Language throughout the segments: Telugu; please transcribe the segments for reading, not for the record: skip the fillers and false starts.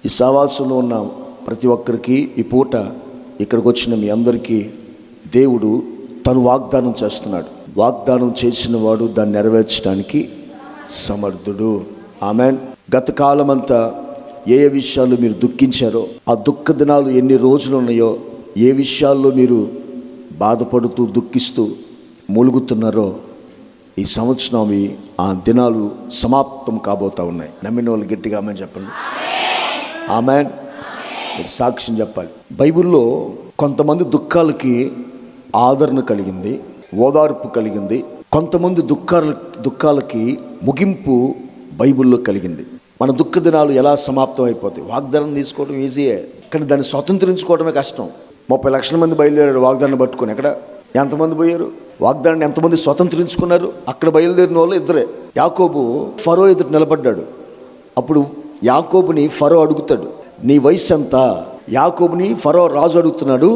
ఈ సహవాసంలో ఉన్న ప్రతి ఒక్కరికి ఈ పూట ఇక్కడికి వచ్చిన మీ అందరికీ దేవుడు తను వాగ్దానం చేస్తున్నాడు. వాగ్దానం చేసిన వాడు దాన్ని నెరవేర్చడానికి సమర్థుడు. ఆమెన్. గత కాలం అంతా ఏ విషయాల్లో మీరు దుఃఖించారో, ఆ దుఃఖ దినాలు ఎన్ని రోజులు ఉన్నాయో, ఏ విషయాల్లో మీరు బాధపడుతూ దుఃఖిస్తూ మూలుగుతున్నారో, ఈ సంవత్సరం అవి ఆ దినాలు సమాప్తం కాబోతా ఉన్నాయి. నమ్మిన వాళ్ళు గట్టిగా ఆమెన్ చెప్పండి. ఆమెన్. మీరు సాక్ష్యం చెప్పాలి. బైబిల్లో కొంతమంది దుఃఖాలకి ఆదరణ కలిగింది, ఓదార్పు కలిగింది. కొంతమంది దుఃఖాలకి ముగింపు బైబిల్లో కలిగింది. మన దుఃఖ దినాలు ఎలా సమాప్తం అయిపోతాయి? వాగ్దానం తీసుకోవడం ఈజీయే, కానీ దాన్ని స్వతంత్రించుకోవడమే కష్టం. 30 లక్షల మంది బయలుదేరారు వాగ్దానం పట్టుకొని. ఎక్కడ ఎంతమంది పోయారు? వాగ్దానాన్ని ఎంతమంది స్వతంత్రించుకున్నారు? అక్కడ బయలుదేరిన వాళ్ళు ఇద్దరే. యాకోబు ఫరో ఎదుట నిలబడ్డాడు. అప్పుడు యాకోబుని ఫరో అడుగుతాడు, నీ వయసు ఎంత? యాకోబుని ఫరో రాజు అడుగుతున్నాడు,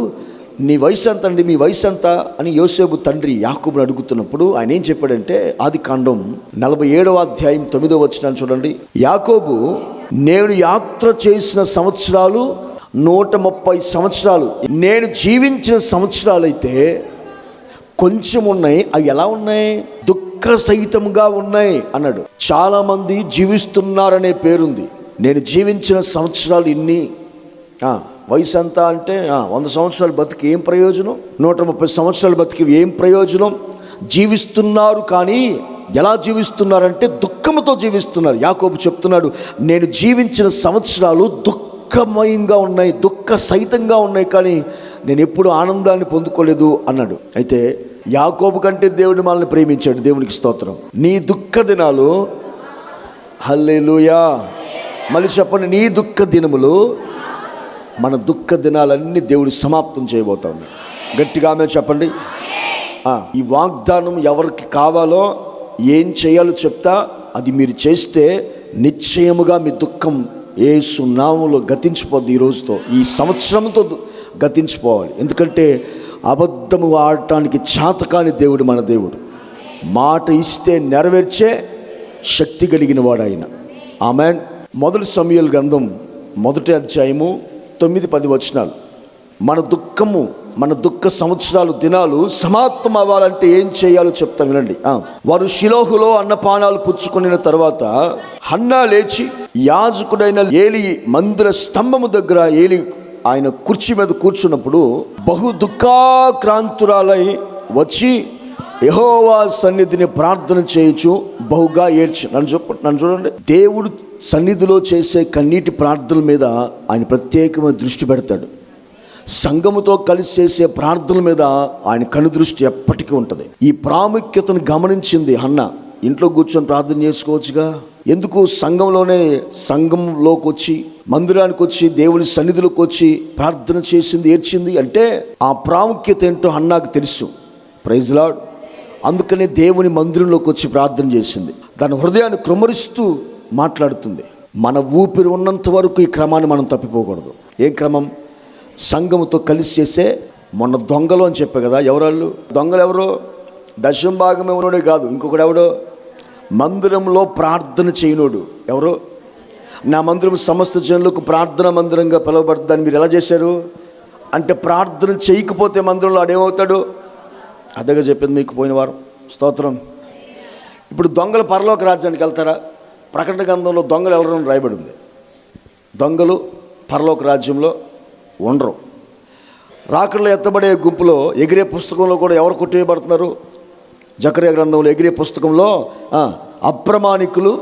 నీ వయసు ఎంత అండి, మీ వయసు ఎంత అని యోసేపు తండ్రి యాకోబుని అడుగుతున్నప్పుడు ఆయన ఏం చెప్పాడంటే, ఆదికాండం 47వ అధ్యాయం 9వ వచనాన్ని చూడండి. యాకోబు, నేను యాత్ర చేసిన సంవత్సరాలు 130 సంవత్సరాలు, నేను జీవించిన సంవత్సరాలు అయితే కొంచెం ఉన్నాయి. అవి ఎలా ఉన్నాయి? దుఃఖ సహితంగా ఉన్నాయి అన్నాడు. చాలా మంది జీవిస్తున్నారనే పేరుంది. నేను జీవించిన సంవత్సరాలు ఇన్ని. వయసు ఎంత అంటే 100 సంవత్సరాలు బతికి ఏం ప్రయోజనం? 130 సంవత్సరాలు బతికి ఏం ప్రయోజనం? జీవిస్తున్నారు, కానీ ఎలా జీవిస్తున్నారంటే దుఃఖంతో జీవిస్తున్నారు. యాకోబు చెప్తున్నాడు, నేను జీవించిన సంవత్సరాలు దుఃఖమయంగా ఉన్నాయి, దుఃఖ సహితంగా ఉన్నాయి, కానీ నేను ఎప్పుడు ఆనందాన్ని పొందుకోలేదు అన్నాడు. అయితే యాకోబు కంటే దేవుడు మనల్ని ప్రేమించాడు. దేవునికి స్తోత్రం. నీ దుఃఖ దినాలు, హల్లెలూయా, మళ్ళీ చెప్పండి, నీ దుఃఖ దినములు, మన దుఃఖ దినాలన్నీ దేవుడు సమాప్తం చేయబోతా ఉన్నాడు. గట్టిగా ఆమె చెప్పండి. ఈ వాగ్దానం ఎవరికి కావాలో, ఏం చేయాలో చెప్తా. అది మీరు చేస్తే నిశ్చయముగా మీ దుఃఖం యేసు నామములో గతించిపోద్ది. ఈ రోజుతో, ఈ సంవత్సరంతో గతించిపోవాలి. ఎందుకంటే అబద్ధము ఆడటానికి చేతకాని దేవుడు మన దేవుడు. మాట ఇస్తే నెరవేర్చే శక్తి కలిగిన వాడు ఆయన. ఆమెన్. 1 సమూయేలు గ్రంథం 1వ అధ్యాయము 9-10 వచనాలు. మన దుఃఖ సంవత్సరాలు దినాలు సమాప్తం అవ్వాలంటే ఏం చేయాలో చెప్తాను వినండి. వారు షిలోహులో అన్నపానాలు పుచ్చుకున్న తర్వాత హన్నా లేచి యాజకుడైన ఏలి మందిర స్తంభము దగ్గర ఏలి ఆయన కుర్చీ మీద కూర్చున్నప్పుడు బహు దుఃఖాక్రాంతురాలై వచ్చి యెహోవా సన్నిధిని ప్రార్థన చేయొచ్చు బహుగా ఏడ్చి. నన్ను చూడండి. దేవుడు సన్నిధిలో చేసే కన్నీటి ప్రార్థనల మీద ఆయన ప్రత్యేకమైన దృష్టి పెడతాడు. సంఘముతో కలిసి చేసే ప్రార్థనల మీద ఆయన కనుదృష్టి ఎప్పటికీ ఉంటుంది. ఈ ప్రాముఖ్యతను గమనించింది హన్నా. ఇంట్లో కూర్చొని ప్రార్థన చేసుకోవచ్చుగా, ఎందుకు సంఘంలోకి వచ్చి, మందిరానికి వచ్చి, దేవుని సన్నిధిలోకి వచ్చి ప్రార్థన చేసింది, ఏడ్చింది అంటే ఆ ప్రాముఖ్యత ఏంటో హన్నాకు తెలుసు. Praise Lord. అందుకనే దేవుని మందిరంలోకి వచ్చి ప్రార్థన చేసింది. దాని హృదయాన్ని కృమ్మరిస్తూ మాట్లాడుతుంది. మన ఊపిరి ఉన్నంత వరకు ఈ క్రమాన్ని మనం తప్పిపోకూడదు. ఏం క్రమం? సంఘముతో కలిసి చేసే, మొన్న దొంగలు అని చెప్పే కదా. ఎవరాళ్ళు దొంగలు? ఎవరో దశమ భాగం ఎవరోడే కాదు, ఇంకొకడు ఎవడో మందిరంలో ప్రార్థన చేయనోడు. ఎవరో, నా మందిరం సమస్త జనులకు ప్రార్థన మందిరంగా పిలువబడుతుందని మీరు ఎలా చేశారు అంటే, ప్రార్థన చేయకపోతే మందిరంలో ఆడేమవుతాడు? అదేగా చెప్పింది మీకు పోయిన వారం. స్తోత్రం. ఇప్పుడు దొంగలు పరలోక రాజ్యానికి వెళ్తారా? ప్రకటన గ్రంథంలో దొంగలు ఎవరైనా రాయబడి ఉంది. దొంగలు పరలోక రాజ్యంలో ఉండరు. రాకడలో ఎత్తబడే గుంపులో ఎగిరే పుస్తకంలో కూడా ఎవరు కొట్టివేయబడుతున్నారు? జకర్యా గ్రంథంలో ఎగిరే పుస్తకంలో అప్రమాణికులు,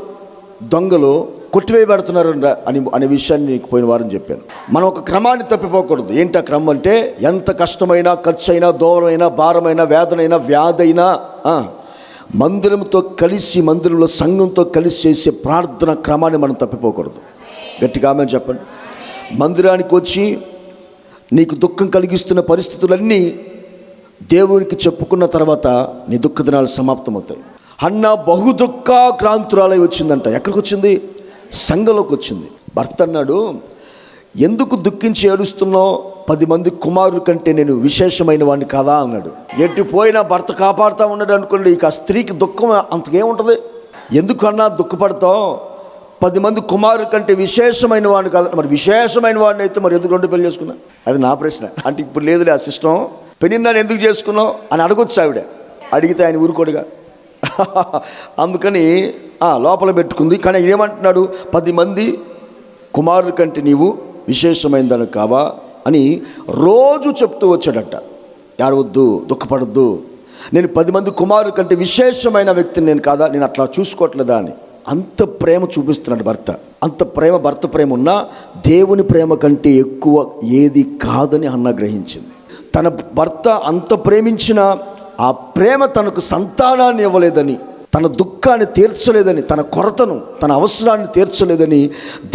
దొంగలు కొట్టివేయబడుతున్నారు అనే విషయాన్ని నీకు పోయిన వారం చెప్పాను. మనం ఒక క్రమాన్ని తప్పిపోకూడదు. ఏంటి ఆ క్రమం అంటే, ఎంత కష్టమైనా, ఖర్చు అయినా, దూరమైనా, భారమైనా, వేదనైనా, వ్యాధైనా మందిరంతో కలిసి, మందిరంలో సంఘంతో కలిసి చేసే ప్రార్థన క్రమాన్ని మనం తప్పిపోకూడదు. గట్టిగా ఆమె చెప్పండి. మందిరానికి వచ్చి నీకు దుఃఖం కలిగిస్తున్న పరిస్థితులన్నీ దేవునికి చెప్పుకున్న తర్వాత నీ దుఃఖ దినాలు సమాప్తమవుతాయి. హన్నా బహు దుఃఖాక్రాంతురాలై వచ్చిందంట. ఎక్కడికి వచ్చింది? సంఘంలోకి వచ్చింది. భర్త అన్నాడు, ఎందుకు దుఃఖించి ఏడుస్తున్నావు? 10 మంది కుమారుల కంటే నేను విశేషమైన వాడిని కాదా అన్నాడు. ఎట్టిపోయినా భర్త కాపాడుతూ ఉన్నాడు అనుకోండి. ఇక ఆ స్త్రీకి దుఃఖం అంతకేముంటుంది. ఎందుకన్నా దుఃఖపడతావు? 10 మంది కుమారుల కంటే విశేషమైన వాడిని కాదు. మరి విశేషమైన వాడిని అయితే మరి ఎందుకు 2 పెళ్లి చేసుకున్నా? అది నా ప్రశ్న. అంటే ఇప్పుడు లేదులే ఆ సిస్టం. పెళ్ళిన్నాను ఎందుకు చేసుకున్నావు అని అడగొచ్చు ఆవిడ. అడిగితే ఆయన ఊరుకోడుగా. అందుకని లోపల పెట్టుకుంది. కానీ ఏమంటున్నాడు? 10 మంది కుమారుల కంటే నీవు విశేషమైన దానికి కావా అని రోజు చెప్తూ వచ్చాడట. ఏడవద్దు, దుఃఖపడద్దు, నేను 10 మంది కుమారుల కంటే విశేషమైన వ్యక్తిని నేను కాదా, నేను అట్లా చూసుకోవట్లేదా అని అంత ప్రేమ చూపిస్తున్నాడు భర్త. అంత ప్రేమ, భర్త ప్రేమ ఉన్నా దేవుని ప్రేమ కంటే ఎక్కువ ఏది కాదని హన్నా గ్రహించింది. తన భర్త అంత ప్రేమించిన ఆ ప్రేమ తనకు సంతానాన్ని ఇవ్వలేదని, తన దుఃఖాన్ని తీర్చలేదని, తన కొరతను, తన అవసరాన్ని తీర్చలేదని,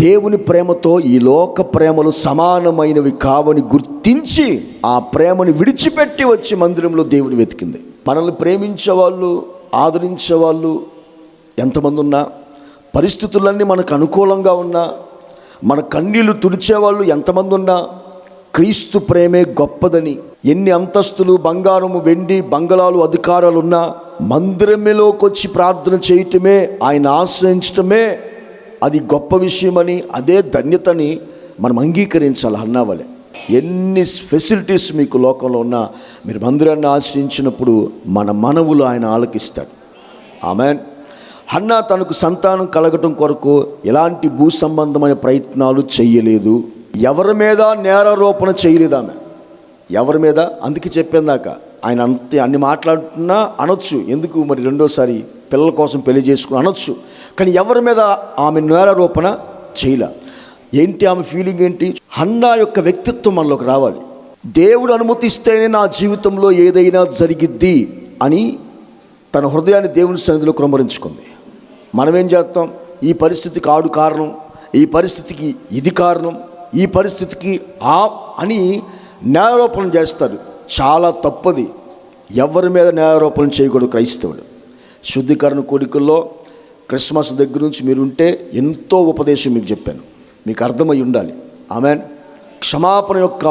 దేవుని ప్రేమతో ఈ లోక ప్రేమలు సమానమైనవి కావని గుర్తించి ఆ ప్రేమను విడిచిపెట్టి వచ్చి మందిరంలో దేవుని వెతికింది. మనల్ని ప్రేమించేవాళ్ళు, ఆదరించేవాళ్ళు ఎంతమంది ఉన్నా, పరిస్థితులన్నీ మనకు అనుకూలంగా ఉన్నా, మన కన్నీళ్లు తుడిచేవాళ్ళు ఎంతమంది ఉన్నా, క్రీస్తు ప్రేమే గొప్పదని, ఎన్ని అంతస్తులు, బంగారము, వెండి, బంగళాలు, అధికారాలు ఉన్నా మందిరంలోకి వచ్చి ప్రార్థన చేయటమే, ఆయన ఆశ్రయించటమే అది గొప్ప విషయమని, అదే ధన్యతని మనం అంగీకరించాలి. అన్నావలే ఎన్ని ఫెసిలిటీస్ మీకు లోకంలో ఉన్నా మీరు మందిరాన్ని ఆశ్రయించినప్పుడు మన మనవులు ఆయన ఆలకిస్తాడు. ఆమెన్. హన్నా తనకు సంతానం కలగటం కొరకు ఎలాంటి భూ సంబంధమైన ప్రయత్నాలు చెయ్యలేదు. ఎవరి మీద నేరారోపణ చేయలేదు ఆమె, ఎవరి మీద. అందుకే చెప్పేందాక ఆయన అన్ని మాట్లాడుతున్నా అనొచ్చు, ఎందుకు మరి రెండోసారి పిల్లల కోసం పెళ్లి చేసుకుని అనొచ్చు, కానీ ఎవరి మీద ఆమె నేరారోపణ చేయలే. ఏంటి ఆమె ఫీలింగ్ ఏంటి? హన్నా యొక్క వ్యక్తిత్వం మనలోకి రావాలి. దేవుడు అనుమతిస్తేనే నా జీవితంలో ఏదైనా జరిగిద్ది అని తన హృదయాన్ని దేవుని సన్నిధిలో క్రమరించుకుంది. మనమేం చేస్తాం? ఈ పరిస్థితికి ఆడు కారణం, ఈ పరిస్థితికి ఇది కారణం, ఈ పరిస్థితికి అని నేరారోపణ చేస్తారు. చాలా తప్పది. ఎవరి మీద నేరారోపణ చేయకూడదు క్రైస్తవుడు. శుద్ధీకరణ కోడికల్లో క్రిస్మస్ దగ్గర నుంచి మీరుంటే ఎంతో ఉపదేశం మీకు చెప్పాను, మీకు అర్థమై ఉండాలి. ఆమెన్. క్షమాపణ యొక్క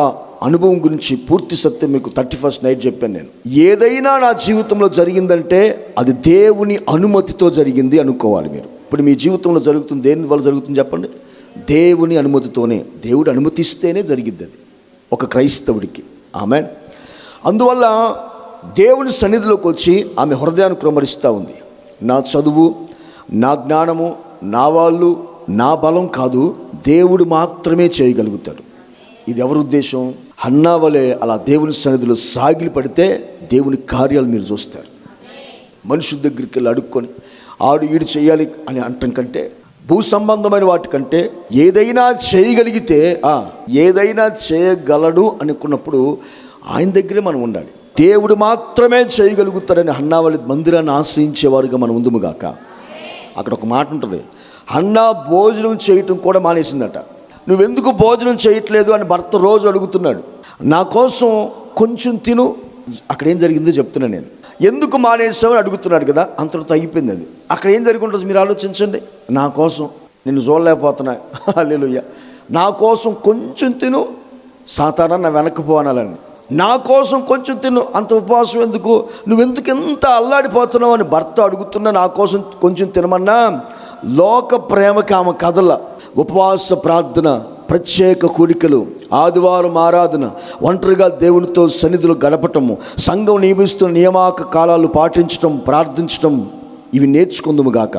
అనుభవం గురించి పూర్తి సత్యం మీకు 31st నైట్ చెప్పాను నేను. ఏదైనా నా జీవితంలో జరిగిందంటే అది దేవుని అనుమతితో జరిగింది అనుకోవాలి మీరు. ఇప్పుడు మీ జీవితంలో జరుగుతుంది దేని వల్ల జరుగుతుంది చెప్పండి? దేవుని అనుమతితోనే. దేవుడు అనుమతిస్తేనే జరిగిద్ది అది ఒక క్రైస్తవుడికి. ఆమెన్. అందువల్ల దేవుని సన్నిధిలోకి వచ్చి ఆమె హృదయాన్ని క్రమరిస్తూ ఉంది. నా చదువు, నా జ్ఞానము, నా వాళ్ళు, నా బలం కాదు, దేవుడు మాత్రమే చేయగలుగుతాడు. ఇది ఎవరి ఉద్దేశం? హన్నా వలె అలా దేవుని సన్నిధిలో సాగిలి పడితే దేవుని కార్యాలు మీరు చూస్తారు. మనుషుల దగ్గరికి వెళ్ళి అడుక్కొని ఆడు ఈడు చేయాలి అని అంటం కంటే, భూ సంబంధమైన వాటికంటే ఏదైనా చేయగలిగితే ఏదైనా చేయగలడు అనుకున్నప్పుడు ఆయన దగ్గరే మనం ఉండాలి. దేవుడు మాత్రమే చేయగలుగుతాడని హన్నా వాళ్ళ మందిరాన్ని ఆశ్రయించేవారుగా మనం ఉందుముగాక. అక్కడ ఒక మాట ఉంటుంది, హన్నా భోజనం చేయటం కూడా మానేసిందట. నువ్వెందుకు భోజనం చేయట్లేదు అని భర్త రోజు అడుగుతున్నాడు. నా కోసం కొంచెం తిను. అక్కడ ఏం జరిగిందో చెప్తున్నాను నేను. ఎందుకు మానేసామని అడుగుతున్నాడు కదా, అంతటితో అయిపోయింది అది. అక్కడ ఏం జరిగి ఉంటుంది మీరు ఆలోచించండి. నా కోసం నిన్ను చూడలేకపోతున్నా, హల్లెలూయా, నా కోసం కొంచెం తిను, సాతానా నా వెనక్కి పోనాలని. నా కోసం కొంచెం తిను, అంత ఉపవాసం ఎందుకు, నువ్వెందుకు ఎంత అల్లాడిపోతున్నావు అని భర్త అడుగుతున్నా. నా కోసం కొంచెం తినమన్నా లోక ప్రేమకి ఆమె కథల. ఉపవాస ప్రార్థన, ప్రత్యేక కూడికలు, ఆదివారం ఆరాధన, ఒంటరిగా దేవునితో సన్నిధిలో గడపటము, సంఘం నియమిస్తున్న నియామక కాలాలు పాటించడం, ప్రార్థించడం, ఇవి నేర్చుకుందుము గాక.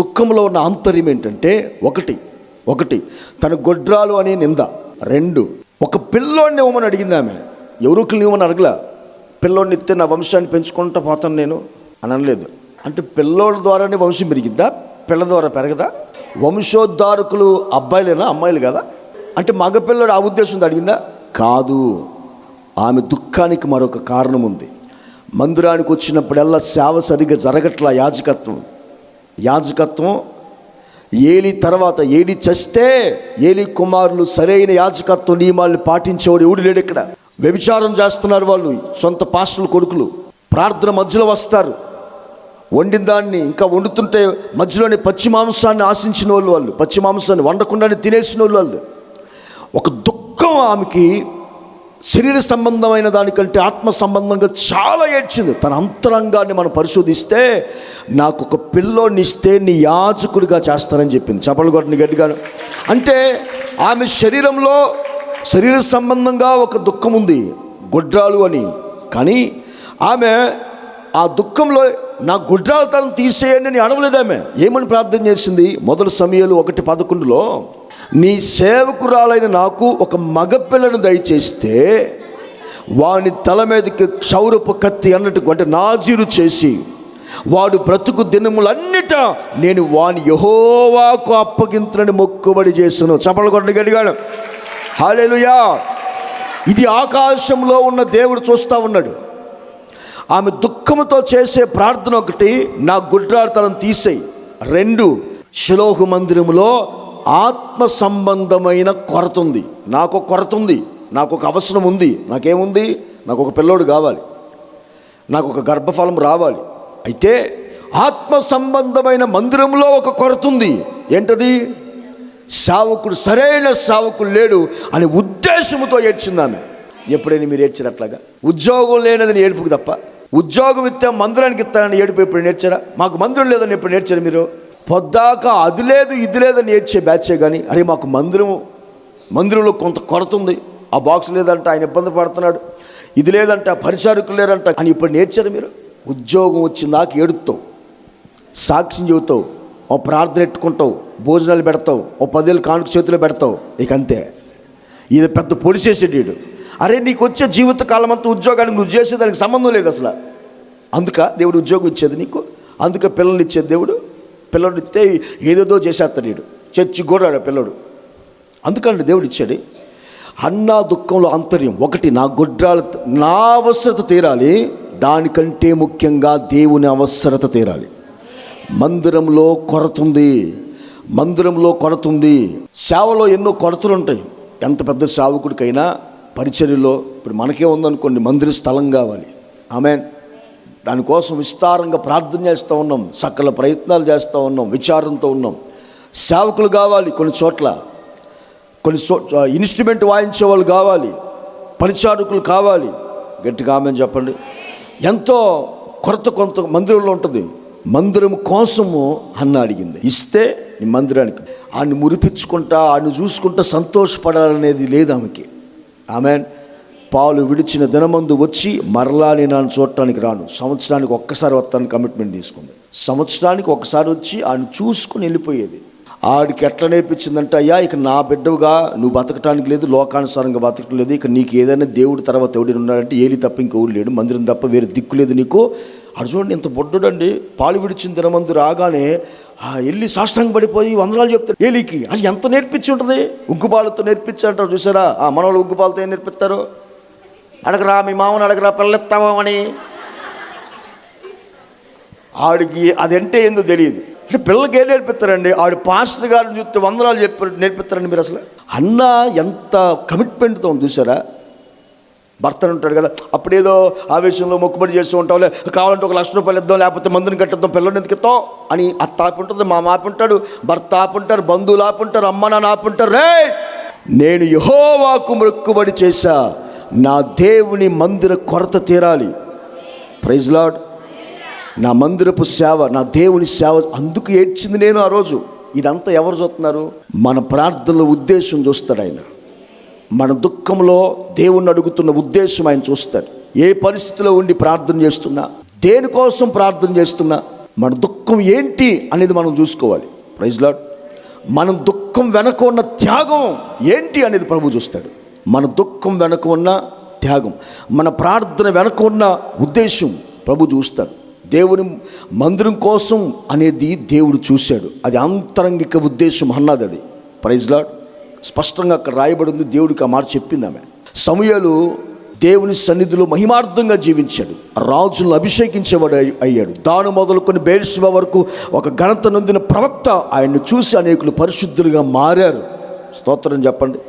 దుఃఖంలో ఉన్న ఆంతర్యం ఏంటంటే ఒకటి తన గొడ్రాలు అనే నింద. 2 ఒక పిల్లోడిని ఇవ్వమని అడిగింది ఆమె. ఎవరికి ఇవ్వమని అడగలా. పిల్లోడిని ఇస్తే నా వంశాన్ని పెంచుకుంటూ పోతాను నేను అని అనలేదు. అంటే పిల్లోడి ద్వారానే వంశం పెరిగిద్దా? పిల్ల ద్వారా పెరగదా? వంశోద్ధారకులు అబ్బాయిలేనా, అమ్మాయిలు కదా? అంటే మగపిల్లడు ఆ ఉద్దేశంతో అడిగిందా? కాదు. ఆమె దుఃఖానికి మరొక కారణం ఉంది. మందిరానికి వచ్చినప్పుడల్లా సేవ సరిగ్గా జరగట్లా. యాజకత్వం ఏలి తర్వాత ఏలి చస్తే ఏలి కుమారులు సరైన యాజకత్వ నియమాలను పాటించేవాడు ఎవడు లేడు ఇక్కడ. వ్యభిచారం చేస్తున్నారు వాళ్ళు, సొంత పాస్టర్ల కొడుకులు. ప్రార్థన మధ్యలో వస్తారు, వండిన దాన్ని ఇంకా వండుతుంటే మధ్యలోనే పచ్చి మాంసాన్ని ఆశించిన వాళ్ళు పచ్చి మాంసాన్ని వండకుండానే తినేసిన వాళ్ళు. ఒక దుఃఖం ఆమెకి శరీర సంబంధమైన దానికంటే ఆత్మ సంబంధంగా చాలా ఏడ్చింది. తన అంతరంగాన్ని మనం పరిశోధిస్తే, నాకు ఒక పిల్లోని ఇస్తే నీ యాజకుడిగా చేస్తానని చెప్పింది. చప్పలు కొట్టని గట్టిగాను. అంటే ఆమె శరీరంలో శరీర సంబంధంగా ఒక దుఃఖం ఉంది, గొడ్రాలు అని. కానీ ఆమె ఆ దుఃఖంలో నా గొడ్రాలతనం తీసేయండి అని అనవలేదు. ఆమె ఏమని ప్రార్థన చేసింది? మొదటి సమూయేలు 1:11 నీ సేవకురాలైన నాకు ఒక మగపిల్లను దయచేస్తే వాని తల మీదకి క్షౌరపు కత్తి అన్నట్టు, అంటే నాజీరు చేసి వాడు బ్రతుకు దినములన్నిట నేను వాని యెహోవాకు అప్పగింతునని మొక్కుబడి చేస్తున్నాను. చప్పలు కొట్టండి గట్టిగా. హల్లెలూయా. ఇది ఆకాశంలో ఉన్న దేవుడు చూస్తూ ఉన్నాడు. ఆమె దుఃఖంతో చేసే ప్రార్థన ఒకటి, నా గుడ్రాతనం తీసేయి. 2, షిలోహు మందిరంలో ఆత్మ సంబంధమైన కొరత ఉంది. నాకు ఒక కొరత ఉంది, నాకు ఒక అవసరం ఉంది. నాకేముంది? నాకు ఒక పిల్లోడు కావాలి, నాకు ఒక గర్భఫలం రావాలి. అయితే ఆత్మ సంబంధమైన మందిరంలో ఒక కొరత ఉంది. ఏంటది? సేవకుడు, సరైన సేవకుడు లేడు అనే ఉద్దేశంతో ఏడ్చింది ఆమె. ఎప్పుడైనా మీరు ఏడ్చారు అట్లాగా? ఉద్యోగం లేనదని ఏడుపుకు తప్ప, ఉద్యోగం ఇస్తే మందిరానికి ఇస్తానని ఏడుపు ఎప్పుడు నేర్చారా? మాకు మందిరం లేదని ఎప్పుడు నేర్చారు మీరు? పొద్దాక అది లేదు ఇది లేదని ఏడ్చే బ్యాచే. కానీ అరే మాకు మందిరంలో కొంత కొరత ఉంది, ఆ బాక్స్ లేదంట, ఆయన ఇబ్బంది పడుతున్నాడు, ఇది లేదంట, పరిచారకులు లేరంట అని ఇప్పుడు నేర్చారు మీరు? ఉద్యోగం వచ్చిందాక ఏడుతావు, సాక్ష్యం చెబుతావు, ఓ ప్రార్థన ఎట్టుకుంటావు, భోజనాలు పెడతావు, ఓ 10 ఏళ్ళు కానుక చేతిలో పెడతావు, ఇక అంతే. ఇది పెద్ద పొడిసేసేటీడు. అరే నీకు వచ్చే జీవితకాలం అంతా ఉద్యోగానికి నువ్వు చేసేదానికి సంబంధం లేదు అసలు. అందుక దేవుడు ఉద్యోగం ఇచ్చేది నీకు, అందుకే పిల్లలు ఇచ్చేది దేవుడు. పిల్లడు ఇస్తే ఏదేదో చేసేస్తాడు వీడు, చర్చి కూడా పిల్లడు. అందుకండి దేవుడు ఇచ్చాడు. అన్నా దుఃఖంలో అంతర్యం ఒకటి, నా గొడ్రాలు నా అవసరత తీరాలి, దానికంటే ముఖ్యంగా దేవుని అవసరత తీరాలి. మందిరంలో కొరత ఉంది. సేవలో ఎన్నో కొరతలు ఉంటాయి. ఎంత పెద్ద సేవకుడికైనా పరిచర్యలో ఇప్పుడు మనకే ఉందనుకోండి, మందిర స్థలం కావాలి. ఆమేన్. దానికోసం విస్తారంగా ప్రార్థన చేస్తూ ఉన్నాం, సకల ప్రయత్నాలు చేస్తూ ఉన్నాం, విచారంతో ఉన్నాం. సేవకులు కావాలి, కొన్ని చోట్ల ఇన్స్ట్రుమెంట్ వాయించే వాళ్ళు కావాలి, పరిచారకులు కావాలి. గట్టిగా ఆమేన్ చెప్పండి. ఎంతో కొరత కొంత మందిరంలో ఉంటుంది. మందిరం కోసము అన్న అడిగింది, ఇస్తే నీ మందిరానికి. ఆయన్ని మురిపించుకుంటా, ఆయన్ని చూసుకుంటా సంతోషపడాలనేది లేదు ఆమెకి. ఆమేన్. పాలు విడిచిన దినమందు వచ్చి మరలా నేను ఆయన చూడటానికి రాను, సంవత్సరానికి ఒక్కసారి వస్తాను కమిట్మెంట్ తీసుకుంది. సంవత్సరానికి ఒకసారి వచ్చి ఆయన చూసుకుని వెళ్ళిపోయేది. ఆడికి ఎట్లా నేర్పించిందంటే, అయ్యా ఇక నా బిడ్డవుగా నువ్వు బతకటానికి లేదు, లోకానుసారంగా బతకటం లేదు, ఇక నీకు ఏదైనా దేవుడి తర్వాత ఎవడు ఉన్నాడంటే ఏలి తప్ప ఇంకెవడు లేడు, మందిరం తప్ప వేరే దిక్కు లేదు నీకు. అడు చూడండి ఎంత బొడ్డుడండి. పాలు విడిచిన దినమందు రాగానే వెళ్ళి సాష్టాంగ పడిపోయి వందనాలు చెప్తాడు ఏలికి. అది ఎంత నేర్పించి ఉంటుంది? ఉగ్గుపాలతో నేర్పించి అంటారు చూసారా? మన వాళ్ళు ఉగ్గుపాలతో ఏం నేర్పిస్తారు? అడగరా మీ మామని, అడగరా పిల్లెత్తావా అని. ఆడికి అదంటే ఏందో తెలియదు. అంటే పిల్లలకి ఏం నేర్పిస్తారండి? ఆవిడ పాస్టర్ గారిని చూస్తే వందనాలు నేర్పిస్తారండి మీరు. అసలు అన్న ఎంత కమిట్మెంట్తో ఉంది చూసారా? భర్తను ఉంటాడు కదా, అప్పుడేదో ఆవేశంలో మొక్కుబడి చేస్తూ ఉంటావులే, కావాలంటే ఒక ₹1,00,000 ఇద్దాం, లేకపోతే మందుని కట్టిద్దాం, పిల్లల్ని ఎందుకెత్తాం అని అత్త ఆపుంటుంది, మామ ఆపుంటాడు, భర్త ఆపుంటారు, బంధువులు ఆపుంటారు, అమ్మ నాన్న ఆపుంటారు. రే నేను యెహోవాకు మొక్కుబడి చేశా, నా దేవుని మందిర కొరత తీరాలి. Praise Lord. నా మందిరపు సేవ, నా దేవుని సేవ, అందుకు ఏడ్చింది నేను ఆ రోజు. ఇదంతా ఎవరు చూస్తున్నారు? మన ప్రార్థనల ఉద్దేశం చూస్తాడు ఆయన. మన దుఃఖంలో దేవుణ్ణి అడుగుతున్న ఉద్దేశం ఆయన చూస్తాడు. ఏ పరిస్థితిలో ఉండి ప్రార్థన చేస్తున్నా, దేనికోసం ప్రార్థన చేస్తున్నా, మన దుఃఖం ఏంటి అనేది మనం చూసుకోవాలి. Praise Lord. మనం దుఃఖం వెనక ఉన్న త్యాగం ఏంటి అనేది ప్రభు చూస్తాడు. మన దుఃఖం వెనక ఉన్న త్యాగం, మన ప్రార్థన వెనక ఉన్న ఉద్దేశం ప్రభు చూస్తాడు. దేవుని మందిరం కోసం అనేది దేవుడు చూశాడు. అది అంతరంగిక ఉద్దేశం అన్నది అది. Praise Lord. స్పష్టంగా అక్కడ రాయబడి ఉంది. దేవుడికి ఆ మాట చెప్పింది ఆమె. సమూయేలు దేవుని సన్నిధిలో మహిమార్థంగా జీవించాడు, రాజులను అభిషేకించేవాడు అయ్యాడు. దాను మొదలుకొని బెర్షెబా వరకు ఒక ఘనత నొందిన ప్రవక్త. ఆయన్ని చూసి అనేకులు పరిశుద్ధులుగా మారారు. స్తోత్రం చెప్పండి.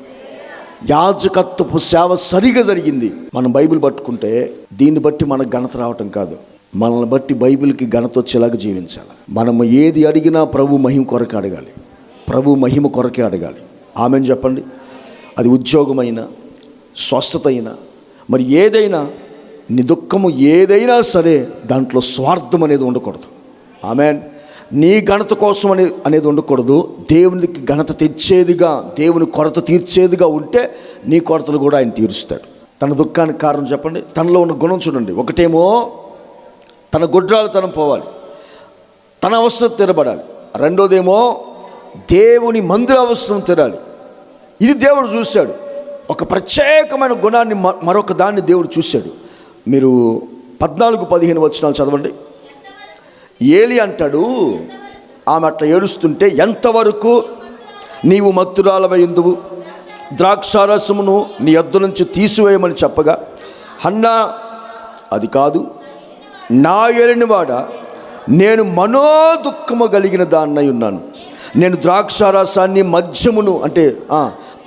యాజకత్వపు సేవ సరిగా జరిగింది. మనం బైబిల్ పట్టుకుంటే దీన్ని బట్టి మనకు ఘనత రావటం కాదు, మనల్ని బట్టి బైబిల్కి ఘనత వచ్చేలాగా జీవించాలి. మనం ఏది అడిగినా ప్రభు మహిమ కొరకే అడగాలి, ప్రభు మహిమ కొరకే అడగాలి. ఆమెన్ చెప్పండి. అది ఉద్యోగమైనా, స్వస్థత అయినా మరి ఏదైనా, నీ దుఃఖము ఏదైనా సరే దాంట్లో స్వార్థం అనేది ఉండకూడదు. ఆమేన్. నీ ఘనత కోసం అనేది ఉండకూడదు. దేవునికి ఘనత తెచ్చేదిగా, దేవుని కొరత తీర్చేదిగా ఉంటే నీ కొరతలు కూడా ఆయన తీరుస్తాడు. తన దుఃఖానికి కారణం చెప్పండి. తనలో ఉన్న గుణం చూడండి. ఒకటేమో తన గొడ్రాలుతనం పోవాలి, తన అవసరం తీరబడాలి. రెండోదేమో దేవుని మందిర అవసరం తీరాలి. ఇది దేవుడు చూశాడు. ఒక ప్రత్యేకమైన గుణాన్ని మరొక దాన్ని దేవుడు చూశాడు. మీరు 14-15 వచనాలు చదవండి. ఏలి అంటాడు, ఆమె అట్లా ఏడుస్తుంటే, ఎంతవరకు నీవు మత్తురాలవై ఉందువు, ద్రాక్షారసమును నీ యొద్ద నుంచి తీసివేయమని చెప్పగా, హన్నా అది కాదు, నా ఏలినవాడ, నేను మనోదుఃఖము కలిగిన దాన్నై ఉన్నాను. నేను ద్రాక్షారసాన్ని మద్యమును అంటే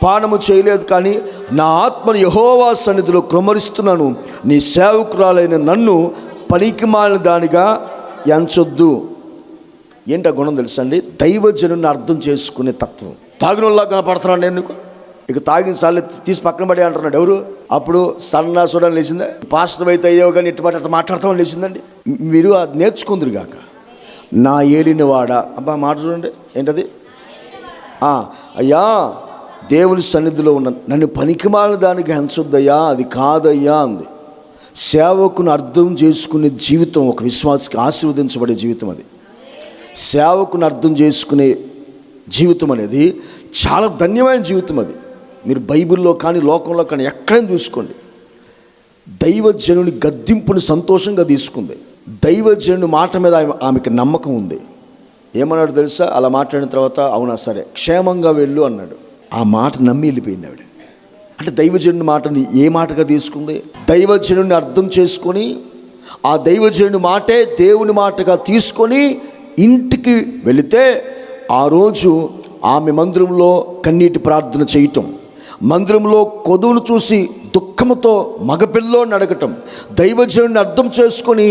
పానము చేయలేదు, కానీ నా ఆత్మను యెహోవా సన్నిధిలో కృమ్మరిస్తున్నాను. నీ సేవకురాలైన నన్ను పనికిమాలిన దానిగా ఎంచొద్దు. ఏంటి ఆ గుణం తెలుసా అండి? దైవజనుని అర్థం చేసుకునే తత్వం. తాగినోళ్ళ కనపడుతున్నాను నేను నీకు, ఇక తాగిన సార్లు తీసి పక్కన పడి అంటున్నాడు. ఎవరు? అప్పుడు సన్నా చూడని లేచిందా? పాస్టర్ అయితే అయ్యో కానీ ఇటుబడి అట్లా మాట్లాడతామని లేచిందండి. మీరు అది నేర్చుకుందరు గాక. నా ఏలినవాడ, అబ్బా మాట చూడండి. ఏంటది? అయ్యా, దేవుని సన్నిధిలో ఉన్న నన్ను పనికిమాలిన దానికి హెంచొద్దయ్యా, అది కాదయ్యా అంది. సేవకును అర్థం చేసుకునే జీవితం ఒక విశ్వాసికి ఆశీర్వదించబడే జీవితం. అది సేవకును అర్థం చేసుకునే జీవితం అనేది చాలా ధన్యమైన జీవితం. అది మీరు బైబిల్లో కానీ లోకంలో కానీ ఎక్కడైనా చూసుకోండి. దైవజనుని గద్దింపుని సంతోషంగా తీసుకుంది. దైవజనుని మాట మీద ఆమెకి నమ్మకం ఉంది. ఏమన్నాడు తెలుసా? అలా మాట్లాడిన తర్వాత, అవునా సరే క్షేమంగా వెళ్ళు అన్నాడు. ఆ మాట నమ్మి వెళ్ళిపోయింది ఆవిడ. అంటే దైవజనుని మాటని ఏ మాటగా తీసుకుంది? దైవజనుని అర్థం చేసుకొని ఆ దైవజనుని మాటే దేవుని మాటగా తీసుకొని ఇంటికి వెళితే, ఆ రోజు ఆమె మందిరంలో కన్నీటి ప్రార్థన చేయటం, మందిరంలో కొదువును చూసి దుఃఖంతో మగపిల్లోని అడగటం, దైవజనుని అర్థం చేసుకొని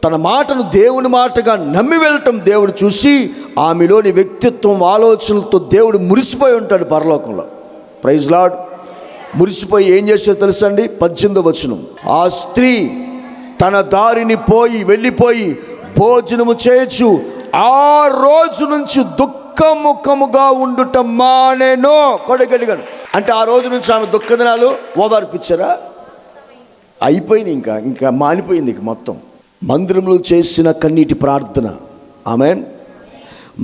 తన మాటను దేవుని మాటగా నమ్మి వెళ్ళటం దేవుడు చూసి ఆమెలోని వ్యక్తిత్వం, ఆలోచనలతో దేవుడు మురిసిపోయి ఉంటాడు పరలోకంలో. Praise lord. మురిసిపోయి ఏం చేశారో తెలుసా అండి? 18వ వచనం. ఆ స్త్రీ తన దారిని వెళ్ళిపోయి భోజనము చేయొచ్చు, ఆ రోజు నుంచి దుఃఖముఖముగా ఉండుట మానేను. కొడగడిగాను అంటే ఆ రోజు నుంచి ఆమె దుఃఖ దినాలు ఓదార్పిచ్చారా? అయిపోయింది, ఇంకా మానిపోయింది ఇక మొత్తం. మందిరంలో చేసిన కన్నీటి ప్రార్థన, ఆమేన్.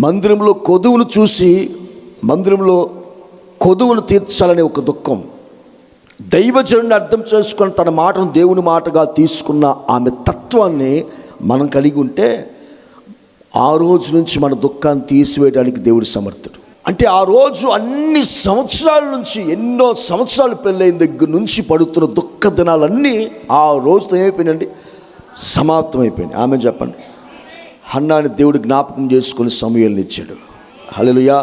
మందిరంలో కొదువును చూసి మందిరంలో కొదువును తీర్చాలనే ఒక దుఃఖం, దైవజనుని అర్థం చేసుకొని తన మాటను దేవుని మాటగా తీసుకున్న ఆమె తత్వాన్ని మనం కలిగి ఉంటే, ఆ రోజు నుంచి మన దుఃఖాన్ని తీసివేయడానికి దేవుడు సమర్థుడు. అంటే ఆ రోజు అన్ని సంవత్సరాల నుంచి, ఎన్నో సంవత్సరాలు పెళ్ళైన దగ్గర నుంచి పడుతున్న దుఃఖ దినాలన్నీ ఆ రోజుతో ఏమైపోయినండి? సమాప్తమైపోయింది. ఆమె చెప్పండి. హన్నాని దేవుడు జ్ఞాపకం చేసుకొని సమూయేలుని ఇచ్చాడు. హల్లెలూయా.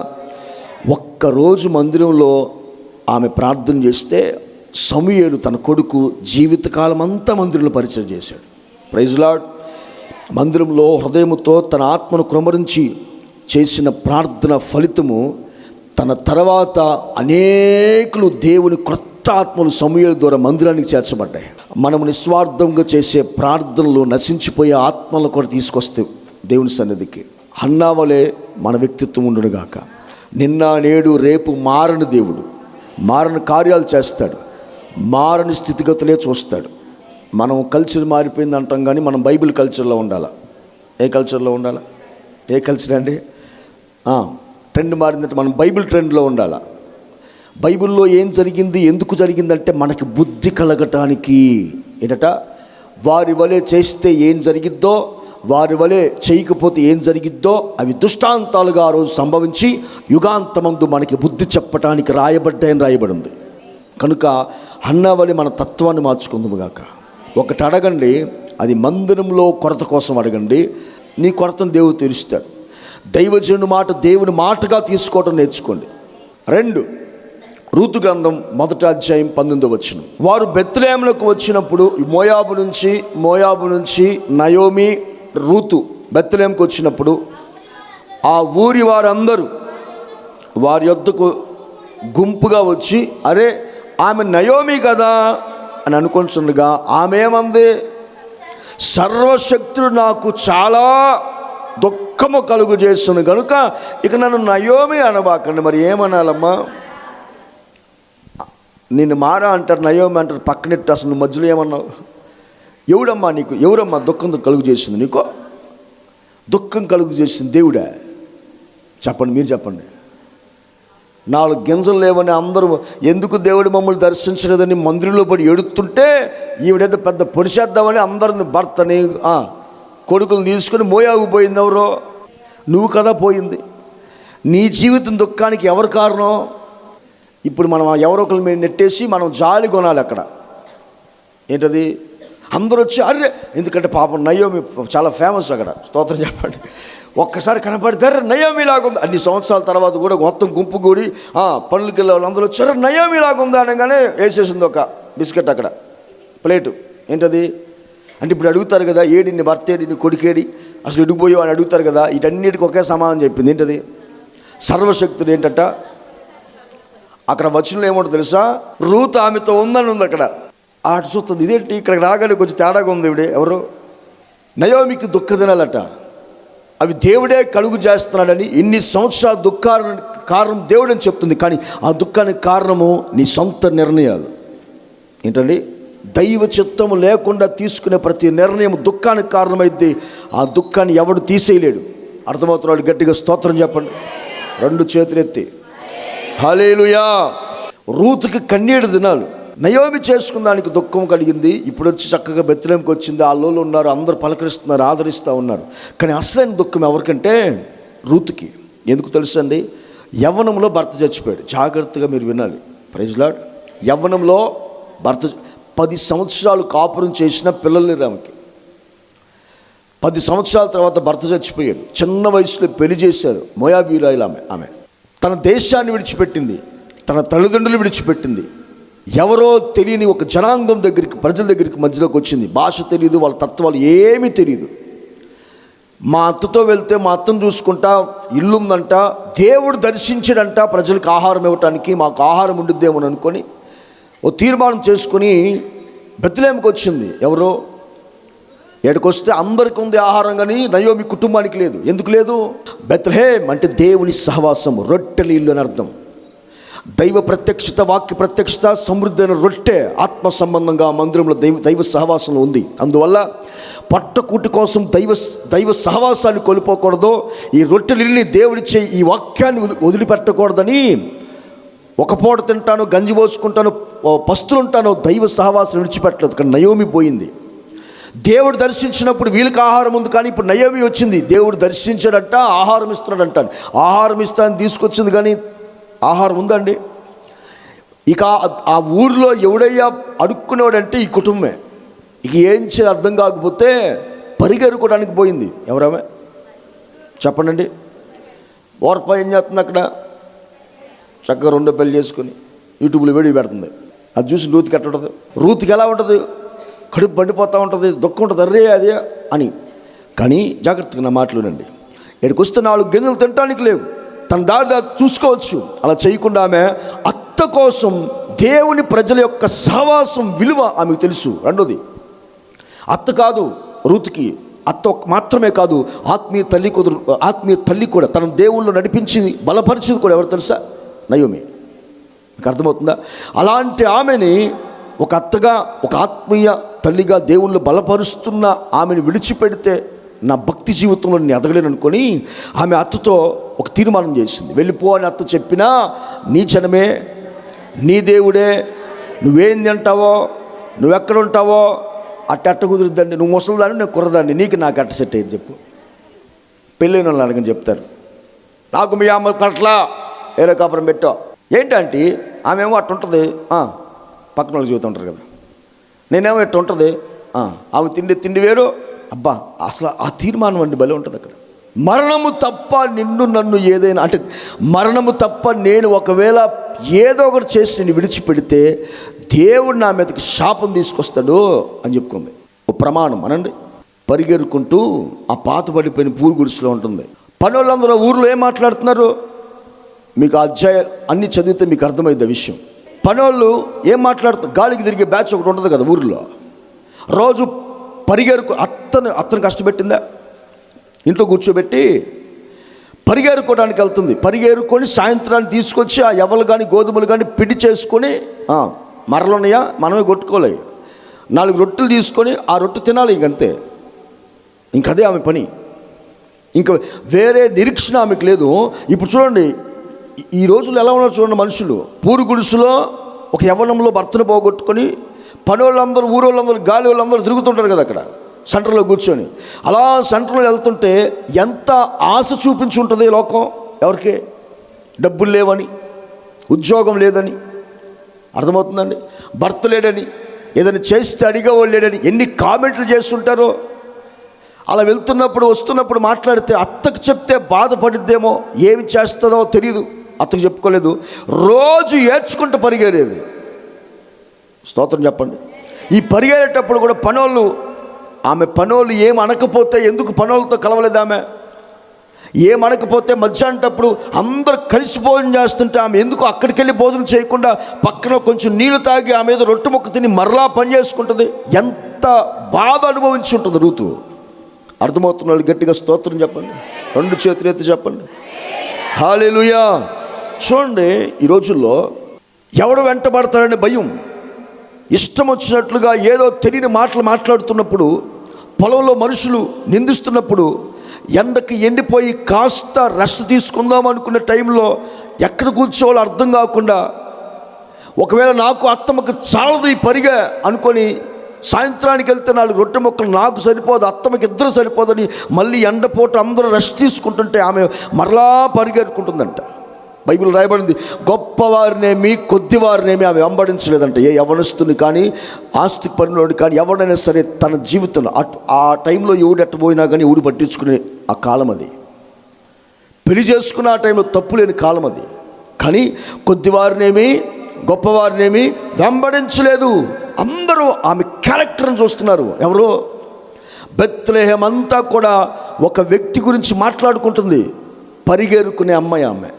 ఒక్కరోజు మందిరంలో ఆమె ప్రార్థన చేస్తే సమూయేలు తన కొడుకు జీవితకాలం అంతా మందిరంలో పరిచయం చేశాడు. Praise Lord. మందిరంలో హృదయముతో తన ఆత్మను కృమ్మరించి చేసిన ప్రార్థన ఫలితము తన తర్వాత అనేకులు దేవుని క్రొత్త ఆత్మలు సమూయేలు ద్వారా మందిరానికి చేర్చబడ్డాయి. మనము నిస్వార్థంగా చేసే ప్రార్థనలు నశించిపోయే ఆత్మలను కూడా తీసుకొస్తే దేవుని సన్నిధికి, హన్నా వలె మన వ్యక్తిత్వం ఉండునుగాక. నిన్న నేడు రేపు మారని దేవుడు మారని కార్యాలు చేస్తాడు, మారని స్థితిగతులే చూస్తాడు. మనం కల్చర్ మారిపోయింది అంటాం, కానీ మనం బైబిల్ కల్చర్లో ఉండాలా. ఏ కల్చర్లో ఉండాలా? ఏ కల్చర్ అండి? ట్రెండ్ మారిందంటే మనం బైబిల్ ట్రెండ్లో ఉండాలా. బైబిల్లో ఏం జరిగింది, ఎందుకు జరిగిందంటే మనకి బుద్ధి కలగటానికి. ఏంటట? వారి వలె చేస్తే ఏం జరిగిద్దో, వారి వలె చేయకపోతే ఏం జరిగిద్దో అవి దృష్టాంతాలుగా ఆ రోజు సంభవించి యుగాంతమందు మనకి బుద్ధి చెప్పటానికి రాయబడ్డాయని రాయబడింది. కనుక హన్నా వలె మన తత్వాన్ని మార్చుకుందాముగాక. ఒకటి అడగండి, అది మందిరంలో కొరత కోసం అడగండి, నీ కొరతను దేవుడు తీరుస్తాడు. దైవజనుని మాట దేవుని మాటగా తీసుకోవడం నేర్చుకోండి. 2 రూతు గ్రంథం 1వ అధ్యాయం 19వ వచనం. వారు బెత్లెహేములకు వచ్చినప్పుడు మోయాబు నుంచి నయోమి, రూతు బెత్లెహేముకు వచ్చినప్పుడు ఆ ఊరి వారందరూ వారి యొద్దకు గుంపుగా వచ్చి, అరే ఆమె నయోమి కదా అని అనుకుంటుండగా ఆమె ఏమంది, సర్వశక్తుడు నాకు చాలా దుఃఖము కలుగు చేస్తుంది కనుక ఇక నన్ను నయోమి అనబాకండి. మరి ఏమనాలమ్మా? నిన్ను మారా అంటారు, నయోమి అంటారు, పక్కనెట్టు అసలు నువ్వు మధ్యలో ఏమన్నావు? ఎవరమ్మా దుఃఖం కలుగు చేసింది నీకో? దుఃఖం కలుగు చేసింది దేవుడా? చెప్పండి, మీరు చెప్పండి. 4 గింజలు లేవని అందరూ ఎందుకు దేవుడు మమ్మల్ని దర్శించలేదని మందిరంలో పడి ఎడుతుంటే ఈవిడేదో పెద్ద పొడిచేద్దామని అందరిని భర్తని కొడుకులను తీసుకుని మోయాగు పోయింది. ఎవరో? నువ్వు కదా పోయింది. నీ జీవితం దుఃఖానికి ఎవరు కారణం? ఇప్పుడు మనం ఎవరో ఒకరి మీద నెట్టేసి మనం జాలి కొనాలి. అక్కడ ఏంటది? అందరూ వచ్చి అరే, ఎందుకంటే పాపం నయోమి చాలా ఫేమస్ అక్కడ. స్తోత్రం చెప్పండి. ఒక్కసారి కనపడితే నయోమిలాగుంది. అన్ని సంవత్సరాల తర్వాత కూడా మొత్తం గుంపు కూడి పనులకి వెళ్ళే వాళ్ళు అందరూ వచ్చారు, నయోమిలాగుంది అనగానే వేసేసింది ఒక బిస్కెట్ అక్కడ ప్లేటు. ఏంటది అంటే ఇప్పుడు అడుగుతారు కదా, ఏడి నీ భర్త, ఏడి నీ కొడుకేడి, అసలు ఎడిగిపోయావు అని అడుగుతారు కదా. వీటన్నిటికీ ఒకే సమాధానం చెప్పింది. ఏంటది? సర్వశక్తుడు. ఏంటట అక్కడ వచనంలో ఏమంటో తెలుసా? రూతు ఆమెతో ఉందని ఉంది అక్కడ. ఆట చూస్తుంది. ఇదేంటి ఇక్కడికి రాగానే కొంచెం తేడాగా ఉంది. ఇవిడే ఎవరు? నయోమికి దుఃఖ దినాలట. అవి దేవుడే కలుగు చేస్తున్నాడని, ఇన్ని సంవత్సరాల దుఃఖానికి కారణం దేవుడని చెప్తుంది. కానీ ఆ దుఃఖానికి కారణము నీ సొంత నిర్ణయాలు. ఏంటండి? దైవ చిత్తము లేకుండా తీసుకునే ప్రతి నిర్ణయం దుఃఖానికి కారణమైతే ఆ దుఃఖాన్ని ఎవడు తీసేయలేడు. అర్థమవుతున్న వాళ్ళు గట్టిగా స్తోత్రం చెప్పండి, 2 చేతులు ఎత్తి. హల్లెలూయా. రూతుకి కన్నీడు దినాలు. నయోమి చేసుకున్న దానికి దుఃఖం కలిగింది. ఇప్పుడు వచ్చి చక్కగా బెత్లెహేముకి వచ్చింది. ఆలోలు ఉన్నారు, అందరూ పలకరిస్తున్నారు, ఆదరిస్తూ ఉన్నారు. కానీ అసలైన దుఃఖం ఎవరికంటే రూతుకి. ఎందుకు తెలుసండి? యవ్వనంలో భర్త చచ్చిపోయాడు. జాగ్రత్తగా మీరు వినాలి. Praise Lord. యవ్వనంలో భర్త 10 సంవత్సరాలు కాపురం చేసిన పిల్లల్ని రామకి 10 సంవత్సరాల తర్వాత భర్త చచ్చిపోయాడు. చిన్న వయసులో పెళ్లి చేశారు. మోయాబీయురాలు ఆమె తన దేశాన్ని విడిచిపెట్టింది, తన తల్లిదండ్రులు విడిచిపెట్టింది. ఎవరో తెలియని ఒక జనాంగం దగ్గరికి, ప్రజల దగ్గరికి మధ్యలోకి వచ్చింది. భాష తెలియదు, వాళ్ళ తత్వాలు ఏమీ తెలియదు. మా అత్తతో వెళ్తే మా అత్తను చూసుకుంటా, ఇల్లుందంట, దేవుడు దర్శించడంట, ప్రజలకు ఆహారం ఇవ్వటానికి మాకు ఆహారం ఉండుద్దేమో అనుకొని ఓ తీర్మానం చేసుకుని బెత్లెహేముకి వచ్చింది. ఎవరో ఏడుకొస్తే అందరికి ఉంది ఆహారం, కానీ నయోమి కుటుంబానికి లేదు. ఎందుకు లేదు? బెత్లెహేం అంటే దేవుని సహవాసం, రొట్టెల ఇల్లు అని అర్థం. దైవ ప్రత్యక్షత, వాక్య ప్రత్యక్షత, సమృద్ధి అయిన రొట్టె ఆత్మ సంబంధంగా మందిరంలో దైవ సహవాసంలో ఉంది. అందువల్ల పట్టకూటి కోసం దైవ సహవాసాన్ని కోల్పోకూడదు. ఈ రొట్టెలిని దేవుడిచ్చే ఈ వాక్యాన్ని వదిలిపెట్టకూడదని ఒక పూట తింటాను, గంజి పోసుకుంటాను, పస్తులుంటాను, దైవ సహవాసం విడిచిపెట్టలేదు. కానీ నయోమి పోయింది. దేవుడు దర్శించినప్పుడు వీళ్ళకి ఆహారం ఉంది, కానీ ఇప్పుడు నయోమి వచ్చింది. దేవుడు దర్శించాడంట, ఆహారం ఇస్తున్నాడంట. ఆహారం ఇస్తానని తీసుకొచ్చింది, కానీ ఆహారం ఉందండి. ఇక ఆ ఊరిలో ఎవడయ్యా అడుక్కునేవాడంటే ఈ కుటుంబమే. ఇక ఏం చేయాలి అర్థం కాకపోతే పరిగెరుకోవడానికి పోయింది. ఎవరామె చెప్పండి? ఓర్ప ఏం చేస్తుంది అక్కడ? చక్కగా 2 పెళ్లి చేసుకొని యూట్యూబ్లో వీడియో పెడుతుంది. అది చూసి రూతుకి ఎట్లా ఉంటుంది? రూతుకి ఎలా ఉంటుంది? కడుపు పండిపోతూ ఉంటుంది, దుఃఖం ఉంటుంది, అర్రే అదే అని. కానీ జాగ్రత్తగా నా మాటలునండి. ఇక్కడికి వస్తే 4 గింజలు తినడానికి లేవు, తన దారి చూసుకోవచ్చు. అలా చేయకుండా ఆమె అత్త కోసం దేవుని ప్రజల యొక్క సహవాసం విలువ ఆమెకు తెలుసు. రెండోది, అత్త కాదు రూతుకి, అత్త మాత్రమే కాదు, ఆత్మీయ తల్లి కూడా. తన దేవుళ్ళు నడిపించి బలపరిచింది కూడా ఎవరు తెలుసా? నయోమి. మీకు అర్థమవుతుందా? అలాంటి ఆమెని ఒక అత్తగా, ఒక ఆత్మీయ తల్లిగా దేవుళ్ళు బలపరుస్తున్న ఆమెను విడిచిపెడితే నా భక్తి జీవితంలో నేను ఎదగలేను అనుకొని ఆమె అత్తతో ఒక తీర్మానం చేసింది. వెళ్ళిపో అని అత్త చెప్పినా, నీ జనమే, నీ దేవుడే, నువ్వేం తింటావో, నువ్వెక్కడ ఉంటావో అట్ట కుదురుద్దండి. నువ్వు ముసలిదాన్ని, నేను కుర్రదాన్ని, నీకు నాకు అట్ట సెట్ అయ్యింది చెప్పు. పెళ్ళైన వాళ్ళు అడగని చెప్తారు, నాకు మీ అమ్మ పట్ల ఏదో కాపురం పెట్టో. ఏంటంటే ఆమె ఏమో అట్టు ఉంటుంది, పక్కన వాళ్ళు జీవితం ఉంటారు కదా. నేనేమో ఇట్టు ఉంటుంది, ఆమె తిండి వేరు. అబ్బా, అసలు ఆ తీర్మానం అండి భలే ఉంటుంది అక్కడ. మరణము తప్ప నిన్ను నన్ను ఏదైనా అంటే, మరణము తప్ప నేను ఒకవేళ ఏదో ఒకటి చేసి నేను విడిచిపెడితే దేవుడు నా మీదకి శాపం తీసుకొస్తాడు అని చెప్పుకుంది. ఓ ప్రమాణం అనండి. పరిగెరుకుంటూ ఆ పాత పడిపోయిన పూరు గుడిసెలో ఉంటుంది. పనులందరూ ఊర్లో ఏం మాట్లాడుతున్నారు? మీకు అధ్యాయాలు అన్నీ చదివితే మీకు అర్థమైంది ఆ విషయం. పనోళ్ళు ఏం మాట్లాడుతారు, గాలికి తిరిగే బ్యాచ్ ఒకటి ఉంటుంది కదా ఊరిలో, రోజు పరిగెరుకు అత్తను కష్టపెట్టిందా, ఇంట్లో కూర్చోబెట్టి పరిగెరుకోవడానికి వెళ్తుంది. పరిగెరుకొని సాయంత్రాన్ని తీసుకొచ్చి ఆ ఎవలు కానీ గోధుమలు కానీ పిండి చేసుకొని, మరలున్నాయా మనమే కొట్టుకోలేవు, 4 రొట్టెలు తీసుకొని ఆ రొట్టె తినాలి, ఇంకంతే. ఇంకదే ఆమె పని, ఇంకా వేరే నిరీక్షణ ఆమెకు లేదు. ఇప్పుడు చూడండి ఈ రోజుల్లో ఎలా ఉన్నారు చూడండి మనుషులు. పూరు గుడిసులో ఒక యవ్వనంలో భర్తను పోగొట్టుకొని పనోళ్ళందరూ ఊరోళ్ళందరూ గాలి వాళ్ళందరూ తిరుగుతుంటారు కదా అక్కడ సెంటర్లో కూర్చొని. అలా సెంటర్లో వెళ్తుంటే ఎంత ఆశ చూపించి ఉంటుంది లోకం. ఎవరికి? డబ్బులు లేవని, ఉద్యోగం లేదని, అర్థమవుతుందండి, భర్త లేడని, ఏదైనా చేస్తే అడిగేవాళ్ళు లేడని ఎన్ని కామెంట్లు చేస్తుంటారో. అలా వెళ్తున్నప్పుడు వస్తున్నప్పుడు మాట్లాడితే అత్తకు చెప్తే బాధపడిద్దేమో, ఏమి చేస్తుందో తెలియదు, అత్తకు చెప్పుకోలేదు, రోజు ఏడ్చుకుంటూ పరిగెరేది. స్తోత్రం చెప్పండి. ఈ పరిగెరేటప్పుడు కూడా ఆమె పనోళ్ళు ఏం అనకపోతే, ఎందుకు పనోళ్ళతో కలవలేదు ఆమె, ఏం అనకపోతే మధ్యాహ్నటప్పుడు అందరూ కలిసి భోజనం చేస్తుంటే ఆమె ఎందుకు అక్కడికి వెళ్ళి భోజనం చేయకుండా పక్కన కొంచెం నీళ్లు తాగి ఆమె మీద రొట్టె ముక్క తిని మరలా పని చేసుకుంటుంది. ఎంత బాధ అనుభవించి ఉంటుంది రూతు. అర్థమవుతున్న వాళ్ళు గట్టిగా స్తోత్రం చెప్పండి, 2 చేతులు ఎత్తి చెప్పండి హల్లెలూయా. చూడండి ఈ రోజుల్లో ఎవడు వెంటబడతారనే భయం, ఇష్టం వచ్చినట్లుగా ఏదో తెలియని మాటలు మాట్లాడుతున్నప్పుడు, పొలంలో మనుషులు నిందిస్తున్నప్పుడు, ఎండకి ఎండిపోయి కాస్త రెస్ట్ తీసుకుందాం అనుకునే టైంలో ఎక్కడ కూర్చోవాలో అర్థం కాకుండా, ఒకవేళ నాకు అత్తమ్మకు చాలదు ఈ పరిగా అనుకొని సాయంత్రానికి వెళ్తే 4 రొట్టె ముక్కలు నాకు సరిపోదు, అత్తమ్మకి 2 సరిపోదని మళ్ళీ ఎండపోట అందరూ రెస్ట్ తీసుకుంటుంటే ఆమె మరలా పరిగెట్టుకుంటుందంట. బైబిల్ రాయబడింది, గొప్పవారినేమి కొద్దివారినేమి ఆమె వెంబడించలేదంట. ఏ యవనస్తుని కానీ ఆస్తి పనులోని కానీ ఎవరైనా సరే తన జీవితంలో ఆ టైంలో ఎవడు ఎట్టబోయినా కానీ ఎవడు పట్టించుకునే ఆ కాలం అది. పెళ్లి చేసుకున్న ఆ టైంలో తప్పు లేని కాలం అది. కానీ కొద్దివారినేమి గొప్పవారినేమి వెంబడించలేదు. అందరూ ఆమె క్యారెక్టర్ని చూస్తున్నారు. ఎవరో బెత్లెహేం అంతా కూడా ఒక వ్యక్తి గురించి మాట్లాడుకుంటుంది. పరిగెరుకునే అమ్మాయి ఆమె,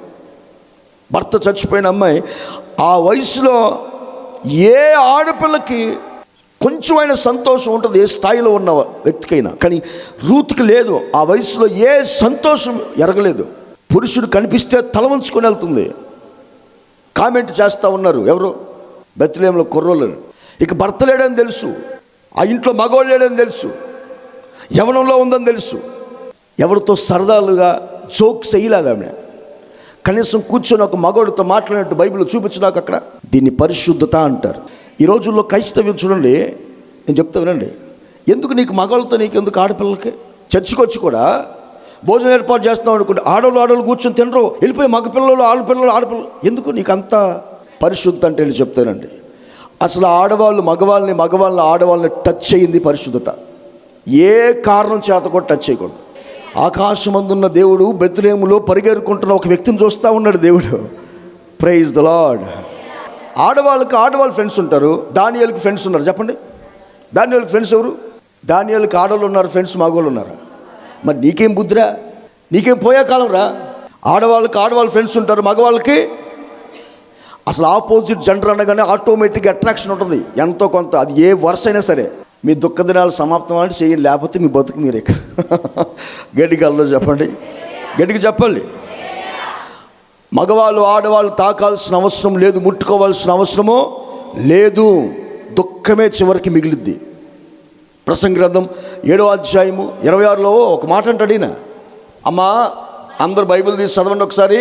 భర్త చచ్చిపోయిన అమ్మాయి. ఆ వయసులో ఏ ఆడపిల్లకి కొంచెమైనా సంతోషం ఉంటుంది, ఏ స్థాయిలో ఉన్న వ్యక్తికైనా. కానీ రూత్కి లేదు. ఆ వయసులో ఏ సంతోషం ఎరగలేదు. పురుషుడు కనిపిస్తే తల వంచుకొని వెళ్తుంది. కామెంట్ చేస్తూ ఉన్నారు ఎవరు? బెత్లెహేంలో కుర్రోళ్ళు. ఇక భర్త లేడని తెలుసు, ఆ ఇంట్లో మగవాళ్ళు లేడని తెలుసు, యవనంలో ఉందని తెలుసు. ఎవరితో సరదాలుగా జోక్స్ వేయలేదు ఆమె. కనీసం కూర్చొని ఒక మగవాడితో మాట్లాడినట్టు బైబిల్లో చూపించు నాకు అక్కడ. దీన్ని పరిశుద్ధత అంటారు. ఈ రోజుల్లో క్రైస్తవ్యం చూడండి, నేను చెప్తా వినండి. ఎందుకు నీకు మగవాళ్ళతో, నీకు ఎందుకు ఆడపిల్లలకి? చర్చికి వచ్చి కూడా భోజనం ఏర్పాటు చేస్తున్నాం అనుకోండి, ఆడవాళ్ళు కూర్చొని తినరు, వెళ్ళిపోయి మగపిల్లలు ఆడపిల్లలు ఎందుకు నీకు అంత పరిశుద్ధత అంటే నేను చెప్తానండి. అసలు మగవాళ్ళని ఆడవాళ్ళని టచ్ చేయింది పరిశుద్ధత. ఏ కారణం చేత కూడా టచ్ చేయకూడదు. ఆకాశమందున్న దేవుడు బెత్లెహేములో పరిగెరుకుంటున్న ఒక వ్యక్తిని చూస్తూ ఉన్నాడు దేవుడు. Praise the lord. ఆడవాళ్ళు ఫ్రెండ్స్ ఉంటారు, దానియేలుకి ఫ్రెండ్స్ ఉన్నారు. చెప్పండి, దానియేలుకి ఫ్రెండ్స్ ఎవరు? దానియేలుకి ఆడవాళ్ళు ఉన్నారు, ఫ్రెండ్స్ మగవాళ్ళు ఉన్నారు. మరి నీకేం బుద్ధిరా, నీకేం పోయే కాలం రా. ఆడవాళ్ళు ఫ్రెండ్స్ ఉంటారు, మగవాళ్ళకి అసలు ఆపోజిట్ జెండర్ అనగానే ఆటోమేటిక్గా అట్రాక్షన్ ఉంటుంది ఎంతో కొంత. అది ఏ వరుస అయినా సరే. మీ దుఃఖ దినాలు సమాప్తం అంటే చేయండి, లేకపోతే మీ బతుకు మీరే. గట్టిగా చెప్పండి, గట్టిగా చెప్పండి. మగవాళ్ళు ఆడవాళ్ళు తాకాల్సిన అవసరం లేదు, ముట్టుకోవాల్సిన అవసరమో లేదు. దుఃఖమే చివరికి మిగిలిద్ది. ప్రసంగ గ్రంథం 7వ అధ్యాయము 26లో ఒక మాట అంటాడు ఈయన. అమ్మా అందరు బైబిల్ తీసి చదవండి ఒకసారి.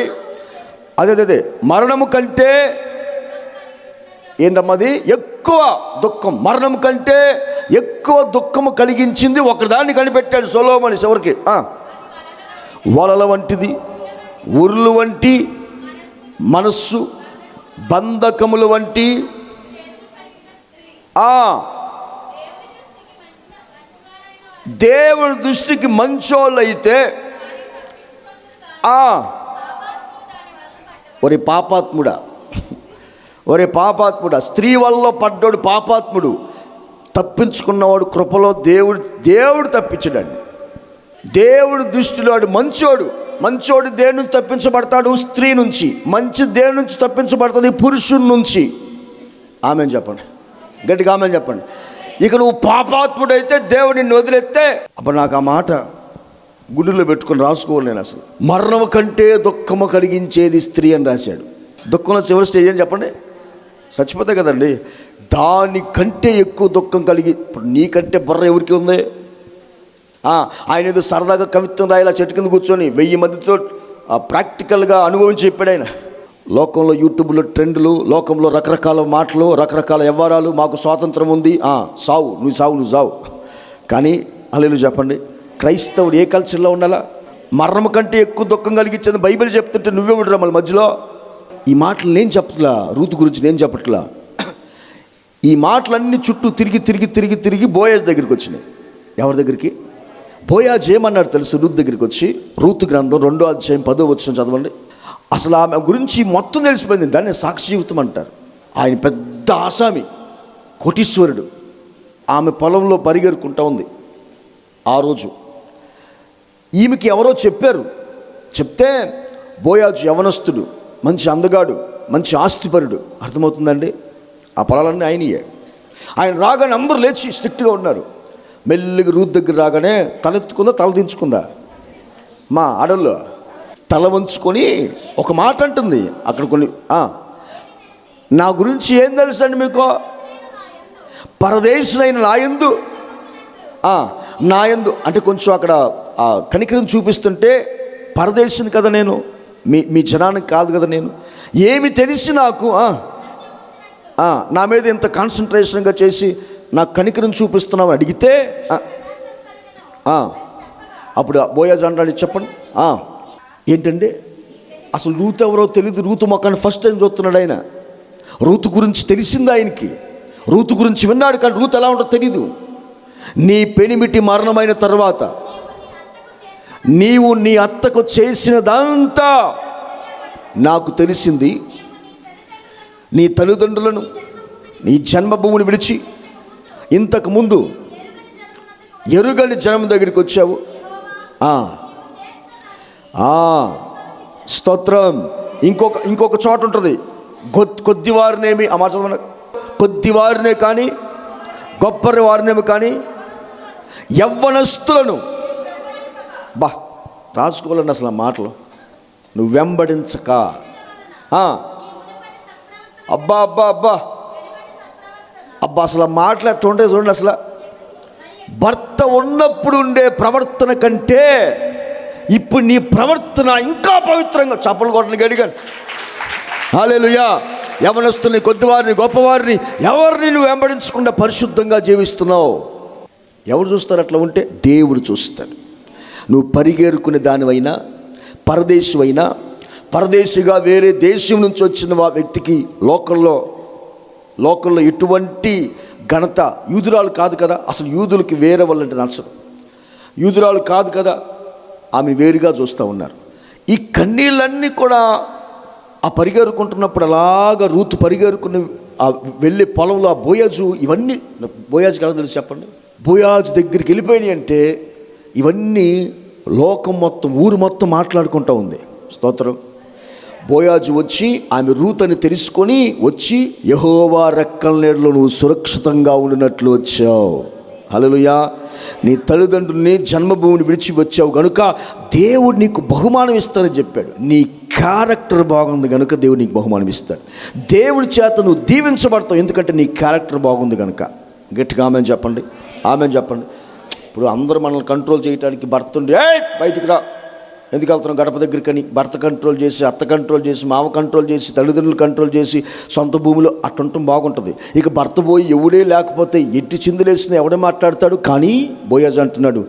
అదే మరణము కంటే ఏంటమ్మది ఎక్కువ దుఃఖం, మరణం కంటే ఎక్కువ దుఃఖము కలిగించింది ఒకదాన్ని కనిపెట్టాడు సొలొమోను. చివరికి వలల వంటిది, ఉర్లు వంటి మనస్సు, బంధకములు వంటి దేవుని దృష్టికి మంచోళ్ళైతే ఒరే పాపాత్ముడా, స్త్రీ వల్ల పడ్డాడు పాపాత్ముడు. తప్పించుకున్నవాడు కృపలో దేవుడు తప్పించడండి. దేవుడు దృష్టిలో వాడు మంచోడు దేని నుంచి తప్పించబడతాడు? స్త్రీ నుంచి. మంచి దేని నుంచి తప్పించబడుతుంది? పురుషుడి నుంచి. ఆమెన్ చెప్పండి, గట్టిగా ఆమెన్ చెప్పండి. ఇక నువ్వు పాపాత్ముడైతే దేవుడు నిన్ను వదిలేస్తే, అప్పుడు నాకు ఆ మాట గుండెలో పెట్టుకొని రాసుకోవాలి నేను. అసలు మరణం కంటే దుఃఖము కలిగించేది స్త్రీ అని రాశాడు. దుఃఖంలో చివరి స్టేజ్ అని చెప్పండి, చచ్చిపోతే కదండి. దానికంటే ఎక్కువ దుఃఖం కలిగి, ఇప్పుడు నీకంటే బుర్ర ఎవరికి ఉంది? ఆయన ఏదో సరదాగా కవిత్వం రాయాల చెట్టు కింద కూర్చొని 1000 మందితో ప్రాక్టికల్గా అనుభవించి చెప్పాడు ఆయన. లోకంలో యూట్యూబ్లో ట్రెండ్లు, లోకంలో రకరకాల మాటలు, రకరకాల వ్యవహారాలు. మాకు స్వాతంత్రం ఉంది, సావు నువ్వు సావు. కానీ హల్లెలూయా చెప్పండి, క్రైస్తవుడు ఏ కల్చర్లో ఉండాలా? మరణం కంటే ఎక్కువ దుఃఖం కలిగించేది బైబిల్ చెప్తుంటే నువ్వెవడురా మళ్ళీ మధ్యలో? ఈ మాటలు నేను చెప్పట్లా, రూతు గురించి నేను చెప్పట్లా. ఈ మాటలన్నీ చుట్టూ తిరిగి తిరిగి తిరిగి తిరిగి బోయాజ్ దగ్గరికి వచ్చినాయి. ఎవరి దగ్గరికి? బోయాజ్ ఏమన్నాడు తెలుసు? రూతు దగ్గరికి వచ్చి, రూతు గ్రంథం 2వ అధ్యాయం 10వ వచనం చదవండి. అసలు ఆమె గురించి మొత్తం తెలిసిపోయింది. దాన్ని సాక్షి జీవితం అంటారు. ఆయన పెద్ద ఆసామి, కోటీశ్వరుడు. ఆమె పొలంలో పరిగెరుకుంటా ఉంది. ఆ రోజు ఈమెకి ఎవరో చెప్పారు. చెప్తే బోయాజు యవనస్తుడు, మంచి అందగాడు, మంచి ఆస్తిపరుడు. అర్థమవుతుందండి? ఆ పొలాలన్నీ ఆయనయే. ఆయన రాగానే అందరూ లేచి స్ట్రిక్ట్గా ఉన్నారు. మెల్లిగా రూతు దగ్గర రాగానే తలెత్తుకుందా, తల దించుకుందా? మా ఆడల్లో తల వంచుకొని ఒక మాట అంటుంది. అక్కడ కొన్ని నా గురించి ఏం తెలుసండి మీకు? పరదేశులైన నా యందు అంటే కొంచెం అక్కడ కనికరం చూపిస్తుంటే, పరదేశిని కదా నేను, మీ జనానికి కాదు కదా నేను. ఏమి తెలిసి నాకు నా మీద ఇంత కాన్సన్ట్రేషన్గా చేసి నాకు కనికరం చూపిస్తున్నావు అడిగితే, అప్పుడు బోయాజ్ అంటాడు, చెప్పండి ఏంటండి? అసలు రూతు ఎవరో తెలియదు. రూతు మొక్కని ఫస్ట్ టైం చూస్తున్నాడు ఆయన. రూతు గురించి తెలిసింది ఆయనకి, రూతు గురించి విన్నాడు, కానీ రూతు ఎలా ఉంటుందో తెలీదు. నీ పెనిమిటి మరణమైన తర్వాత నీవు నీ అత్తకు చేసినదంతా నాకు తెలిసింది. నీ తల్లిదండ్రులను, నీ జన్మభూమిని విడిచి ఇంతకుముందు ఎరుగని జనం దగ్గరికి వచ్చావు. స్తోత్రం. ఇంకొక చోట ఉంటుంది, కొద్దివారినేమి, ఆ మాట చదవండి, కొద్దివారినే కానీ గొప్ప వారినేమి కానీ యవ్వనస్తులను రాసుకోవాలండి. అసలు ఆ మాటలు నువ్వు వెంబడించక, అబ్బా అబ్బా అబ్బా అబ్బా అసలు ఆ మాటలు ఎట్లా ఉంటాయి చూడండి. అసలు భర్త ఉన్నప్పుడు ఉండే ప్రవర్తన కంటే ఇప్పుడు నీ ప్రవర్తన ఇంకా పవిత్రంగా. చప్పలు కొట్టని గడిగాను. హల్లెలూయా. యవనస్తుల్ని, కొద్దివారిని, గొప్పవారిని ఎవరిని నువ్వు వెంబడించకుండా పరిశుద్ధంగా జీవిస్తున్నావు. ఎవరు చూస్తారు అట్లా ఉంటే? దేవుడు చూస్తాడు. నువ్వు పరిగెరుకునే దానివైనా, పరదేశివైనా, పరదేశిగా వేరే దేశం నుంచి వచ్చిన వ్యక్తికి లోకల్లో ఎటువంటి ఘనత, యూదురాలు కాదు కదా, అసలు యూదులకి వేరే వాళ్ళంటే నచ్చదు, యూదురాలు కాదు కదా, ఆమె వేరుగా చూస్తూ ఉన్నారు. ఈ కన్నీళ్ళన్నీ కూడా ఆ పరిగెరుకుంటున్నప్పుడు అలాగా రూతు పరిగెరుకుని వెళ్ళే పొలంలో ఆ బోయాజు, ఇవన్నీ బోయాజు కదా తెలుసు చెప్పండి. బోయాజు దగ్గరికి వెళ్ళిపోయినాయి అంటే ఇవన్నీ లోకం మొత్తం, ఊరు మొత్తం మాట్లాడుకుంటూ ఉంది. స్తోత్రం. బోయాజు వచ్చి ఆమె రూత్ అని తెలుసుకొని వచ్చి, యెహోవా రెక్కల నీడలో నువ్వు సురక్షితంగా ఉండినట్లు వచ్చావు. హల్లెలూయా. నీ తల్లిదండ్రుల్ని, జన్మభూమిని విడిచి వచ్చావు కనుక దేవుడు నీకు బహుమానం ఇస్తానని చెప్పాడు. నీ క్యారెక్టర్ బాగుంది కనుక దేవుడు నీకు బహుమానం ఇస్తాడు. దేవుడి చేత నువ్వు దీవించబడతావు, ఎందుకంటే నీ క్యారెక్టర్ బాగుంది కనుక. గట్టిగా ఆమెన్ చెప్పండి, ఆమెన్ చెప్పండి. ఇప్పుడు అందరూ మనల్ని కంట్రోల్ చేయడానికి భర్త ఉండి, బయటికి రా, ఎందుకు వెళ్తున్నాం గడప దగ్గరికి, భర్త కంట్రోల్ చేసి, అత్త కంట్రోల్ చేసి, మామ కంట్రోల్ చేసి, తల్లిదండ్రులు కంట్రోల్ చేసి, సొంత భూమిలో అట్టుంటాం బాగుంటుంది. ఇక భర్త పోయి ఎవడే లేకపోతే ఎట్టి చిందులేసిన ఎవడే మాట్లాడతాడు. కానీ బోయాజు అంటున్నాడు,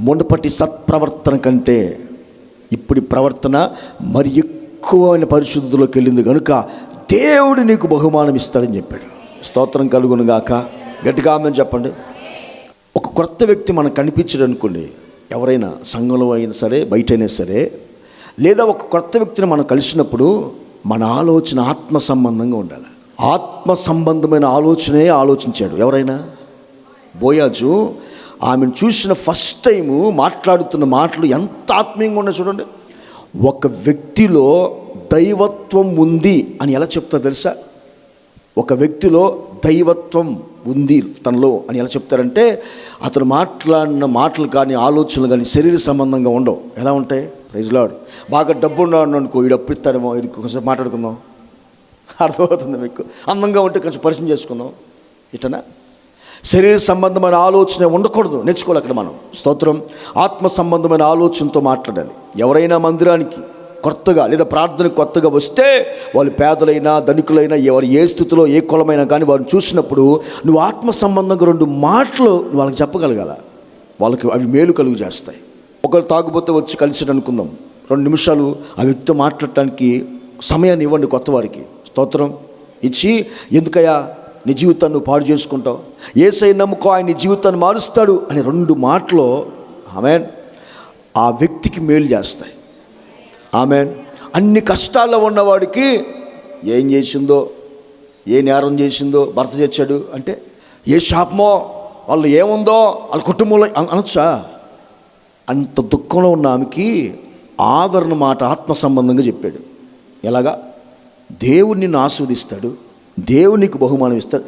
మునుపటి సత్ప్రవర్తన కంటే ఇప్పుడు ప్రవర్తన మరి ఎక్కువైన పరిశుద్ధతలోకి వెళ్ళింది కనుక దేవుడు నీకు బహుమానం ఇస్తాడని చెప్పాడు. స్తోత్రం కలుగును గాక. గట్టిగా ఆమెన్ చెప్పండి. ఒక కొత్త వ్యక్తి మనకు కనిపించడు అనుకోండి, ఎవరైనా సంఘంలో అయినా సరే, బయట అయినా సరే, లేదా ఒక కొత్త వ్యక్తిని మనం కలిసినప్పుడు మన ఆలోచన ఆత్మ సంబంధంగా ఉండాలి. ఆత్మ సంబంధమైన ఆలోచనే ఆలోచించాడు ఎవరైనా. బోయాజు ఆమెను చూసిన ఫస్ట్ టైము మాట్లాడుతున్న మాటలు ఎంత ఆత్మీయంగా ఉన్నాయి చూడండి. ఒక వ్యక్తిలో దైవత్వం ఉంది అని ఎలా చెప్తా తెలుసా? ఒక వ్యక్తిలో దైవత్వం ఉంది తనలో అని ఎలా చెప్తారంటే, అతను మాట్లాడిన మాటలు కానీ ఆలోచనలు కానీ శరీర సంబంధంగా ఉండవు. ఎలా ఉంటాయి? Praise lord. బాగా డబ్బు ఉన్నాడు అనుకో, వీడు అప్పు ఇస్తాడేమో, ఇది కొంచెం మాట్లాడుకుందాం, అర్థమవుతుంది మీకు. అందంగా ఉంటే కొంచెం పరిచయం చేసుకుందాం, ఇటనా. శరీర సంబంధమైన ఆలోచన ఉండకూడదు, నేర్చుకోవాలి అక్కడ మనం. స్తోత్రం. ఆత్మ సంబంధమైన ఆలోచనతో మాట్లాడాలి. ఎవరైనా మందిరానికి కొత్తగా లేదా ప్రార్థనకు కొత్తగా వస్తే, వాళ్ళు పేదలైనా ధనికులైనా ఎవరు ఏ స్థితిలో ఏ కులమైనా కానీ వారిని చూసినప్పుడు నువ్వు ఆత్మ సంబంధంగా 2 మాటలు వాళ్ళకి చెప్పగలగాల. వాళ్ళకి అవి మేలు కలుగు చేస్తాయి. ఒకరు తాగుబోతే వచ్చి కలిసి అనుకుందాం, 2 నిమిషాలు ఆ వ్యక్తితో మాట్లాడటానికి సమయాన్ని ఇవ్వండి కొత్త వారికి. స్తోత్రం. ఇచ్చి, ఎందుకయ్యా నీ జీవితాన్ని నువ్వు పాడు చేసుకుంటావు, యేసయ్య నమ్ముకో, ఆయన నీ జీవితాన్ని మారుస్తాడు అని 2 మాటలు ఆమేన్ ఆ వ్యక్తికి మేలు చేస్తాయి. ఆమేన్. అన్ని కష్టాల్లో ఉన్నవాడికి ఏం చేసిందో, ఏ నేరం చేసిందో, భర్త చచ్చాడు అంటే, ఏ శాపమో, వాళ్ళు ఏముందో వాళ్ళ కుటుంబంలో అనొచ్చా? అంత దుఃఖంలో ఉన్న ఆమెకి ఆదరణ మాట ఆత్మ సంబంధంగా చెప్పాడు. ఎలాగా? దేవుడు నిన్ను ఆశీర్వదిస్తాడు, దేవుడు నీకు బహుమానం ఇస్తాడు.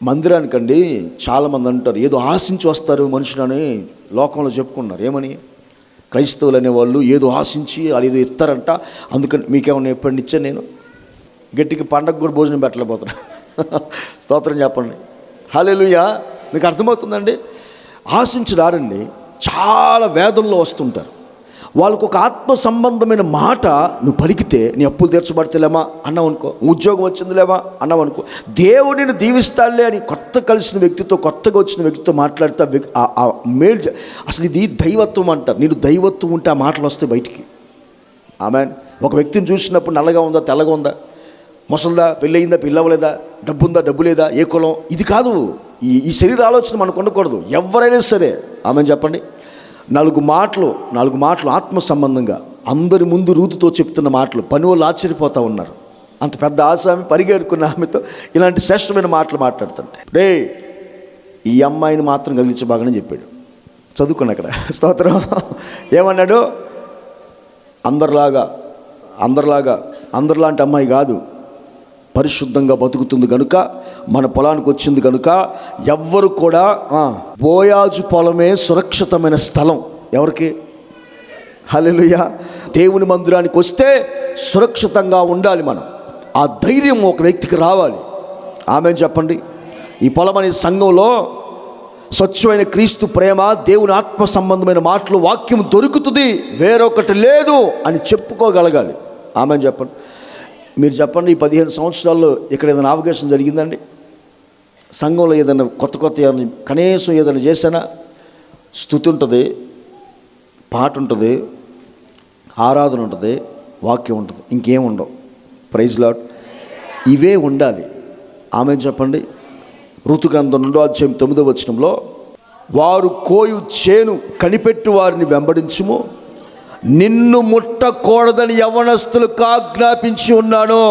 మందిరానికండి చాలామంది అంటారు, ఏదో ఆశించి వస్తారు మనుషులని లోకంలో చెప్పుకున్నారు. ఏమని? క్రైస్తవులు అనేవాళ్ళు ఏదో ఆశించి వాళ్ళు ఏదో ఇస్తారంట, అందుకని మీకేమన్నా ఎప్పుడు ఇచ్చాను నేను, గట్టికి పండగ కూడా భోజనం పెట్టలేకపోతున్నా. స్తోత్రం చెప్పండి. హల్లెలూయా. మీకు అర్థమవుతుందండి? ఆశించి రారండి, చాలా వేదనలో వస్తుంటారు. వాళ్ళకు ఒక ఆత్మ సంబంధమైన మాట నువ్వు పలికితే, నీ అప్పులు తీర్చబడతలేమా అన్నావు అనుకో, ఉద్యోగం వచ్చిందిలేమా అన్నావు అనుకో, దేవుడిని దీవిస్తాడులే అని కొత్తగా వచ్చిన వ్యక్తితో మాట్లాడితే ఆ మేలు. అసలు ఇది దైవత్వం అంటారు. నేను దైవత్వం ఉంటే ఆ మాటలు వస్తాయి బయటికి. ఆమేన్. ఒక వ్యక్తిని చూసినప్పుడు నల్లగా ఉందా, తెల్లగా ఉందా, ముసలిదా, పెళ్ళయిందా, పిల్లవలేదా, డబ్బు ఉందా, డబ్బు లేదా, ఏ కులం, ఇది కాదు. ఈ శరీర ఆలోచన మనకు ఉండకూడదు. ఎవరైనా సరే ఆమేన్ చెప్పండి. 4 మాటలు ఆత్మ సంబంధంగా అందరి ముందు రూతుతో చెప్తున్న మాటలు పని వాళ్ళు ఆశ్చర్యపోతూ ఉన్నారు. అంత పెద్ద ఆమె పరిగెరుకున్న ఆమెతో ఇలాంటి శ్రేష్టమైన మాటలు మాట్లాడుతుంటే, రే ఈ అమ్మాయిని మాత్రం కలిగించబాగని చెప్పాడు. చదువుకున్న అక్కడ. స్తోత్రం. ఏమన్నాడు? అందరిలాంటి అమ్మాయి కాదు, పరిశుద్ధంగా బతుకుతుంది కనుక, మన పొలానికి వచ్చింది కనుక ఎవ్వరు కూడా బోయాజు పొలమే సురక్షితమైన స్థలం. ఎవరికి? హల్లెలూయా. దేవుని మందిరానికి వస్తే సురక్షితంగా ఉండాలి మనం. ఆ ధైర్యం ఒక వ్యక్తికి రావాలి. ఆమేన్ చెప్పండి. ఈ పొలం అనే సంఘంలో స్వచ్ఛమైన క్రీస్తు ప్రేమ, దేవుని ఆత్మ సంబంధమైన మాటలు, వాక్యం దొరుకుతుంది, వేరొకటి లేదు అని చెప్పుకోగలగాలి. ఆమేన్ చెప్పండి. మీరు చెప్పండి, ఈ 15 సంవత్సరాల్లో ఇక్కడ ఏదైనా అవకాశం జరిగిందండి? సంఘంలో ఏదైనా కొత్త కనీసం ఏదైనా చేసినా? స్తుతి ఉంటుంది, పాట ఉంటుంది, ఆరాధన ఉంటుంది, వాక్యం ఉంటుంది, ఇంకేం ఉండవు. Praise lord. ఇవే ఉండాలి. ఆమేన్ చెప్పండి. ఋతు గ్రంథం 2వ అధ్యాయం 9వ వచనంలో, వారు కోయు చేను కనిపెట్టి వారిని వెంబడించుము, నిన్ను ముట్టకూడదని యవ్వనస్తులకు ఆజ్ఞాపించి ఉన్నాను.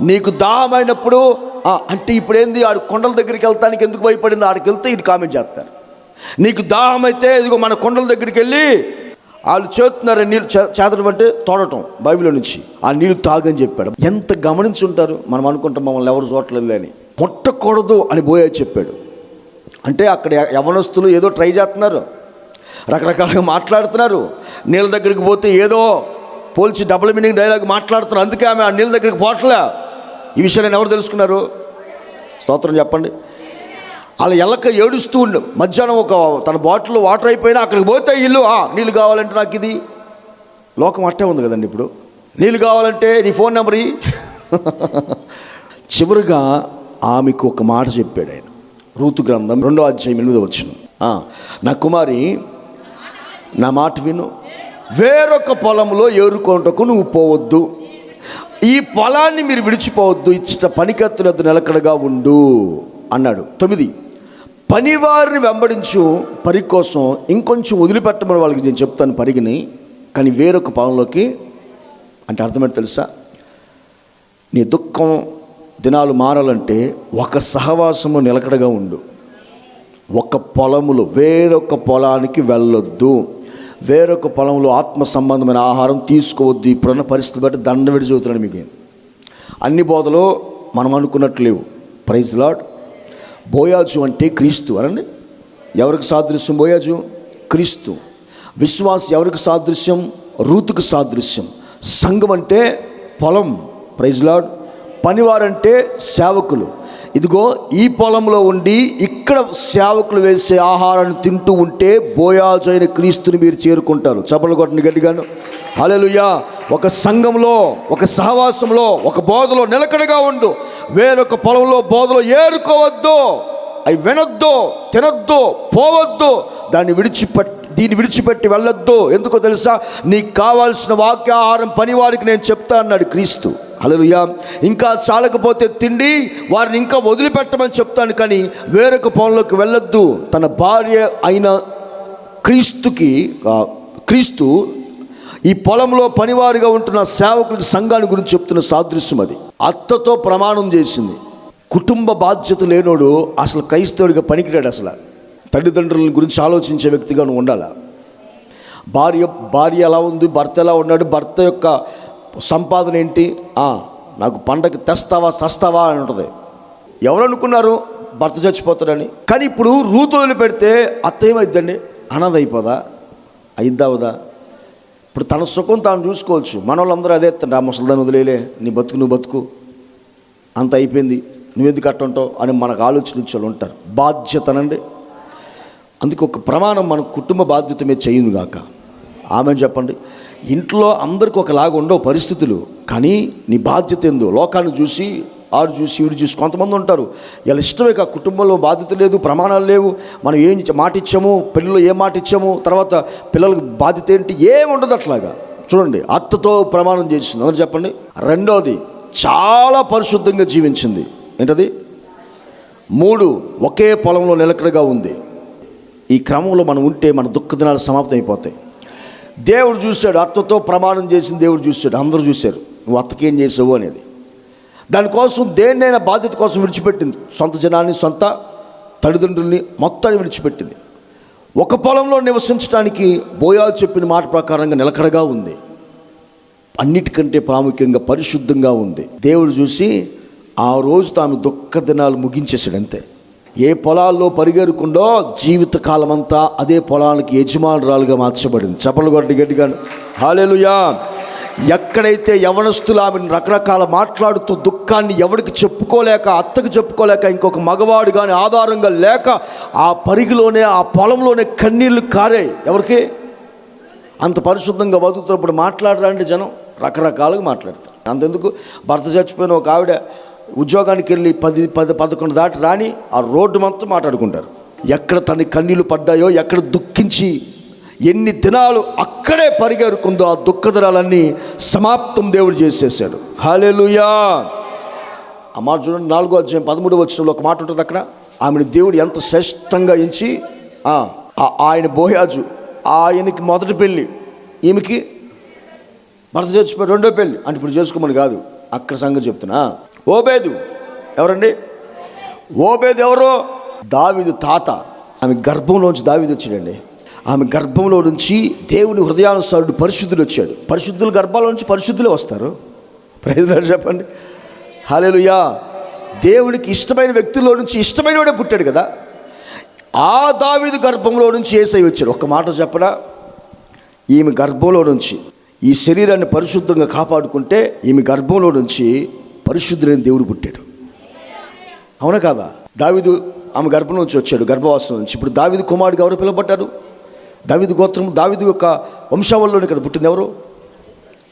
నీకు దాహమైనప్పుడు అంటే ఇప్పుడు ఏంది, ఆడు కొండల దగ్గరికి వెళ్తానికి ఎందుకు భయపడింది? ఆడికి వెళ్తే ఇటు కామెంట్ చేస్తారు. నీకు దాహం అయితే ఇదిగో మన కొండల దగ్గరికి వెళ్ళి వాళ్ళు చేస్తున్నారు నీళ్ళు చేతడం అంటే తోడటం, బైబిల్లో నుంచి ఆ నీళ్ళు తాగని చెప్పాడు. ఎంత గమనించుంటారు. మనం అనుకుంటాం మమ్మల్ని ఎవరు చూడలేదు అని. ముట్టకూడదు అని బోయా చెప్పాడు. అంటే అక్కడ యవ్వనస్తులు ఏదో ట్రై చేస్తున్నారు, రకరకాలుగా మాట్లాడుతున్నారు. నీళ్ళ దగ్గరికి పోతే ఏదో పోల్చి డబుల్ మీనింగ్ డైలాగ్ మాట్లాడుతున్నారు. అందుకే ఆమె ఆ నీళ్ళ దగ్గరికి పోవట్లే. ఈ విషయాన్ని ఎవరు తెలుసుకున్నారు? స్తోత్రం చెప్పండి. అలా ఎల్లక ఏడుస్తూ ఉండు. మధ్యాహ్నం తన బాటిల్లో వాటర్ అయిపోయినా అక్కడికి పోతే ఇల్లు నీళ్ళు కావాలంటే నాకు ఇది లోకం అట్టే ఉంది కదండి. ఇప్పుడు నీళ్ళు కావాలంటే నీ ఫోన్ నెంబర్ చివరిగా ఆమెకు ఒక మాట చెప్పాడు ఆయన. ఋతు గ్రంథం 2వ అధ్యాయం 8వ వచనం, నా కుమారి నా మాట విను, వేరొక పొలంలో ఏరుకొనుటకు నువ్వు పోవద్దు, ఈ పొలాన్ని మీరు విడిచిపోవద్దు, ఇచ్చట పనికత్తులతో నిలకడగా ఉండు అన్నాడు. 9, పనివారిని వెంబడించు, పరి కోసం ఇంకొంచెం వదిలిపెట్టమని వాళ్ళకి నేను చెప్తాను పరిగిని, కానీ వేరొక పొలంలోకి అంటే అర్థమేంటి తెలుసా? నీ దుఃఖం దినాలు మారాలంటే ఒక సహవాసము నిలకడగా ఉండు. ఒక పొలములో వేరొక పొలానికి వెళ్ళొద్దు, వేరొక పొలంలో ఆత్మ సంబంధమైన ఆహారం తీసుకోవద్దు. ఇప్పుడున్న పరిస్థితి బట్టి దండ విడి చదువుతున్నాను మీకు. అన్ని బోధలు మనం అనుకున్నట్లు లేవు. Praise lord. బోయాజు అంటే క్రీస్తు అనండి. ఎవరికి సాదృశ్యం బోయాజు? క్రీస్తు. విశ్వాసి ఎవరికి సాదృశ్యం? రూతుకు సాదృశ్యం. సంఘం అంటే పొలం. Praise lord. పనివారంటే సేవకులు. ఇదిగో ఈ పొలంలో ఉండి ఇక్కడ సేవకులు వేసే ఆహారాన్ని తింటూ ఉంటే బోయాజు అయిన క్రీస్తుని మీరు చేరుకుంటారు. చప్పట్లు కొట్టండి గట్టిగాను. హల్లెలూయా. ఒక సంఘంలో, ఒక సహవాసంలో, ఒక బోధలో నిలకడగా ఉండు. వేరొక పొలంలో బోధలో ఏరుకోవద్దు, అవి వినొద్దు, తినొద్దు, పోవద్దు. దీన్ని విడిచిపెట్టి వెళ్ళొద్దు. ఎందుకో తెలుసా? నీకు కావాల్సిన వాక్యాహారం పనివారికి నేను చెప్తా అన్నాడు క్రీస్తు. హల్లెలూయా. ఇంకా చాలకపోతే తిండి వారిని ఇంకా వదిలిపెట్టమని చెప్తాను, కానీ వేరొక పొలంలోకి వెళ్ళొద్దు. తన భార్య అయిన క్రీస్తు ఈ పొలంలో పనివారిగా ఉంటున్న సేవకులకి, సంఘాన్ని గురించి చెప్తున్న సాదృశ్యం అది. అత్తతో ప్రమాణం చేసింది. కుటుంబ బాధ్యత లేనోడు అసలు క్రైస్తవుడిగా పనికిరాడు. అసలు తల్లిదండ్రుల గురించి ఆలోచించే వ్యక్తిగా నువ్వు ఉండాలా. భార్య ఎలా ఉంది, భర్త ఎలా ఉన్నాడు, భర్త యొక్క సంపాదన ఏంటి, నాకు పండగ తెస్తావా చస్తావా అని ఉంటుంది. ఎవరు అనుకున్నారు భర్త చచ్చిపోతాడని? కానీ ఇప్పుడు రూతు వదిలి పెడితే అత్త ఏమైద్దండి? అనాథ అయిపోదా? అయిద్దావదా? ఇప్పుడు తన సుఖం తాను చూసుకోవచ్చు. మన వాళ్ళందరూ అదే ఎత్తండి, ఆ ముసలిదాన్ని వదిలేలే, నీ బతుకు నువ్వు బతుకు, అంత అయిపోయింది, నువ్వెందుకు అట్టుంటావు అని మనకు ఆలోచించే వాళ్ళు ఉంటారు. బాధ్యతనండి. అందుకే ఒక ప్రమాణం మన కుటుంబ బాధ్యత మీద చేయును గాక. ఆమె చెప్పండి. ఇంట్లో అందరికీ ఒకలాగా ఉండవు పరిస్థితులు, కానీ నీ బాధ్యత ఏందో లోకాన్ని చూసి, ఆడు చూసి, ఈడు చూసి కొంతమంది ఉంటారు. ఇలా ఇష్టమే కా కుటుంబంలో బాధ్యత లేదు, ప్రమాణాలు లేవు. మనం ఏం మాట ఇచ్చాము, పిల్లలు ఏం మాట ఇచ్చాము, తర్వాత పిల్లలకు బాధ్యత ఏంటి, ఏముండదు అట్లాగా. చూడండి, అత్తతో ప్రమాణం చేసింది. అందరూ చెప్పండి. రెండోది, చాలా పరిశుద్ధంగా జీవించింది. ఏంటది? 3, ఒకే పొలంలో నిలకడగా ఉంది. ఈ క్రమంలో మనం ఉంటే మన దుఃఖ దినాలు సమాప్తం అయిపోతాయి. దేవుడు చూశాడు, అత్తతో ప్రమాణం చేసింది దేవుడు చూశాడు. అందరూ చూశారు నువ్వు అత్తకి ఏం చేసావు అనేది. దానికోసం దేన్నైనా బాధ్యత కోసం విడిచిపెట్టింది. సొంత జనాన్ని, సొంత తల్లిదండ్రుల్ని మొత్తాన్ని విడిచిపెట్టింది. ఒక పొలంలో నివసించడానికి బోయాజు చెప్పిన మాట ప్రకారంగా నిలకడగా ఉంది. అన్నిటికంటే ప్రాముఖ్యంగా పరిశుద్ధంగా ఉంది. దేవుడు చూసి ఆ రోజు తాను దుఃఖ దినాలు ముగించేశాడు. అంతే. ఏ పొలాల్లో పరిగెరుకుందో జీవితకాలం అంతా అదే పొలానికి యజమానురాలుగా మార్చబడింది. చప్పలు కొట్టి గట్టిగా హల్లెలూయా. ఎక్కడైతే యవనస్తులు ఆమెను రకరకాల మాట్లాడుతూ దుఃఖాన్ని ఎవరికి చెప్పుకోలేక, అత్తకు చెప్పుకోలేక, ఇంకొక మగవాడు కానీ ఆధారంగా లేక ఆ పరిగిలోనే, ఆ పొలంలోనే కన్నీళ్లు కారాయి. ఎవరికి? అంత పరిశుద్ధంగా బతుకుతున్నప్పుడు మాట్లాడరండి జనం, రకరకాలుగా మాట్లాడతారు. అంతెందుకు, భర్త చచ్చిపోయిన ఒక ఆవిడ ఉద్యోగానికి వెళ్ళి 10-11 దాటి రాని ఆ రోడ్డు మొత్తం మాట్లాడుకుంటారు. ఎక్కడ తన కన్నీళ్లు పడ్డాయో, ఎక్కడ దుఃఖించి ఎన్ని దినాలు అక్కడే పరిగెరుకుందో ఆ దుఃఖ దినాలన్నీ సమాప్తం దేవుడు చేసేసాడు. హల్లెలూయా. ఆ మాట చూడండి, 4వ అధ్యాయం 13వ వచనంలో ఒక మాట ఉంటుంది. అక్కడ ఆమెను దేవుడు ఎంత శ్రేష్టంగా ఎంచి, ఆయన బోయాజు, ఆయనకి మొదటి పెళ్ళి, ఈమెకి భర్త చచ్చిపోయి రెండో పెళ్ళి. అంటే ఇప్పుడు చేసుకోమని కాదు, అక్కడ సంగతి చెప్తున్నా. ఓబేదు ఎవరండి? ఓబేదు ఎవరు? దావీదు తాత. ఆమె గర్భంలోంచి దావీదు వచ్చాడండి. ఆమె గర్భంలో నుంచి దేవుని హృదయానుసారుడు పరిశుద్ధులు వచ్చాడు. పరిశుద్ధుల గర్భాల నుంచి పరిశుద్ధులే వస్తారు. ప్రైజ్ లార్డ్ చెప్పండి. హల్లెలూయా. దేవునికి ఇష్టమైన వ్యక్తుల్లో నుంచి ఇష్టమైన వాడే పుట్టాడు కదా. ఆ దావీదు గర్భంలో నుంచి యేసయ్య వచ్చాడు. ఒక్క మాట చెప్పడా, ఈమె గర్భంలో నుంచి ఈ శరీరాన్ని పరిశుద్ధంగా కాపాడుకుంటే ఈమె గర్భంలో నుంచి పరిశుద్ధులైన దేవుడు పుట్టాడు. అవునా కాదా? దావీదు ఆమె గర్భం నుంచి వచ్చాడు, గర్భవాసం నుంచి. ఇప్పుడు దావీదు కుమారుడిగా ఎవరు పిలువబడ్డారు? దావీదు గోత్రం, దావీదు యొక్క వంశావళిలోనే కదా పుట్టింది ఎవరు?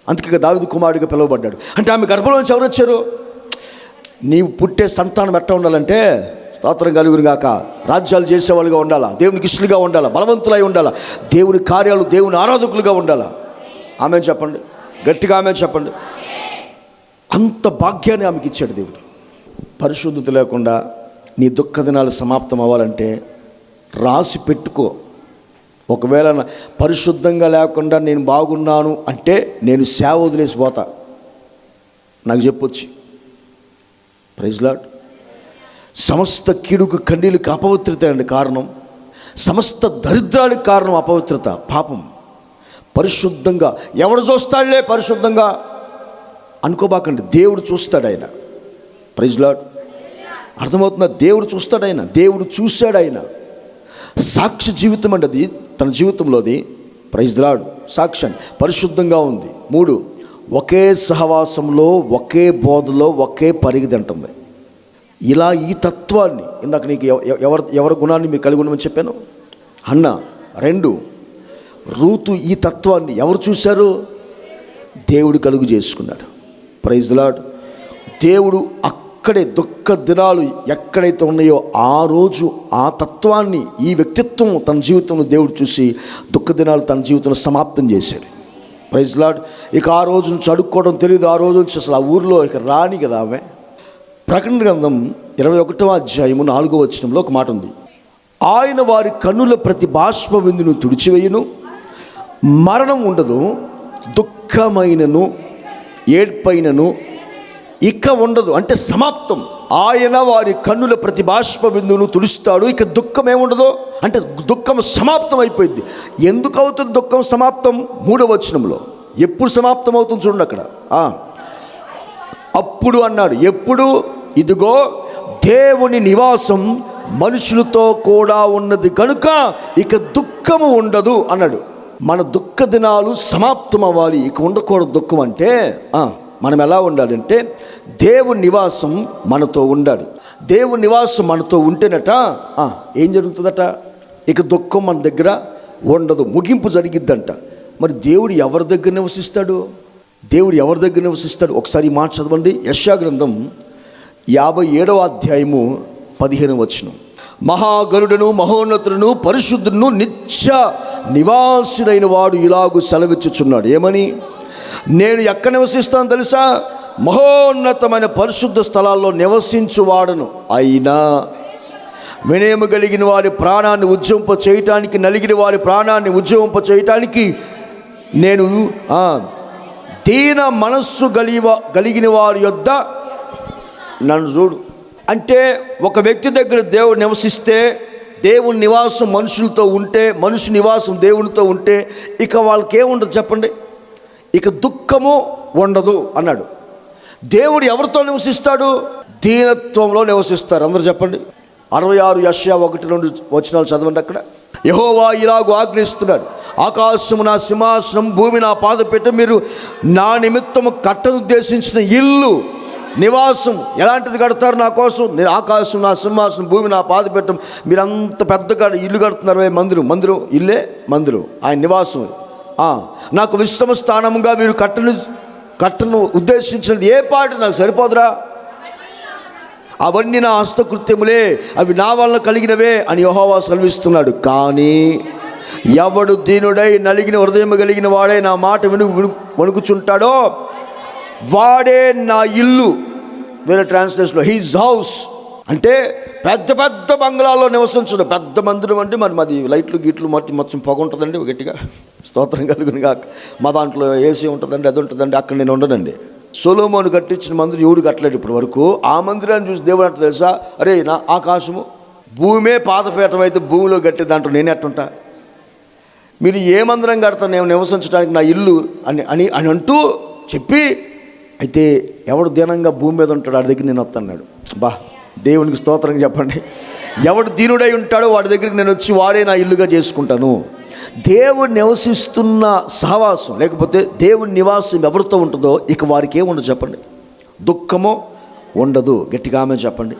అందుకే దావీదు కుమారుడిగా పిలువబడ్డాడు. అంటే ఆమె గర్భంలో నుంచి ఎవరు వచ్చారు? నీవు పుట్టే సంతానం ఎట్లా ఉండాలంటే, స్తోత్రం కలుగును గాక, రాజ్యాలు చేసేవాళ్ళుగా ఉండాలా, దేవునికి ఇష్టలుగా ఉండాలా, బలవంతులై ఉండాలా, దేవుని కార్యాలు, దేవుని ఆరాధకులుగా ఉండాలా. ఆమె చెప్పండి, గట్టిగా ఆమె చెప్పండి. అంత భాగ్యాన్ని ఆమెకి ఇచ్చాడు దేవుడు. పరిశుద్ధత లేకుండా నీ దుఃఖ దినాలు సమాప్తం అవ్వాలంటే రాసి పెట్టుకో. ఒకవేళ పరిశుద్ధంగా లేకుండా నేను బాగున్నాను అంటే నేను సేవ వదిలేసి పోతా, నాకు చెప్పొచ్చి. Praise lord. సమస్త కీడుకు కన్నీళ్ళకి అపవిత్రత అండి కారణం. సమస్త దరిద్రానికి కారణం అపవిత్రత, పాపం. పరిశుద్ధంగా ఎవడు చూస్తాడులే, పరిశుద్ధంగా అనుకోబాకండి, దేవుడు చూస్తాడు. ఆయన ప్రైజ్ లార్డ్. అర్థమవుతుందా? దేవుడు చూస్తాడు, ఆయన దేవుడు చూశాడు. ఆయన సాక్షి జీవితం అండి అది, తన జీవితంలోది. Praise lord. సాక్ష్యం పరిశుద్ధంగా ఉంది. 3, ఒకే సహవాసంలో, ఒకే బోధలో, ఒకే పరిగెది అంటుంది. ఇలా ఈ తత్వాన్ని ఇందాక నీకు ఎవరి గుణాన్ని మీరు కలిగి ఉండమని చెప్పాను, అన్న. 2, రూతు ఈ తత్వాన్ని ఎవరు చూశారు? దేవుడు కలుగు చేసుకున్నాడు. Praise lord. దేవుడు అక్కడే దుఃఖ దినాలు ఎక్కడైతే ఉన్నాయో ఆ రోజు ఆ తత్వాన్ని, ఈ వ్యక్తిత్వం తన జీవితంలో దేవుడు చూసి దుఃఖ దినాలు తన జీవితంలో సమాప్తం చేశాడు. Praise lord. ఇక ఆ రోజు నుంచి అడుక్కోవడం తెలియదు, ఆ రోజు నుంచి అసలు ఆ ఊరిలో ఇక రాని కదా ఆమె. ప్రకటన గ్రంథం 21వ అధ్యాయము 4వ వచనంలో ఒక మాట ఉంది. ఆయన వారి కన్నుల ప్రతి బాష్ప విందును తుడిచివేయును, మరణం ఉండదు, దుఃఖమైనను ఏడ్పైనను ఇక ఉండదు. అంటే సమాప్తం. ఆయన వారి కన్నుల ప్రతి బాష్ప బిందువును తుడుస్తాడు, ఇక దుఃఖం ఏముండదు. అంటే దుఃఖం సమాప్తం అయిపోయింది. ఎందుకు అవుతుంది దుఃఖం సమాప్తం? 3వ వచనంలో ఎప్పుడు సమాప్తం అవుతుంది చూడండి అక్కడ. అప్పుడు అన్నాడు. ఎప్పుడు? ఇదిగో దేవుని నివాసం మనుషులతో కూడా ఉన్నది కనుక ఇక దుఃఖము ఉండదు అన్నాడు. మన దుఃఖ దినాలు సమాప్తం అవ్వాలి, ఇక ఉండకూడదు దుఃఖం. అంటే మనం ఎలా ఉండాలంటే దేవుని నివాసం మనతో ఉండాలి. దేవుని నివాసం మనతో ఉంటేనట ఏం జరుగుతుందట? ఇక దుఃఖం మన దగ్గర ఉండదు, ముగింపు జరిగిద్దంట. మరి దేవుడు ఎవరి దగ్గర నివసిస్తాడు? దేవుడు ఎవరి దగ్గర నివసిస్తాడు? ఒకసారి ఈ మాట చదవండి. యెషయా గ్రంథం 57వ అధ్యాయము 15వ వచనం. మహాగరుడను మహోన్నతుడును పరిశుద్ధుడును నిత్య నివాసుడైన వాడు ఇలాగు సెలవిచ్చుచున్నాడు. ఏమని? నేను ఎక్కడ నివసిస్తాను తెలుసా? మహోన్నతమైన పరిశుద్ధ స్థలాల్లో నివసించువాడను. అయినా వినయము కలిగిన వారి ప్రాణాన్ని ఉజ్జంప చేయటానికి, నలిగిన వారి ప్రాణాన్ని ఉజ్జంప చేయటానికి నేను దీన మనస్సు కలిగిన వారి యొద్ద నన్ను చూడు. అంటే ఒక వ్యక్తి దగ్గర దేవుడు నివసిస్తే, దేవుని నివాసం మనుషులతో ఉంటే, మనుషు నివాసం దేవునితో ఉంటే ఇక వాళ్ళకి ఏముండదు చెప్పండి? ఇక దుఃఖము ఉండదు అన్నాడు. దేవుడు ఎవరితో నివసిస్తాడు? దీనత్వంలో నివసిస్తారు. అందరూ చెప్పండి. 66 యెషయా 1-2 వచనాలు చదవండి అక్కడ. యెహోవా ఇలాగు ఆజ్ఞిస్తున్నాడు, ఆకాశము నా సింహాసనం, భూమి నా పాదపీఠం. మీరు నా నిమిత్తము కట్టనుద్దేశించిన ఇల్లు, నివాసం ఎలాంటిది కడతారు నా కోసం? నేను ఆకాశం నా సింహాసనం, భూమి నా పాదపీఠం. మీరు అంత పెద్దగా ఇల్లు కడుతున్నారు. మందిరం ఇల్లే మందిరం, ఆయన నివాసం. నాకు విశ్రమ స్థానముగా మీరు కట్టను ఉద్దేశించినది ఏ పాటి నాకు సరిపోదురా? అవన్నీ నా హస్తకృత్యములే, అవి నా వలన కలిగినవే అని యెహోవా సెలవిస్తున్నాడు. కానీ ఎవడు దీనుడై నలిగిన హృదయం కలిగిన వాడే నా మాట వణుకుచుంటాడో వాడే నా ఇల్లు. వేరే ట్రాన్స్లేషన్లో హిజ్ హౌస్ అంటే పెద్ద పెద్ద బంగ్లాల్లో నివసించడం. పెద్ద మందిరం అంటే మరి మాది లైట్లు గీట్లు మొత్తం పొగ ఉంటుందండి గట్టిగా, స్తోత్రం కలుగును గాక. మా దాంట్లో ఏసీ ఉంటుందండి, అది ఉంటుందండి. అక్కడ నేను ఉండనండి. సొలొమోను కట్టించిన మందిరం ఎవడు కట్టలేడు ఇప్పటి వరకు. ఆ మందిరాన్ని చూసి దేవుడు అంటే తెలుసా, అరే నా ఆకాశము భూమే పాదపీఠం అయితే భూమిలో కట్టే దాంట్లో నేను ఎట్టుంటా? మీరు ఏ మందిరం కడతాను నేను నివసించడానికి, నా ఇల్లు అని అంటూ చెప్పి, అయితే ఎవడు దీనంగా భూమి మీద ఉంటాడో వాడి దగ్గర నేను వస్తాడు. దేవునికి స్తోత్రం చెప్పండి. ఎవడు దీనుడై ఉంటాడో వాడి దగ్గరికి నేను వచ్చి వాడే నా ఇల్లుగా చేసుకుంటాను. దేవుడు నివసిస్తున్న సహవాసం లేకపోతే దేవుని నివాసం ఎవరితో ఉంటుందో ఇక వారికి ఏముండదు చెప్పండి? దుఃఖమో ఉండదు. గట్టిగా ఆమె చెప్పండి.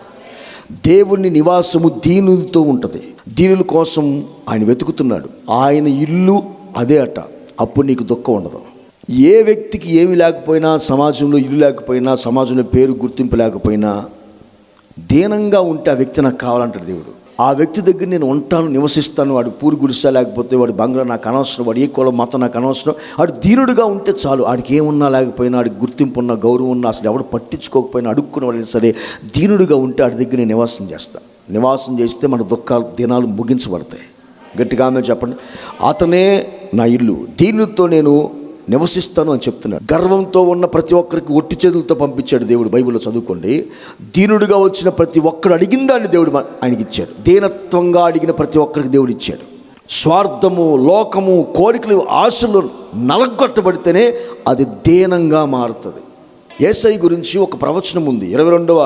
దేవుని నివాసము దీనులతో ఉంటుంది. దీనుల కోసం ఆయన వెతుకుతున్నాడు. ఆయన ఇల్లు అదే అట. అప్పుడు నీకు దుఃఖం ఉండదు. ఏ వ్యక్తికి ఏమి లేకపోయినా, సమాజంలో ఇల్లు లేకపోయినా, సమాజంలో పేరు గుర్తింపు లేకపోయినా, దీనంగా ఉంటే ఆ వ్యక్తి నాకు కావాలంటాడు దేవుడు. ఆ వ్యక్తి దగ్గర నేను ఉంటాను, నివసిస్తాను. వాడు పూరి గుడిసా లేకపోతే వాడి బంగ్లా నాకు అనవసరం, వాడు ఏ కులం మతం నాకు అనవసరం. వాడు దీనుడుగా ఉంటే చాలు. వాడికి ఏమున్నా లేకపోయినా, వాడికి గుర్తింపు ఉన్నా, గౌరవం ఉన్నా, అసలు ఎవడు పట్టించుకోకపోయినా, అడుక్కున్న వాడిని సరే దీనుడిగా ఉంటే వాడి దగ్గర నేను నివాసం చేస్తాను. నివాసం చేస్తే మన దుఃఖాలు దినాలు ముగించబడతాయి. గట్టిగా ఆమె చెప్పండి. అతనే నా ఇల్లు, దీనితో నేను నివసిస్తాను అని చెప్తున్నాడు. గర్వంతో ఉన్న ప్రతి ఒక్కరికి ఒట్టి చేతులతో పంపించాడు దేవుడు. బైబిల్లో చదువుకోండి. దీనుడిగా వచ్చిన ప్రతి ఒక్కరు అడిగిన దాన్ని దేవుడు ఆయనకి ఇచ్చాడు. దీనత్వంగా అడిగిన ప్రతి ఒక్కరికి దేవుడు ఇచ్చాడు. స్వార్థము, లోకము, కోరికలు, ఆశలు నలగొట్టబడితేనే అది దీనంగా మారుతుంది. యేసయ్య గురించి ఒక ప్రవచనం ఉంది 22వ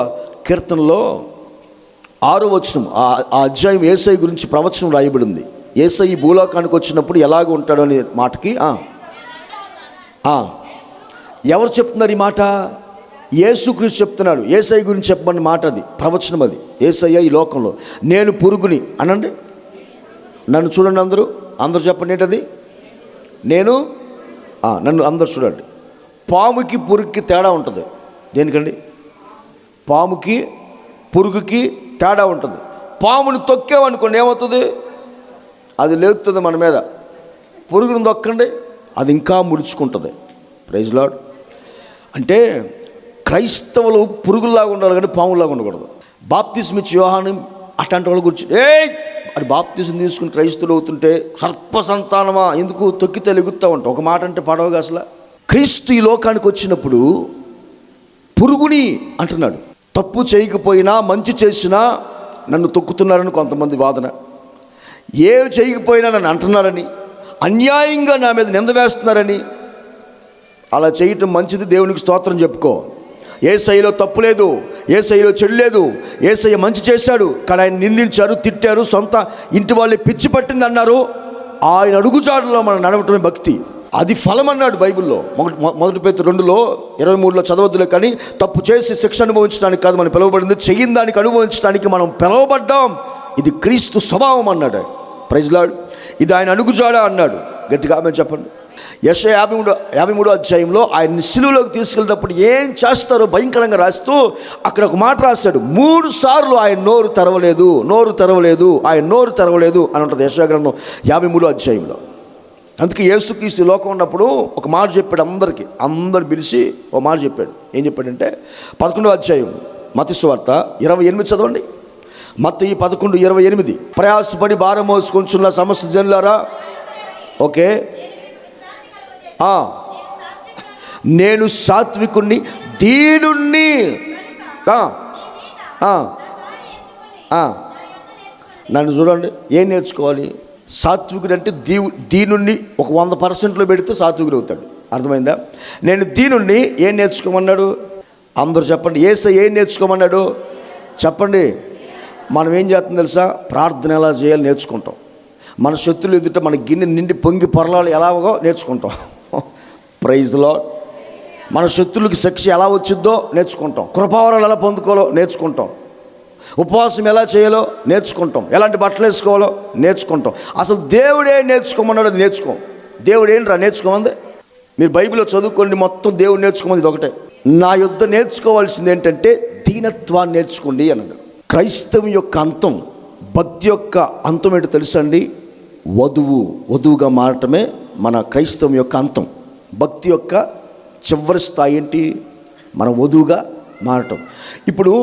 కీర్తనలో 6వ వచనం. ఆ అధ్యాయం యేసయ్య గురించి ప్రవచనం రాయబడింది. యేసయ్య భూలోకానికి వచ్చినప్పుడు ఎలాగ ఉంటాడు అనే మాటకి ఎవరు చెప్తున్నారు ఈ మాట? యేసుక్రీస్తు చెప్తున్నాడు. యేసయ్య గురించి చెప్పమని మాట, అది ప్రవచనం. అది యేసయ్య ఈ లోకంలో నేను పురుగుని అనండి. నన్ను చూడండి, అందరూ చెప్పండి ఏంటది? నేను నన్ను అందరు చూడండి. పాముకి పురుగుకి తేడా ఉంటుంది. దేనికండి? పాముకి పురుగుకి తేడా ఉంటుంది. పాముని తొక్కేవనుకోండి ఏమవుతుంది? అది లేపుతుంది మన మీద. పురుగుని తొక్కండి, అది ఇంకా ముడుచుకుంటుంది. Praise lord. అంటే క్రైస్తవులు పురుగుల్లాగా ఉండాలి కానీ పాములాగా ఉండకూడదు. బాప్తిస్మ ఇచ్చి యోహాను అట్లాంటి వాళ్ళ గురించి అది బాప్తిజం తీసుకుని క్రైస్తవులు అవుతుంటే సర్ప సంతానమా ఎందుకు తొక్కితే లెగుతూ ఉంటాం. ఒక మాట అంటే పడవగా అసలు. క్రీస్తు ఈ లోకానికి వచ్చినప్పుడు పురుగుని అంటున్నాడు. తప్పు చేయకపోయినా మంచి చేసినా నన్ను తొక్కుతున్నారని కొంతమంది వాదన. ఏమి చేయకపోయినా నన్ను అంటున్నారని, అన్యాయంగా నా మీద నింద వేస్తున్నారని. అలా చేయటం మంచిది, దేవునికి స్తోత్రం చెప్పుకో. యేసయ్యలో తప్పు లేదు, యేసయ్యలో చెడు లేదు. యేసయ్య మంచి చేశాడు, కానీ ఆయన నిందించారు, తిట్టారు, సొంత ఇంటి వాళ్ళే పిచ్చి పట్టింది అన్నారు. ఆయన అడుగుజాడులో మనం నడవటమే భక్తి. అది ఫలం అన్నాడు బైబిల్లో. 1 పేతురు 2:23 చదవద్దులే. కానీ తప్పు చేసి శిక్ష అనుభవించడానికి కాదు మనం పిలువబడింది, చెయ్యిన దానికి అనుభవించడానికి మనం పిలువబడ్డాం. ఇది క్రీస్తు స్వభావం అన్నాడు. Praise lord. ఇది ఆయన అడుగుజాడ అన్నాడు. గట్టిగా ఆమె చెప్పండి. యెషయా 53వ అధ్యాయంలో ఆయన్ని సిలువలోకి తీసుకెళ్ళినప్పుడు ఏం చేస్తారో భయంకరంగా రాస్తూ అక్కడ ఒక మాట రాశాడు. 3 సార్లు ఆయన నోరు తెరవలేదు ఆయన నోరు తెరవలేదు అని ఉంటుంది యెషయా గ్రంథం 53వ అధ్యాయంలో. అందుకే యేసుక్రీస్తు లోకం ఉన్నప్పుడు ఒక మాట చెప్పాడు అందరు పిలిచి ఒక మాట చెప్పాడు. ఏం చెప్పాడంటే 11వ అధ్యాయం మత్తయి సువార్త 28 చదవండి. మత్తయి 11:28. ప్రయాసపడి భారం మోసుకొంచున్న సమస్త జనులారా, ఓకే, నేను సాత్వికుణ్ణి దీనుణ్ణి. నన్ను చూడండి. ఏం నేర్చుకోవాలి? సాత్వికుడు అంటే దీనుణ్ణి ఒక 100%లో పెడితే సాత్వికుడు అవుతాడు. అర్థమైందా? నేను దీనుణ్ణి ఏం నేర్చుకోమన్నాడు? అందరూ చెప్పండి. యేసయ్య ఏం నేర్చుకోమన్నాడు చెప్పండి. మనం ఏం చేస్తాం తెలుసా? ప్రార్థన ఎలా చేయాలి నేర్చుకుంటాం. మన శత్రులు ఎదుట మన గిన్నె నిండి పొంగి పొరలాలు ఎలాగో నేర్చుకుంటాం. Praise the lord. మన శత్రువులకి శిక్ష ఎలా వచ్చిద్దో నేర్చుకుంటాం. కృపావరాలు ఎలా పొందుకోవాలో నేర్చుకుంటాం. ఉపవాసం ఎలా చేయాలో నేర్చుకుంటాం. ఎలాంటి బట్టలు వేసుకోవాలో నేర్చుకుంటాం. అసలు దేవుడే నేర్చుకోమన్నాడు, అది నేర్చుకోం. దేవుడు ఏంట్రా నేర్చుకోమంది? మీరు బైబిల్లో చదువుకోండి, మొత్తం దేవుడు నేర్చుకోమంది ఇది ఒకటే. నా యుద్ధ నేర్చుకోవాల్సింది ఏంటంటే దీనత్వాన్ని నేర్చుకోండి అన్నాడు. క్రైస్తవం యొక్క అంతం, భక్తి యొక్క అంతం ఏంటో తెలుసండి? వధువుగా మారటమే మన క్రైస్తవం యొక్క అంతం. భక్తి యొక్క చివరి స్థాయి ఏంటి? మనం వధువుగా మారటం. ఇప్పుడు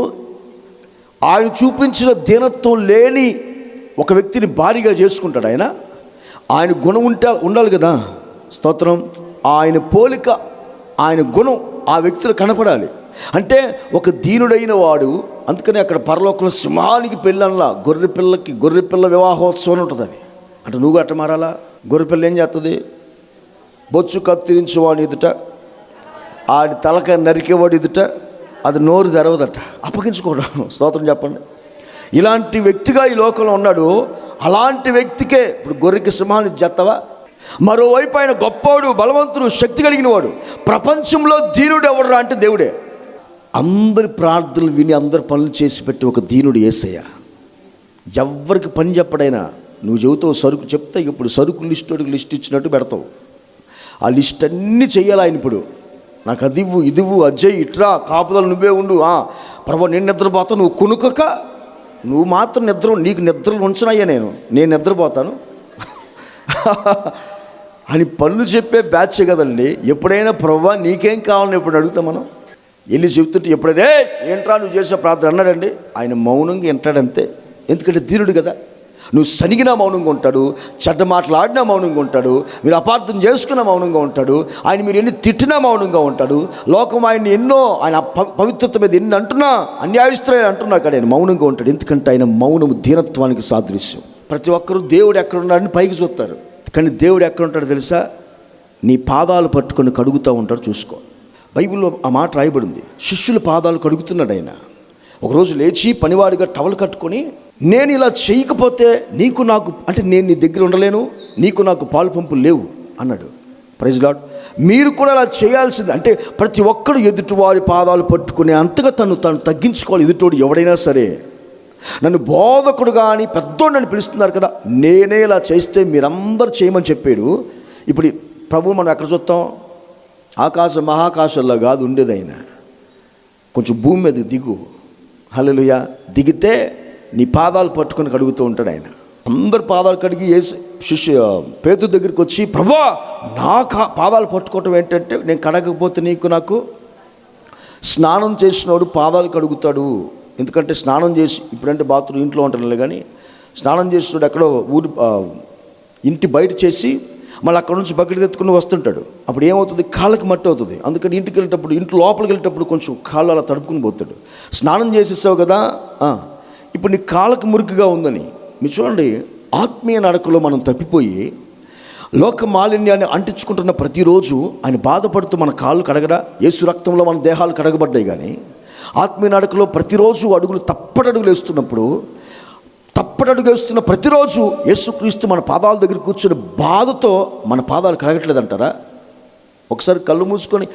ఆయన చూపించిన దీనత్వం లేని ఒక వ్యక్తిని భారీగా చేసుకుంటాడు ఆయన. ఆయన గుణం ఉండాలి కదా. స్తోత్రం. ఆయన పోలిక, ఆయన గుణం ఆ వ్యక్తిలో కనపడాలి. అంటే ఒక దీనుడైన వాడు. అందుకని అక్కడ పరలోకంలో సింహానికి పెళ్ళనలా గొర్రెపిల్ల వివాహోత్సవం ఉంటుంది. అది అంటే నువ్వు అట్ట మారాలా? గొర్రెపిల్ల ఏం చేస్తుంది? బొచ్చు కత్తిరించేవాడు ఎదుట, ఆడి తలకాయ నరికేవాడు ఎదుట అది నోరు తెరవదట, అప్పగించుకోవడం. స్తోత్రం చెప్పండి. ఇలాంటి వ్యక్తిగా ఈ లోకంలో ఉన్నాడు. అలాంటి వ్యక్తికే ఇప్పుడు గొర్రెకి సింహాన్ని చేస్తావా? మరోవైపు ఆయన గొప్పవాడు, బలవంతుడు, శక్తి కలిగిన వాడు. ప్రపంచంలో దీనుడు ఎవడురా అంటే దేవుడే. అందరి ప్రార్థనలు విని అందరి పనులు చేసి పెట్టి ఒక దీనుడు యేసయ్య. ఎవరికి పని చెప్పడైనా నువ్వు చెబుతావు, సరుకు చెప్తే ఇప్పుడు సరుకు లిస్ట్ ఇచ్చినట్టు పెడతావు. ఆ లిస్ట్ అన్నీ చెయ్యాలి ఆయన. ఇప్పుడు నాకు అది ఇదివు అజ్జయ్ ఇట్రా, కాపుదలు నువ్వే ఉండు. ప్రభు నేను నిద్రపోతాను, నువ్వు కొనుక్కక, నువ్వు మాత్రం నీకు నిద్రలు ఉంచనయ్యా, నేను నిద్రపోతాను అని పనులు చెప్పే బ్యాచ్ కదండి. ఎప్పుడైనా ప్రభు నీకేం కావాలని ఎప్పుడు అడుగుతాం మనం. వెళ్ళి చెబుతుంటే ఎప్పుడైనా ఏంట్రా నువ్వు చేసే ప్రార్థన అన్నాడండి. ఆయన మౌనంగా వింటాడంతే. ఎందుకంటే దీనుడు కదా. నువ్వు సనిగినా మౌనంగా ఉంటాడు, చెడ్డ మాటలాడినా మౌనంగా ఉంటాడు, మీరు అపార్థం చేసుకున్న మౌనంగా ఉంటాడు, ఆయన మీరు ఎన్ని తిట్టినా మౌనంగా ఉంటాడు. లోకం ఆయన ఎన్నో, ఆయన పవిత్రత మీద ఎన్ని అంటున్నా, అన్యాయస్తులైన అంటున్నా కానీ ఆయన మౌనంగా ఉంటాడు. ఎందుకంటే ఆయన మౌనము దీనత్వానికి సాదృశ్యం. ప్రతి ఒక్కరూ దేవుడు ఎక్కడున్నాడని పైకి చూస్తారు, కానీ దేవుడు ఎక్కడ ఉంటాడో తెలుసా? నీ పాదాలు పట్టుకొని కడుగుతూ ఉంటాడు. చూసుకో. బైబిల్లో ఆ మాట రాయబడింది. శిష్యుల పాదాలు కడుగుతున్నాడు ఆయన. ఒకరోజు లేచి పనివాడిగా టవల్ కట్టుకొని, నేను ఇలా చేయకపోతే నీకు నాకు, అంటే నేను నీ దగ్గర ఉండలేను, నీకు నాకు పాలు పంపులు లేవు అన్నాడు. Praise lord. మీరు కూడా అలా చేయాల్సింది. అంటే ప్రతి ఒక్కడు ఎదుటివాడి పాదాలు పట్టుకునే అంతగా తను తగ్గించుకోవాలి. ఎదుటోడు ఎవడైనా సరే, నన్ను బోధకుడు కానీ పెద్దోడు నన్ను పిలుస్తున్నారు కదా, నేనే ఇలా చేస్తే మీరందరూ చేయమని చెప్పాడు. ఇప్పుడు ప్రభు మనం ఎక్కడ చూస్తాం? ఆకాశ మహాకాశంలో కాదు ఉండేది ఆయన. కొంచెం భూమి మీద దిగు, హల్లెలూయా, దిగితే నీ పాదాలు పట్టుకొని కడుగుతూ ఉంటాడు ఆయన. అందరు పాదాలు కడిగి పేతురు దగ్గరికి వచ్చి, ప్రభువా నా పాదాలు పట్టుకోవటం ఏంటంటే, నేను కడగకపోతే నీకు నాకు, స్నానం చేసినోడు పాదాలు కడుగుతాడు. ఎందుకంటే స్నానం చేసి, ఇప్పుడంటే బాత్రూమ్ ఇంట్లో ఉంటానులే, కానీ స్నానం చేసినోడు ఎక్కడో ఇంటి బయట చేసి మళ్ళీ అక్కడ నుంచి బకెట్ ఎత్తుకుని వస్తుంటాడు. అప్పుడు ఏమవుతుంది? కాళ్ళకి మట్టి అవుతుంది. అందుకని ఇంటికి వెళ్ళేటప్పుడు, ఇంట్లో లోపలికి వెళ్ళేటప్పుడు కొంచెం కాళ్ళు అలా తడుపుకుని పోతాడు. స్నానం చేసేసావు కదా, ఇప్పుడు నీ కాళ్ళకి మురికిగా ఉందని. మీరు చూడండి, ఆత్మీయ నడకలో మనం తప్పిపోయి లోక మాలిన్యాన్ని అంటించుకుంటున్న ప్రతిరోజు ఆయన బాధపడుతూ మన కాళ్ళు కడగడా? యేసు రక్తంలో మన దేహాలు కడగబడ్డాయి. కానీ ఆత్మీయ నడకలో ప్రతిరోజు తప్పటడుగులు వేస్తున్నప్పుడు, తప్పటడుగు వేస్తున్న ప్రతిరోజు యేసుక్రీస్తు మన పాదాల దగ్గర కూర్చొని బాధతో మన పాదాలు కడగట్లేదంటారా? ఒకసారి కళ్ళు మూసుకొని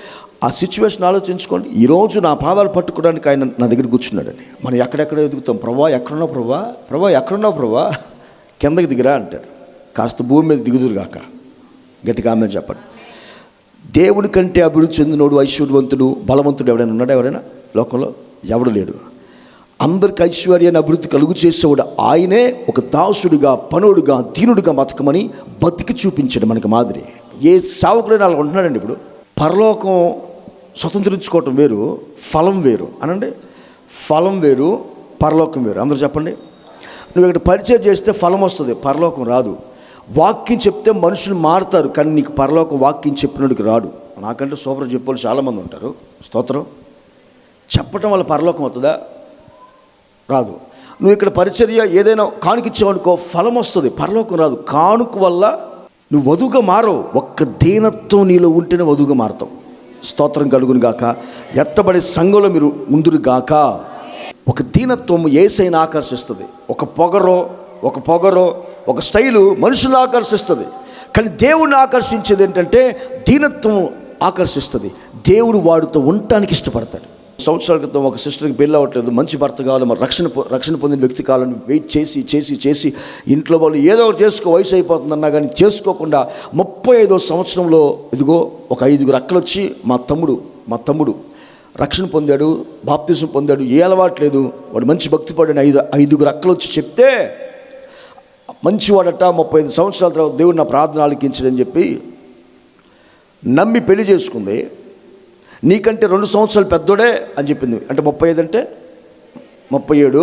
ఆ సిచ్యువేషన్ ఆలోచించుకోండి. ఈరోజు నా పాదాలు పట్టుకోవడానికి ఆయన నా దగ్గర కూర్చున్నాడని. మనం ఎక్కడెక్కడ ఎదుగుతాం, ప్రభా ఎక్కడున్నావు ప్రభా, ప్రభా ఎక్కడున్నావు ప్రభా, కిందకి దిగిరా అంటాడు. కాస్త భూమి మీద దిగుదురుగాక, గట్టిగా ఆమె చెప్పండి. దేవుని కంటే అభివృద్ధి చెందినోడు, ఐశ్వర్యవంతుడు, బలవంతుడు ఎవడైనా ఉన్నాడా? ఎవరైనా లోకంలో ఎవడు లేడు. అందరికి ఐశ్వర్యాన్ని అభివృద్ధి కలుగు చేసేవాడు ఆయనే. ఒక దాసుడిగా, పనుడుగా, దీనుడిగా బతకమని బతికి చూపించాడు మనకి మాదిరి. ఏ సేవకుడైనా అలా ఉంటున్నాడండి. ఇప్పుడు పరలోకం స్వతంత్రించుకోవటం వేరు, ఫలం వేరు అనండి. ఫలం వేరు, పరలోకం వేరు. అందరూ చెప్పండి. నువ్వు ఇక్కడ పరిచయం చేస్తే ఫలం వస్తుంది, పరలోకం రాదు. వాక్యం చెప్తే మనుషులు మారుతారు, కానీ నీకు పరలోకం వాక్యం చెప్పినోడికి రాడు. నాకంటే సూపర్ చెప్పేవాళ్ళు చాలామంది ఉంటారు. స్తోత్రం. చెప్పటం వల్ల పరలోకం అవుతుందా? రాదు. నువ్వు ఇక్కడ పరిచర్య ఏదైనా కానుకిచ్చావనుకో, ఫలం వస్తుంది, పరలోకం రాదు. కానుక వల్ల నువ్వు వధువుగా మారవు. ఒక్క దీనత్వం నీలో ఉంటేనే వధువుగా మారుతావు. స్తోత్రం కలుగును గాక. ఎత్తబడే సంఘంలో మీరు ముందురు గాక. ఒక దీనత్వం యేసయ్యను ఆకర్షిస్తుంది. ఒక పొగరో ఒక స్టైలు మనుషులు ఆకర్షిస్తుంది. కానీ దేవుడిని ఆకర్షించేది ఏంటంటే దీనత్వం ఆకర్షిస్తుంది. దేవుడు వాడితో ఉండటానికి ఇష్టపడతాడు. సంవత్సరాల క్రితం ఒక సిస్టర్కి పెళ్ళి అవ్వట్లేదు, మంచి భర్త కావాలి, మరి రక్షణ పొందిన వ్యక్తి కావాలని వెయిట్ చేసి ఇంట్లో వాళ్ళు ఏదో ఒకటి వయసు అయిపోతుందన్నా కానీ చేసుకోకుండా 35వ సంవత్సరంలో ఇదిగో ఒక 5 అక్కలు వచ్చి, మా తమ్ముడు రక్షణ పొందాడు, బాప్తిజం పొందాడు, ఏ అలవాటు లేదు, వాడు మంచి భక్తి పడిన 5 అక్కలు వచ్చి చెప్తే, మంచివాడట, 35 సంవత్సరాల తర్వాత దేవుడు నా ప్రార్థన ఆలకించడని చెప్పి నమ్మి పెళ్లి చేసుకుంది. నీకంటే 2 సంవత్సరాలు పెద్దోడే అని చెప్పింది. అంటే 35 అంటే 37.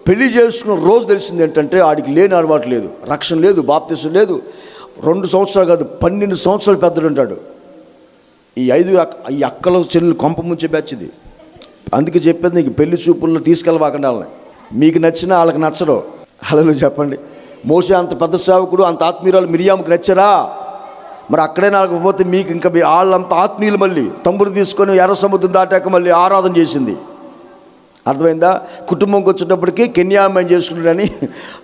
పెళ్లి చేసుకున్న రోజు తెలిసింది ఏంటంటే ఆడికి లేని అలవాటు లేదు, రక్షణ లేదు, బాప్తిజం లేదు. 2 సంవత్సరాలు కాదు, 12 సంవత్సరాలు పెద్దడు ఉంటాడు. ఈ 5 అక్కల చెల్లెలు కొంప ముంచే బ్యాచ్ ఇది. అందుకే చెప్పేది, నీకు పెళ్లి చూపుల్లో తీసుకెళ్ళవాకండి వాళ్ళని. మీకు నచ్చినా వాళ్ళకి నచ్చరు. హల్లెలూయా చెప్పండి. మోషే అంత పెద్ద సేవకుడు, అంత ఆత్మీయురాలు మిరియాముకి నచ్చరా? మరి అక్కడే నాకపోతే మీకు ఇంకా వాళ్ళంత ఆత్మీయులు మళ్ళీ తంబురు తీసుకొని ఎర్ర సముద్రం దాటాక మళ్ళీ ఆరాధన చేసింది. అర్థమైందా? కుటుంబంకి వచ్చేటప్పటికి కెన్యా అమ్మాయిని చేసుకుంటాడని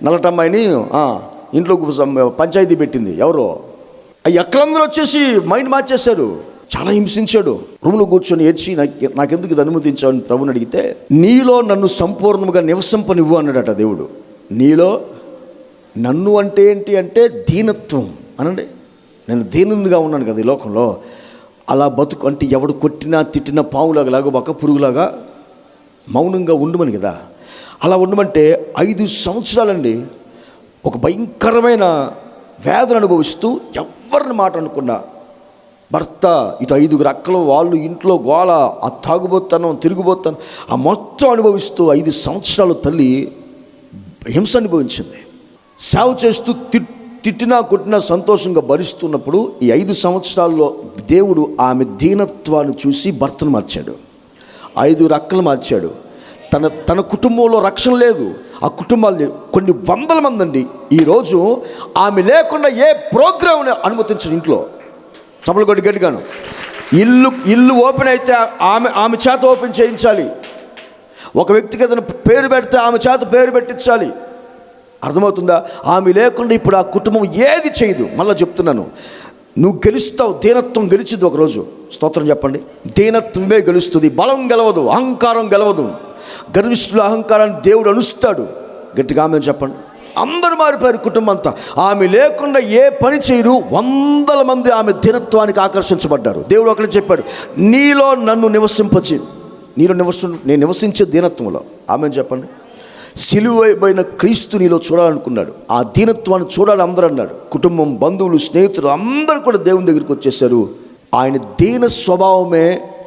నల్లటమ్మాయిని ఇంట్లో పంచాయతీ పెట్టింది. ఎవరో ఆ ఎక్కలందరూ వచ్చేసి మైండ్ మార్చేశారు. చాలా హింసించాడు. రూమ్లో కూర్చొని ఏడ్చి, నాకెందుకు ఇది అనుమతించావని ప్రభుని అడిగితే, నీలో నన్ను సంపూర్ణంగా నివసింపనివ్వు అన్నాడట దేవుడు. నీలో నన్ను అంటే ఏంటి అంటే దీనత్వం అనండి. నేను దీనునిగా ఉన్నాను కదా ఈ లోకంలో, అలా బతుకు అంటే ఎవడు కొట్టినా తిట్టినా పావులాగా లాగోబాక, పురుగులాగా మౌనంగా ఉండమని కదా. అలా ఉండమంటే 5 సంవత్సరాలండి ఒక భయంకరమైన వేదన అనుభవిస్తూ ఎవరిని మాట అనకుండా భర్త, ఇటు 5 అక్కలు, వాళ్ళు ఇంట్లో గోల, ఆ తాగుబోతాను, తిరిగిపోతాను, ఆ మొత్తం అనుభవిస్తూ 5 సంవత్సరాలు తల్లి హింస అనుభవించింది. సేవ చేస్తూ తిట్టినా కొట్టినా సంతోషంగా భరిస్తున్నప్పుడు ఈ 5 సంవత్సరాల్లో దేవుడు ఆమె దీనత్వాన్ని చూసి భర్తను మార్చాడు. 5 అక్కలు మార్చాడు. తన కుటుంబంలో రక్షణ లేదు. ఆ కుటుంబాలు కొన్ని వందల మంది అండి ఈరోజు ఆమె లేకుండా ఏ ప్రోగ్రామ్ని అనుమతించరు ఇంట్లో. చప్పలు కొట్టి గట్టిగాను. ఇల్లు ఓపెన్ అయితే ఆమె చేత ఓపెన్ చేయించాలి. ఒక వ్యక్తికి ఏదైనా పేరు పెడితే ఆమె చేత పేరు పెట్టించాలి. అర్థమవుతుందా? ఆమె లేకుండా ఇప్పుడు ఆ కుటుంబం ఏది చేయదు. మళ్ళీ చెప్తున్నాను, నువ్వు గెలుస్తావు. దీనత్వం గెలిచింది ఒకరోజు. స్తోత్రం చెప్పండి. దీనత్వమే గెలుస్తుంది. బలం గెలవదు, అహంకారం గెలవదు. గర్విష్ఠుల అహంకారాన్ని దేవుడు అణుస్తాడు. గట్టిగా ఆమె చెప్పండి. అందరూ మారిపోయారు కుటుంబం అంతా. ఆమె లేకుండా ఏ పని చేయరు. 100 మంది ఆమె దీనత్వానికి ఆకర్షించబడ్డారు. దేవుడు ఒకటి చెప్పాడు, నీలో నన్ను నివసింపచి, నేను నివసించే దీనత్వంలో. ఆమె చెప్పండి. సిలువైన క్రీస్తు నీలో చూడాలనుకున్నాడు. ఆ దీనత్వాన్ని చూడాలి అందరూ అన్నాడు. కుటుంబం, బంధువులు, స్నేహితులు అందరూ కూడా దేవుని దగ్గరికి వచ్చేసారు. ఆయన దీన స్వభావమే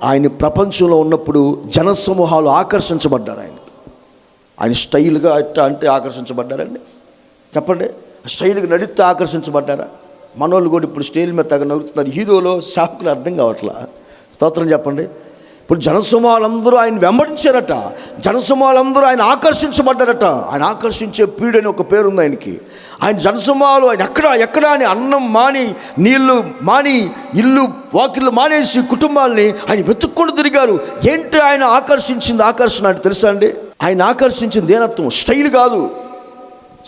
ఆయన ప్రపంచంలో ఉన్నప్పుడు జనసమూహాలు ఆకర్షించబడ్డారు. ఆయన స్టైల్గా అంటే ఆకర్షించబడ్డారండి. చెప్పండి, స్టైల్గా నడిస్తే ఆకర్షించబడ్డారా? మనోళ్ళు కూడా ఇప్పుడు స్టైల్ మీద తగ్గ నడుస్తున్నారు. హీరోలో షాకులు అర్థం కావట్లా. స్తోత్రం చెప్పండి. ఇప్పుడు జనసమూహాలందరూ ఆయన వెంబడించారట. జనసమూహాలందరూ ఆయన ఆకర్షించబడ్డారట. ఆయన ఆకర్షించే పీడు అని ఒక పేరు ఉంది ఆయనకి. ఆయన జనసమూహాలు ఆయన ఎక్కడ అని అన్నం మాని, నీళ్లు మాని, ఇల్లు వాకిళ్ళు మానేసి కుటుంబాలని ఆయన వెతుక్కొని తిరిగారు. ఏంటి ఆయన ఆకర్షించింది? ఆకర్షణ అంటే తెలుసా అండి? ఆయన ఆకర్షించింది దీనత్వం. స్టైల్ కాదు.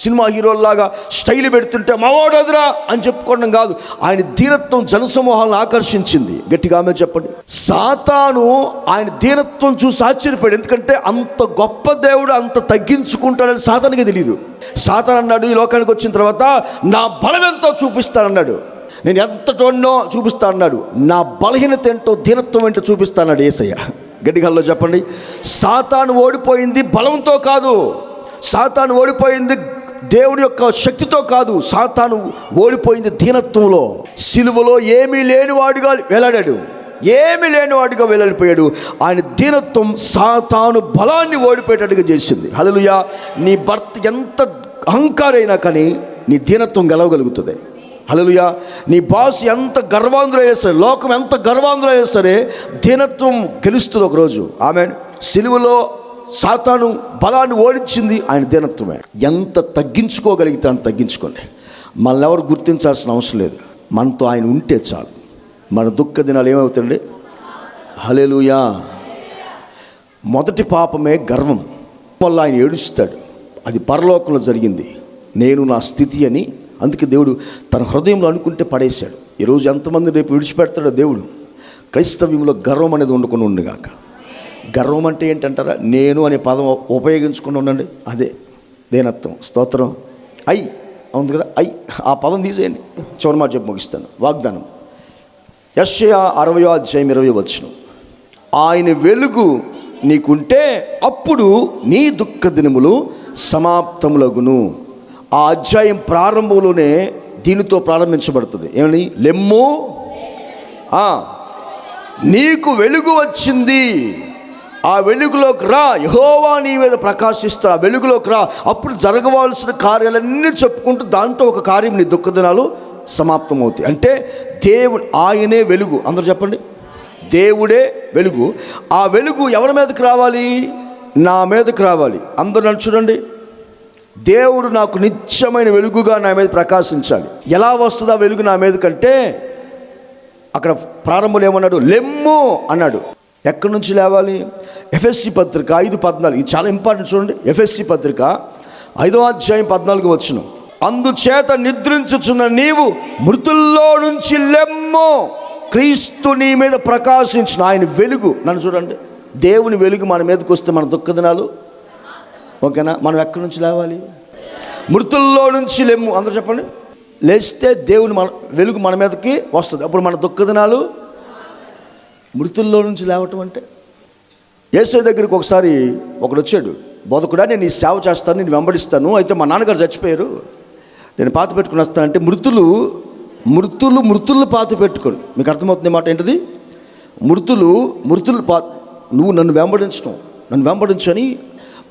సినిమా హీరోల్లాగా స్టైల్ పెడుతుంటే మావాడు అదురా అని చెప్పుకోవడం కాదు. ఆయన దీనత్వం జనసమూహాలను ఆకర్షించింది. గట్టిగా ఆమె చెప్పండి. సాతాను ఆయన దీనత్వం చూసి ఆశ్చర్యపోయాడు. ఎందుకంటే అంత గొప్ప దేవుడు అంత తగ్గించుకుంటాడని సాతానికి తెలియదు. సాతాను అన్నాడు, ఈ లోకానికి వచ్చిన తర్వాత నా బలం ఎంతో చూపిస్తానన్నాడు. నేను ఎంతటోన్నో చూపిస్తా అన్నాడు. నా బలహీనత ఏంటో, దీనత్వం ఏంటో చూపిస్తానన్నాడు యేసయ్య. గట్టిగా చెప్పండి. సాతాను ఓడిపోయింది బలంతో కాదు. సాతాను ఓడిపోయింది దేవుడి యొక్క శక్తితో కాదు. సాతాను ఓడిపోయింది దీనత్వంలో. సిలువలో ఏమీ లేనివాడుగా వేలాడాడు. వేలాడిపోయాడు. ఆయన దీనత్వం సాతాను బలాన్ని ఓడిపోయేటట్టుగా చేసింది. హల్లెలూయా. నీ భర్త ఎంత అహంకారైనా కానీ నీ దీనత్వం గెలవగలుగుతుంది. హల్లెలూయా. నీ బాస్ ఎంత గర్వాంధులైనా సరే, లోకం ఎంత గర్వాంధులైనా సరే, దీనత్వం గెలుస్తుంది ఒకరోజు. ఆమేన్. సిలువలో సాతాను బలాన్ని ఓడించింది ఆయన దీనత్వమే. ఎంత తగ్గించుకోగలిగితే అంత తగ్గించుకోండి. మనల్ని ఎవరు గుర్తించాల్సిన అవసరం లేదు. మనతో ఆయన ఉంటే చాలు. మన దుఃఖ దినాలు ఏమవుతాయండి? హల్లెలూయా. మొదటి పాపమే గర్వం వల్ల ఆయన ఏడుస్తాడు. అది పరలోకంలో జరిగింది. నేను నా స్థితి అని. అందుకే దేవుడు తన హృదయంలో అనుకుంటే పడేశాడు. ఈరోజు ఎంతమంది రేపు విడిచిపెడతాడో దేవుడు. క్రైస్తవ్యంలో గర్వం అనేది ఉండకుండా ఉండగాక. గర్వం అంటే ఏంటంటారా? నేను అనే పదం ఉపయోగించుకుంటూ ఉండండి. అదే దీనత్వం. స్తోత్రం. ఉంది కదా, ఆ పదం తీసేయండి. చివరి మాట చెప్పి ముగిస్తాను. వాగ్దానం. యెషయా 60:20 ఆయన వెలుగు నీకుంటే అప్పుడు నీ దుఃఖ దినములు సమాప్తములగును. ఆ అధ్యాయం ప్రారంభంలోనే దీనితో ప్రారంభించబడుతుంది. ఏమని? లెమ్ము, నీకు వెలుగు వచ్చింది. ఆ వెలుగులోకి రా. యెహోవా నీ మీద ప్రకాశిస్తా. ఆ వెలుగులోకి రా. అప్పుడు జరగవలసిన కార్యాలన్నీ చెప్పుకుంటూ దాంతో ఒక కార్యం, నీ దుఃఖ దినాలు సమాప్తమవుతాయి. అంటే దేవుడు ఆయనే వెలుగు. అందరూ చెప్పండి. దేవుడే వెలుగు. ఆ వెలుగు ఎవరి మీదకి రావాలి? నా మీదకి రావాలి. అందరూ నన్ను చూడండి. దేవుడు నాకు నిత్యమైన వెలుగుగా నా మీద ప్రకాశించాలి. ఎలా వస్తుంది ఆ వెలుగు నా మీద కంటే, అక్కడ ప్రారంభంలో ఏమన్నాడు? లెమ్ము అన్నాడు. ఎక్కడి నుంచి లేవాలి? ఎఫెసీ పత్రిక 5:14. ఇది చాలా ఇంపార్టెంట్. చూడండి, ఎఫెసీ పత్రిక 5:14. అందుచేత నిద్రించుచున్న నీవు మృతుల్లో నుంచి లెమ్ము, క్రీస్తు నీ మీద ప్రకాశించిన. ఆయన వెలుగు. నన్ను చూడండి. దేవుని వెలుగు మన మీదకి వస్తే మన దుఃఖ దినాలు ఓకేనా? మనం ఎక్కడి నుంచి లేవాలి? మృతుల్లో నుంచి లెమ్ము. అందరూ చెప్పండి. లేస్తే దేవుని వెలుగు మన మీదకి వస్తుంది. అప్పుడు మన దుఃఖ దినాలు. మృతుల్లో నుంచి లేవటం అంటే, యేసు దగ్గరికి ఒకసారి ఒకడు వచ్చాడు. బోధకుడా, నేను ఈ సేవ చేస్తాను, నేను వెంబడిస్తాను. అయితే మా నాన్నగారు చచ్చిపోయారు, నేను పాత పెట్టుకుని వస్తానంటే, మృతులు పాత పెట్టుకోండి. మీకు అర్థమవుతుంది మాట ఏంటిది? మృతులు నువ్వు నన్ను వెంబడించని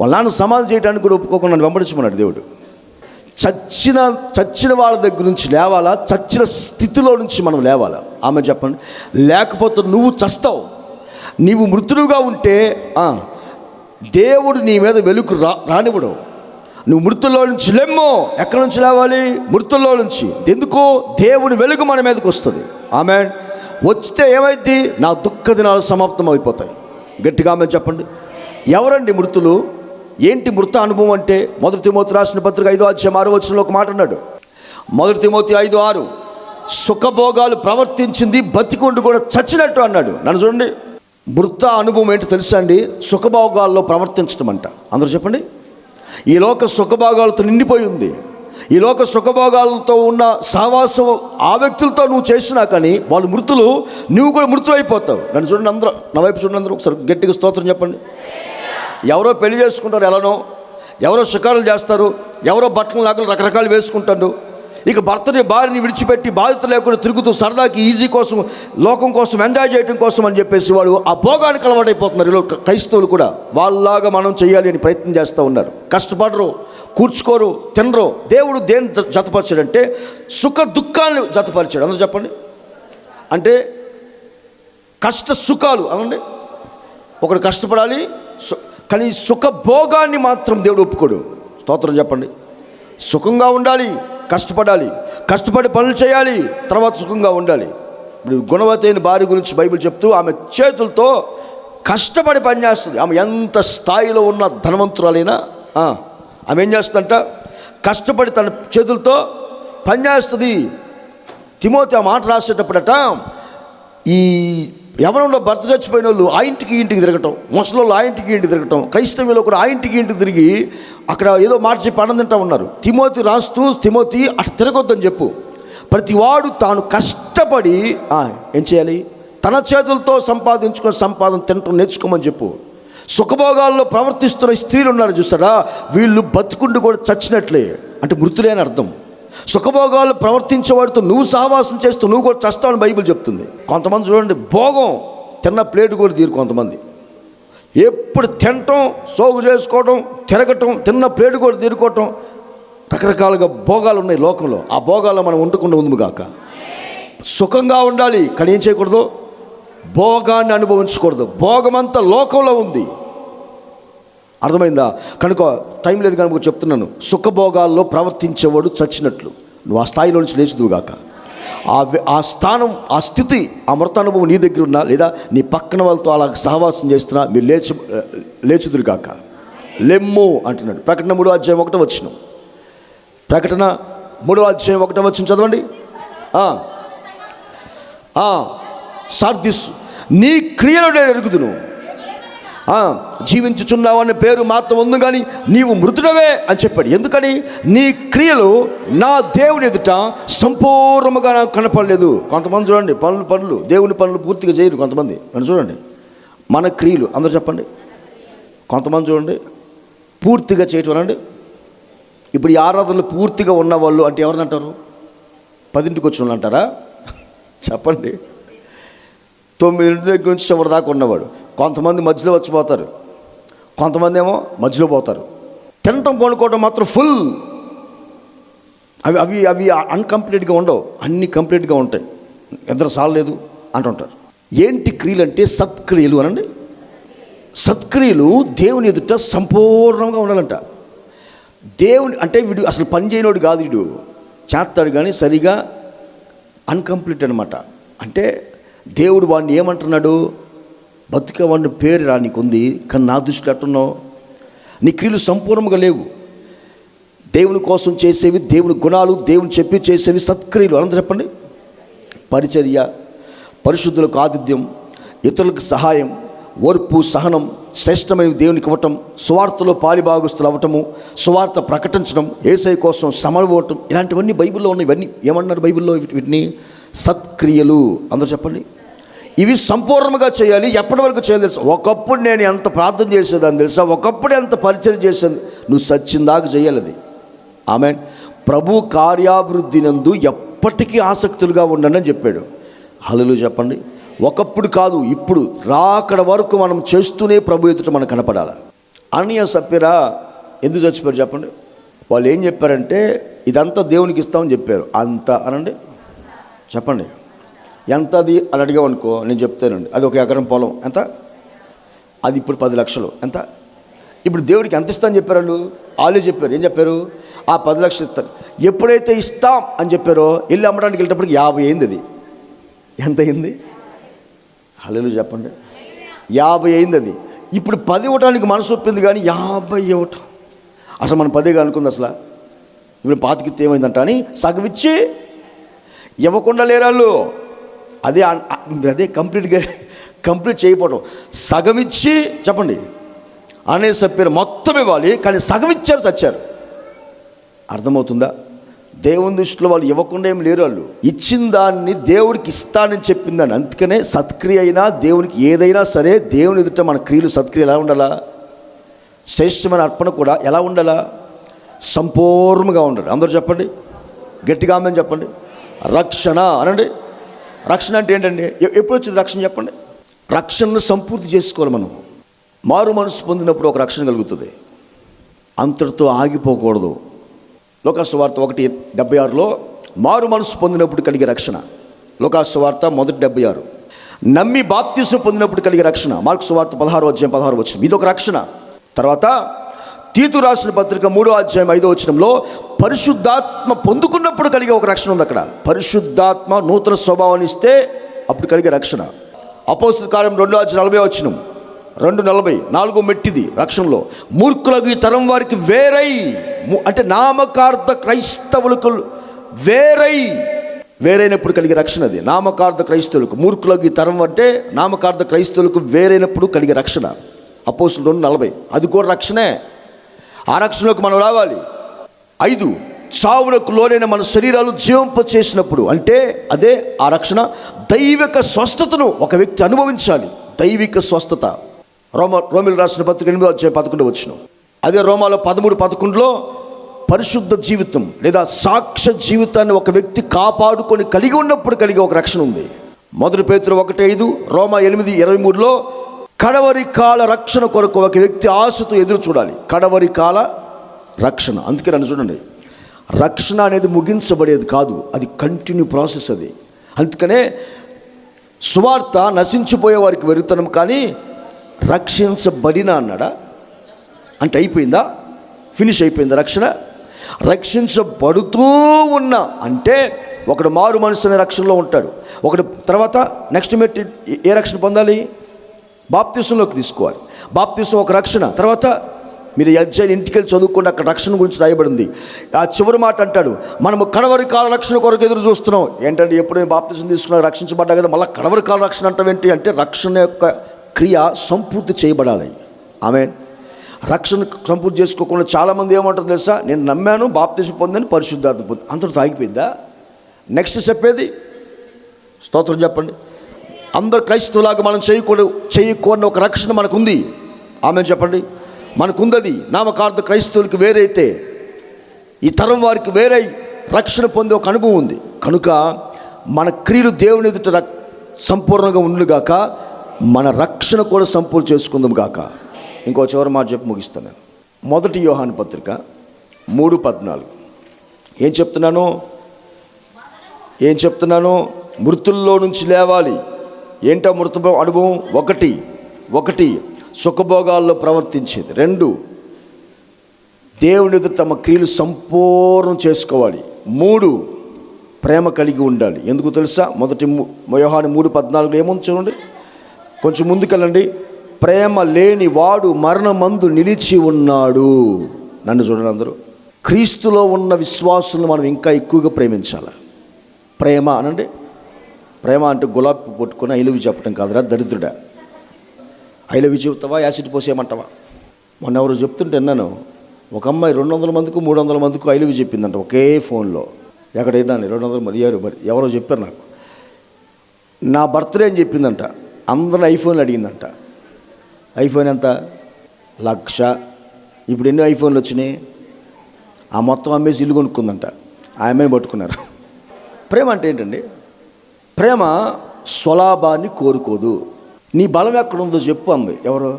వాళ్ళ నాన్న సమాధి చేయడానికి కూడా ఒప్పుకోకుండా నన్ను వెంబడించమన్నాడు దేవుడు. చచ్చిన వాళ్ళ దగ్గర నుంచి లేవాలా? చచ్చిన స్థితిలో నుంచి మనం లేవాలా? ఆమె చెప్పండి. లేకపోతే నువ్వు చస్తావు. నీవు మృతులుగా ఉంటే దేవుడు నీ మీద వెలుగు రానివ్వడు. నువ్వు మృతుల్లో నుంచి లెమ్మో. ఎక్కడి నుంచి లేవాలి? మృతుల్లో నుంచి. ఎందుకు? దేవుని వెలుగు మన మీదకి వస్తుంది. ఆమేన్. వస్తే ఏమైంది? నా దుఃఖ దినాలు సమాప్తం అయిపోతాయి. గట్టిగా ఆమె చెప్పండి. ఎవరండి మృతులు? ఏంటి మృత అనుభవం అంటే? 1 తిమోతి రాసిన పత్రిక 5:6 ఒక మాట అన్నాడు. 1 తిమోతి 5:6, సుఖభోగాలు ప్రవర్తించింది బతికుండి కూడా చచ్చినట్టు అన్నాడు. నన్ను చూడండి, మృత అనుభవం ఏంటో తెలుసా అండి? సుఖభోగాల్లో ప్రవర్తించడం అంట. అందరూ చెప్పండి. ఈ లోక సుఖభోగాలతో నిండిపోయి ఉంది. ఈ లోక సుఖభోగాలతో ఉన్న సహవాసం ఆ వ్యక్తులతో నువ్వు చేసినా కానీ వాళ్ళు మృతులు, నువ్వు కూడా మృతులు అయిపోతావు. నన్ను చూడండి అందరూ, నా వైపు చూడండి అందరూ, ఒకసారి గట్టిగా స్తోత్రం చెప్పండి. ఎవరో పెళ్లి చేసుకుంటారు ఎలానో, ఎవరో షికారులు చేస్తారు, ఎవరో బట్టలు లాగలు రకరకాలు వేసుకుంటారు. ఇక భర్తని భార్యని విడిచిపెట్టి బాధ్యత లేకుండా తిరుగుతూ సరదాకి ఈజీ కోసం, లోకం కోసం, ఎంజాయ్ చేయడం కోసం అని చెప్పేసి వాడు ఆ భోగానికి అలవాటైపోతున్నారు. ఇలా క్రైస్తవులు కూడా వాళ్ళలాగా మనం చేయాలి అని ప్రయత్నం చేస్తూ ఉన్నారు. కష్టపడరు, కూర్చుకోరు, తినరు. దేవుడు దేన్ని జతపరిచాడంటే సుఖ దుఃఖాన్ని జతపరిచాడు. అందరూ చెప్పండి. అంటే కష్ట సుఖాలు అనండి. ఒకడు కష్టపడాలి కానీ సుఖ భోగాన్ని మాత్రం దేవుడు ఒప్పుకోడు. స్తోత్రం చెప్పండి. సుఖంగా ఉండాలి, కష్టపడాలి, కష్టపడి పనులు చేయాలి, తర్వాత సుఖంగా ఉండాలి. ఇప్పుడు గుణవతి అయిన భార్య గురించి బైబిల్ చెప్తూ ఆమె చేతులతో కష్టపడి పనిచేస్తుంది. ఆమె ఎంత స్థాయిలో ఉన్న ధనవంతురాలైనా ఆమె ఏం చేస్తుందంట? కష్టపడి తన చేతులతో పనిచేస్తుంది. తిమోతి ఆ మాట రాసేటప్పుడట, ఈ యవ్వనంలో భర్త చచ్చిపోయిన వాళ్ళు ఆ ఇంటికి ఇంటికి తిరగటం, ముసలోళ్ళు ఆ ఇంటికి ఇంటికి తిరగటం, క్రైస్తవులు కూడా ఆ ఇంటికి ఇంటికి తిరిగి అక్కడ ఏదో మాట చెప్పి ఆనందింటూ ఉన్నారు. తిమోతి రాస్తూ, తిమోతి అటు తిరగొద్దని చెప్పు. ప్రతివాడు తాను కష్టపడి ఏం చేయాలి? తన చేతులతో సంపాదించుకున్న సంపాదన తినటం నేర్చుకోమని చెప్పు. సుఖభోగాల్లో ప్రవర్తిస్తున్న స్త్రీలు ఉన్నారు చూస్తారా, వీళ్ళు బతుకుండి కూడా చచ్చినట్లే, అంటే మృతులే అని అర్థం. సుఖభోగాలు ప్రవర్తించేవాడితో నువ్వు సహవాసం చేస్తూ నువ్వు కూడా చస్తావని బైబిల్ చెప్తుంది. కొంతమంది చూడండి, భోగం తిన్న ప్లేట్ కూడా తీరు. కొంతమంది ఎప్పుడు తినటం, సోగు చేసుకోవటం, తిరగటం, తిన్న ప్లేట్ కూడా తీరుకోవటం, రకరకాలుగా భోగాలు ఉన్నాయి లోకంలో. ఆ భోగాల్లో మనం ఉండకుండా ఉంది కాక. సుఖంగా ఉండాలి కానీ ఏం చేయకూడదు? భోగాన్ని అనుభవించకూడదు. భోగమంతా లోకంలో ఉంది. అర్థమైందా? కనుక టైం లేదు కనుక చెప్తున్నాను, సుఖభోగాల్లో ప్రవర్తించేవాడు చచ్చినట్లు. నువ్వు ఆ స్థాయిలో నుంచి లేచుదువుగాక. ఆ స్థానం, ఆ స్థితి, ఆ మృత అనుభవం నీ దగ్గర ఉన్నా, లేదా నీ పక్కన వాళ్ళతో అలా సహవాసం చేస్తున్నా, మీరు లేచుదురుగాక. లెమ్ము అంటున్నాడు. ప్రకటన 3:1 ప్రకటన 3:1 చదవండి. సార్దిస్, నీ క్రియలు నేను ఎరుగుదును, జీవించుచున్నావు అనే పేరు మాత్రం ఉంది కానీ నీవు మృతుడవే అని చెప్పాడు. ఎందుకని? నీ క్రియలు నా దేవుని ఎదుట సంపూర్ణముగా నాకు కనపడలేదు. కొంతమంది చూడండి, పనులు దేవుని పనులు పూర్తిగా చేయరు కొంతమంది. నన్ను చూడండి, మన క్రియలు అందరూ చెప్పండి. కొంతమంది చూడండి పూర్తిగా చేయటం అండి. ఇప్పుడు ఈ ఆరాధనలు పూర్తిగా ఉన్నవాళ్ళు అంటే ఎవరిని అంటారు? 10ంటికి వచ్చిన వాళ్ళు అంటారా? చెప్పండి. 9 దగ్గర నుంచి చివరి దాకా ఉన్నవాడు. కొంతమంది మధ్యలో వచ్చిపోతారు, కొంతమంది ఏమో మధ్యలో పోతారు. తినటం పనుకోవటం మాత్రం ఫుల్. అవి అన్కంప్లీట్గా ఉండవు, అన్నీ కంప్లీట్గా ఉంటాయి. ఇద్దరు సాలలేదు అంటుంటారు. ఏంటి క్రియలు అంటే? సత్క్రియలు అనండి. సత్క్రియలు దేవుని ఎదుట సంపూర్ణంగా ఉండాలంట. దేవుని అంటే వీడు అసలు పని చేయనోడు కాదు, వీడు చేస్తాడు కానీ సరిగా అన్కంప్లీట్ అనమాట. అంటే దేవుడు వాడిని ఏమంటున్నాడు? బతుక వాడిని పేరు రా నీకుంది, కానీ నా దృష్టిలో ఎట్టున్నావు? నీ క్రియలు సంపూర్ణంగా లేవు. దేవుని కోసం చేసేవి దేవుని గుణాలు, దేవుని చెప్పి చేసేవి సత్క్రియలు. అనంత చెప్పండి. పరిచర్య, పరిశుద్ధులకు ఆతిథ్యం, ఇతరులకు సహాయం, ఓర్పు, సహనం, శ్రేష్టమైన దేవునికి ఇవ్వటం, సువార్తలో పాలిభాగస్తులు అవ్వటము, సువార్త ప్రకటించడం, యేసయ్య కోసం సమరవటం, ఇలాంటివన్నీ బైబిల్లో ఉన్నాయి. ఇవన్నీ ఏమన్నారు బైబిల్లో? వీటిని సత్క్రియలు. అందరూ చెప్పండి. ఇవి సంపూర్ణంగా చేయాలి. ఎప్పటి వరకు చేయాలి తెలుసా? ఒకప్పుడు నేను ఎంత ప్రార్థన చేసేదాన్ని తెలుసా? ఒకప్పుడు ఎంత పరిచయం చేసేది, నువ్వు సచ్చిందాకా చేయాలి అది. ఆమేన్. ప్రభు కార్యాభివృద్ధి నందు ఎప్పటికీ ఆసక్తులుగా ఉండండి అని చెప్పాడు. హల్లెలూయా చెప్పండి. ఒకప్పుడు కాదు, ఇప్పుడు రాకడ వరకు మనం చేస్తూనే ప్రభు ఎదుట మనకు కనపడాలి. అననీయ సప్ఫీరా ఎందుకు చచ్చిపోయారు చెప్పండి? వాళ్ళు ఏం చెప్పారంటే ఇదంతా దేవునికి ఇస్తామని చెప్పారు. అంత అనండి చెప్పండి. ఎంత అది అని అడిగామనుకో, నేను చెప్తానండి, అది 1 ఎకరం పొలం ఎంత? అది ఇప్పుడు 10 లక్షలు ఎంత? ఇప్పుడు దేవుడికి ఎంత ఇస్తా అని చెప్పారు వాళ్ళే చెప్పారు. ఏం చెప్పారు? ఆ 10 లక్షలు ఇస్తాను. ఎప్పుడైతే ఇస్తాం అని చెప్పారో వెళ్ళి అమ్మడానికి వెళ్ళేటప్పటికి 50 అయింది. అది ఎంత అయింది? హల్లెలూయా చెప్పండి. 50 అయింది అది. ఇప్పుడు 10 ఇవ్వటానికి మనసు ఒప్పింది, కానీ 50 ఇవ్వటం అసలు మనం 10 అనుకుంది. అసలు ఇప్పుడు 25 ఏమైందంట అని సగం ఇచ్చి ఇవ్వకుండా లేరాళ్ళు. అదే కంప్లీట్ చేయకపోవడం. సగం ఇచ్చి చెప్పండి అనే చెప్పారు మొత్తం ఇవ్వాలి, కానీ సగం ఇచ్చారు, చచ్చారు. అర్థమవుతుందా? దేవుని దృష్టిలో వాళ్ళు ఇవ్వకుండా ఏమి లేరు. వాళ్ళు ఇచ్చిన దాన్ని దేవుడికి ఇస్తానని చెప్పిందని. అందుకనే సత్క్రియ అయినా దేవునికి ఏదైనా సరే దేవుని ఎదుట మన క్రియలు సత్క్రియ ఎలా ఉండాలా? శ్రేష్టమైన అర్పణ కూడా ఎలా ఉండాలా? సంపూర్ణంగా ఉండాలి. అందరూ చెప్పండి, గట్టిగా ఆమేన్ చెప్పండి. రక్షణ అనండి. రక్షణ అంటే ఏంటండి? ఎప్పుడు వచ్చింది రక్షణ చెప్పండి? రక్షణను సంపూర్తి చేసుకోవాలి. మనం మారు మనసు పొందినప్పుడు ఒక రక్షణ కలుగుతుంది, అంతటితో ఆగిపోకూడదు. లోకాసు వార్త 1:76లో మారు మనసు పొందినప్పుడు కలిగే రక్షణ. లోకాసు వార్త 1:76. నమ్మి బాప్తిసం పొందినప్పుడు కలిగే రక్షణ. మార్కు వార్త 16:16 ఇదొక రక్షణ. తర్వాత తీతు రాసిన పత్రిక 3:5 పరిశుద్ధాత్మ పొందుకున్నప్పుడు కలిగే ఒక రక్షణ ఉంది. అక్కడ పరిశుద్ధాత్మ నూతన స్వభావాన్ని ఇస్తే అప్పుడు కలిగే రక్షణ. అపోస్తలుల కార్యం 2:40 2:40 4 మెట్టిది రక్షణలో. మూర్ఖులకు ఈ తరం వారికి వేరై, అంటే నామకార్థ క్రైస్తవులకు వేరైనప్పుడు కలిగే రక్షణ అది. నామకార్థ క్రైస్తవులకు, మూర్ఖులకు ఈ తరం అంటే నామకార్థ క్రైస్తవులకు వేరైనప్పుడు కలిగే రక్షణ. అపోస్తలులు 2:40 అది కూడా రక్షణే. ఆ రక్షణలోకి మనం రావాలి. 5 చావులకు లోనైన మన శరీరాలు జీవింప చేసినప్పుడు, అంటే అదే ఆ రక్షణ. దైవిక స్వస్థతను ఒక వ్యక్తి అనుభవించాలి. దైవిక స్వస్థత. రోమిలు రాసిన పత్రిక 8:11. అదే రోమాలో 13:11 పరిశుద్ధ జీవితం లేదా సాక్ష్య జీవితాన్ని ఒక వ్యక్తి కాపాడుకొని కలిగి ఉన్నప్పుడు కలిగే ఒక రక్షణ ఉంది. 1 పేతురు 1:5, రోమా 8:23 కడవరి కాల రక్షణ కొరకు ఒక వ్యక్తి ఆశతో ఎదురు చూడాలి. కడవరి కాల రక్షణ. అందుకే నన్ను చూడండి, రక్షణ అనేది ముగించబడేది కాదు, అది కంటిన్యూ ప్రాసెస్ అది. అందుకనే సువార్త నశించిపోయే వారికి వెరుతనం, కానీ రక్షించబడిన అన్నాడా అంటే అయిపోయిందా? ఫినిష్ అయిపోయిందా రక్షణ? రక్షించబడుతూ ఉన్నా అంటే ఒకడు మారు మనసు అనే రక్షణలో ఉంటాడు. ఒకడు తర్వాత నెక్స్ట్ మెట్టి ఏ రక్షణ పొందాలి? బాప్తిసంలోకి తీసుకోవాలి. బాప్తిసం ఒక రక్షణ. తర్వాత మీరు అధ్యాయం ఇంటికి వెళ్ళి చదువుకోండి, అక్కడ రక్షణ గురించి రాయబడింది. ఆ చివరి మాట అంటాడు, మనము కడవరి కాల రక్షణ కొరకు ఎదురు చూస్తున్నాం. ఏంటంటే ఎప్పుడు బాప్తిసం తీసుకున్నా రక్షించబడ్డా కదా, మళ్ళీ కడవరి కాల రక్షణ అంటావేంటి అంటే రక్షణ యొక్క క్రియ సంపూర్తి చేయబడాలి. ఆమేన్. రక్షణ సంపూర్తి చేసుకోకుండా చాలామంది ఏమంటారు తెలుసా? నేను నమ్మాను, బాప్తిసం పొందాను, పరిశుద్ధాత్మ పొందాను, అంతటితో ఆగిపోయిందా? నెక్స్ట్ చెప్పేది స్తోత్రం చెప్పండి. అందరు క్రైస్తవులాగా మనం చేయకూడని ఒక రక్షణ మనకుంది. ఆమేన్ చెప్పండి. మనకుందది. నామకార్థ క్రైస్తవులకి వేరైతే ఈ తరం వారికి వేరే రక్షణ పొందే ఒక అనుభవం ఉంది. కనుక మన క్రియలు దేవుని ఎదుట సంపూర్ణంగా ఉండుగాక, మన రక్షణ కూడా సంపూర్ణ చేసుకుందాం గాక. ఇంకో చివరి మాట చెప్పి ముగిస్తాను నేను. 1 యోహాను పత్రిక 3:14 ఏం చెప్తున్నాను? మృతుల్లో నుంచి లేవాలి. ఏంటో మృత అనుభవం? ఒకటి సుఖభోగాల్లో ప్రవర్తించేది. 2 దేవుని ఎదుట తమ క్రియలు సంపూర్ణం చేసుకోవాలి. 3 ప్రేమ కలిగి ఉండాలి. ఎందుకు తెలుసా? 1 యోహాను 3:14 ఏముంది చూడండి, కొంచెం ముందుకెళ్ళండి. ప్రేమ లేని వాడు మరణమందు నిలిచి ఉన్నాడు. నన్ను చూడండి అందరూ. క్రీస్తులో ఉన్న విశ్వాసులను మనం ఇంకా ఎక్కువగా ప్రేమించాలి. ప్రేమ అనండి. ప్రేమ అంటే గులాబీ పట్టుకొని ఐ లవ్ యూ చెప్పడం కాదురా దరిద్రుడా. ఐ లవ్ యూ చెబుతావా, యాసిడ్ పోసేయమంటావా? మొన్న ఎవరు చెప్తుంటే విన్నాను, ఒక అమ్మాయి 200 మందికి 300 మందికి ఐ లవ్ యూ చెప్పిందంట ఒకే ఫోన్లో. ఎక్కడైనా 200 మంది ఎవరో చెప్పారు నాకు. నా బర్త్డే అని చెప్పిందంట. అందరిని ఐఫోన్లు అడిగిందంట. ఐఫోన్ ఎంత? 1,00,000. ఇప్పుడు ఎన్ని ఐఫోన్లు వచ్చినాయి? ఆ మొత్తం అమ్మేసి ఇల్లు కొనుక్కుందంట. ఆ అమ్మాయిని పట్టుకున్నారు. ప్రేమ అంటే ఏంటండి? ప్రేమ స్వలాభాన్ని కోరుకోదు. నీ బలం ఎక్కడుందో చెప్పు అంది. ఎవరు?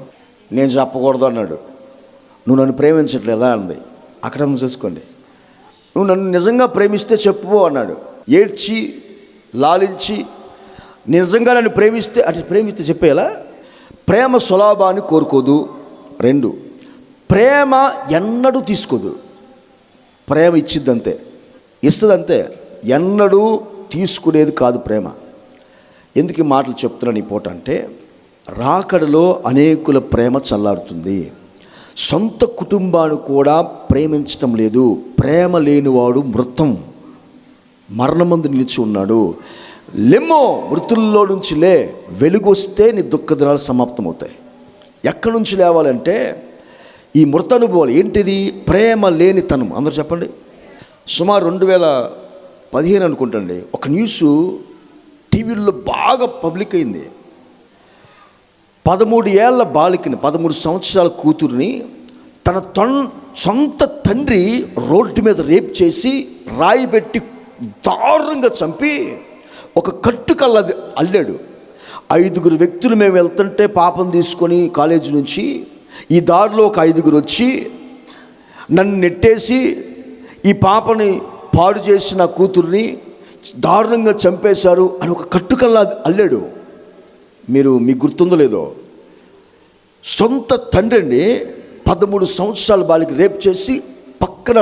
నేను చెప్పకూడదు అన్నాడు. నువ్వు నన్ను ప్రేమించట్లేదా అంది. అక్కడ చూసుకోండి. నువ్వు నన్ను నిజంగా ప్రేమిస్తే చెప్పుకో అన్నాడు. ఏడ్చి లాలించి నిజంగా నన్ను ప్రేమిస్తే చెప్పేలా. ప్రేమ స్వలాభాన్ని కోరుకోదు. 2 ప్రేమ ఎన్నడూ తీసుకోదు. ప్రేమ ఇచ్చిద్దంతే, ఇస్తుందంతే, ఎన్నడూ తీసుకునేది కాదు ప్రేమ. ఎందుకు ఈ మాటలు చెప్తున్నాను ఈ పూట అంటే, రాకడలో అనేకుల ప్రేమ చల్లారుతుంది. సొంత కుటుంబాన్ని కూడా ప్రేమించటం లేదు. ప్రేమ లేనివాడు మృతం, మరణమందు నిలిచి ఉన్నాడు. లెమ్మో, మృతుల్లో నుంచి లే, వెలుగు వస్తే నీ దుఃఖ దినాలు సమాప్తమవుతాయి. ఎక్కడి నుంచి లేవాలంటే ఈ మృత అనుభవాలు. ఏంటిది? ప్రేమ లేనితనం. అందరూ చెప్పండి. సుమారు 2015 అనుకుంటండి, ఒక న్యూస్ టీవీల్లో బాగా పబ్లిక్ అయింది. 13 ఏళ్ల బాలికని, 13 సంవత్సరాల కూతురిని తన సొంత తండ్రి రోడ్డు మీద రేప్ చేసి రాయి పెట్టి దారుణంగా చంపి ఒక కట్టుకల్లది అల్లాడు. 5 వ్యక్తులు మేము వెళ్తుంటే పాపం తీసుకొని కాలేజీ నుంచి ఈ దారిలో ఒక 5 వచ్చి నన్ను నెట్టేసి ఈ పాపని పాడు చేసి నా కూతుర్ని దారుణంగా చంపేశారు అని ఒక కట్టుకల్లా అల్లాడు. మీకు గుర్తుందో లేదో, సొంత తండ్రిని 13 సంవత్సరాల బాలికి రేప్ చేసి పక్కన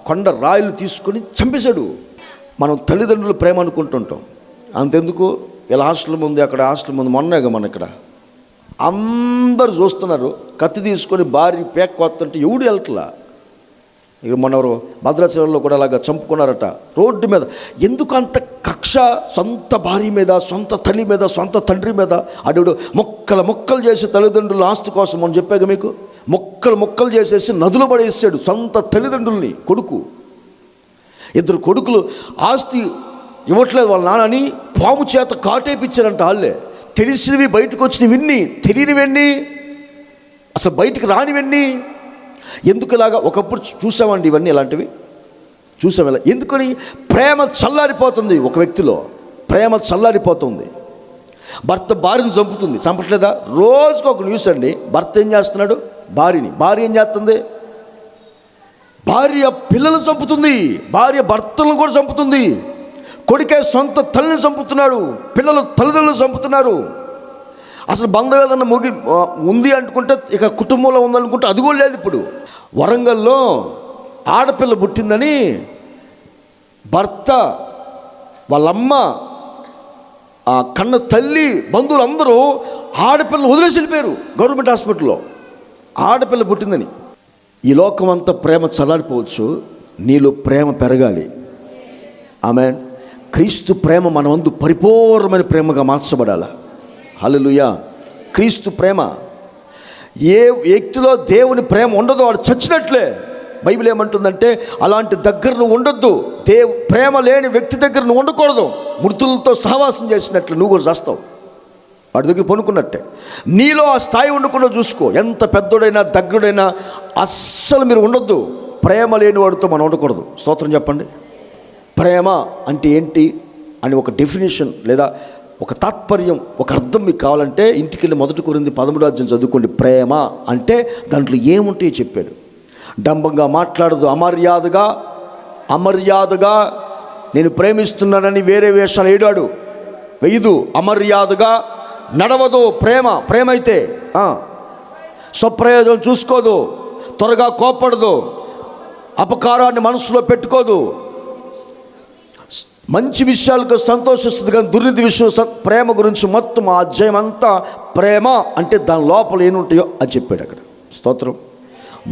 కొండ రాయిలు తీసుకొని చంపేశాడు. మనం తల్లిదండ్రుల ప్రేమ అనుకుంటుంటాం. అంతెందుకు, ఇలా హాస్టల్ ముందు, అక్కడ హాస్టల్ ముందు మొన్నగా మన ఇక్కడ అందరు చూస్తున్నారు, కత్తి తీసుకొని భార్య పేక్ కొత్తంటే ఎవడు వెళ్తలా. ఇక మనవరు భద్రాచలంలో కూడా అలాగా చంపుకున్నారట రోడ్డు మీద. ఎందుకు అంత కక్ష? సొంత భార్య మీద, సొంత తల్లి మీద, సొంత తండ్రి మీద. అడుగుడు మొక్కలు చేసి తల్లిదండ్రుల ఆస్తి కోసం అని చెప్పాక మీకు, మొక్కలు చేసేసి నదులు పడేసాడు సొంత తల్లిదండ్రుల్ని. కొడుకు, 2 కొడుకులు ఆస్తి ఇవ్వట్లేదు వాళ్ళ నాన్నని పాము చేత కాటేపించారంట. వాళ్ళే తెలిసినవి బయటకు వచ్చినవిన్ని, తెలియనివన్నీ అసలు బయటికి రానివన్నీ. ఎందుకు ఇలాగా? ఒకప్పుడు చూసామండి ఇవన్నీ, ఇలాంటివి చూసాం. ఇలా ఎందుకని? ప్రేమ చల్లారిపోతుంది. ఒక వ్యక్తిలో ప్రేమ చల్లారిపోతుంది. భర్త భార్యను చంపుతుంది, చంపట్లేదా? రోజుకు ఒక న్యూస్ అండి. భర్త ఏం చేస్తున్నాడు? భార్య ఏం చేస్తుంది? భార్య పిల్లలు చంపుతుంది, భార్య భర్తలను కూడా చంపుతుంది. కొడుకే సొంత తల్లిని చంపుతున్నాడు, పిల్లలు తల్లిదండ్రులు చంపుతున్నారు. అసలు బంధం ఏదన్నా ఉంది అనుకుంటే, ఇక కుటుంబంలో ఉందనుకుంటే అది కూడా లేదు. ఇప్పుడు వరంగల్లో ఆడపిల్ల పుట్టిందని భర్త, వాళ్ళమ్మ, కన్న తల్లి, బంధువులు అందరూ ఆడపిల్ల వదిలేసి వెళ్ళిపోయారు గవర్నమెంట్ హాస్పిటల్లో. ఆడపిల్ల పుట్టిందని. ఈ లోకం అంతా ప్రేమ చల్లారిపోవచ్చు, నీలో ప్రేమ పెరగాలి. ఆమేన్. క్రీస్తు ప్రేమ మన వందు పరిపూర్ణమైన ప్రేమగా మార్చబడాలి. హల్లెలూయా. క్రీస్తు ప్రేమ. ఏ వ్యక్తిలో దేవుని ప్రేమ ఉండదో వాడు చచ్చినట్లే. బైబిల్ ఏమంటుందంటే, అలాంటి దగ్గర నువ్వు ఉండొద్దు. ప్రేమ లేని వ్యక్తి దగ్గర నువ్వు ఉండకూడదు. మృతులతో సహవాసం చేసినట్లు నువ్వు కూడా చేస్తావు. వాడి దగ్గర పనుకున్నట్టే. నీలో ఆ స్థాయి ఉండకుండా చూసుకో. ఎంత పెద్దోడైనా దగ్గరుడైనా అస్సలు మీరు ఉండొద్దు. ప్రేమ లేని వాడితో మనం ఉండకూడదు. స్తోత్రం చెప్పండి. ప్రేమ అంటే ఏంటి అని ఒక డెఫినేషన్ లేదా ఒక తాత్పర్యం, ఒక అర్థం మీకు కావాలంటే ఇంటికి వెళ్ళి 1 కొరింథీ 13వ అధ్యాయం చదువుకోండి. ప్రేమ అంటే దాంట్లో ఏముంటాయో చెప్పాడు. డంబంగా మాట్లాడదు, అమర్యాదగా నేను ప్రేమిస్తున్నానని వేరే వేషాలు వేయడాడు, వెయ్యదు. అమర్యాదగా నడవదు. ప్రేమ అయితే స్వప్రయోజనం చూసుకోదు, త్వరగా కోపడదు, అపకారాన్ని మనసులో పెట్టుకోదు, మంచి విషయాలకు సంతోషిస్తుంది. కానీ దుర్నీతి విషయం ప్రేమ గురించి మొత్తం ఆ అధ్యాయం అంతా ప్రేమ అంటే దాని లోపల ఏముంటాయో అది చెప్పాడు అక్కడ. స్తోత్రం.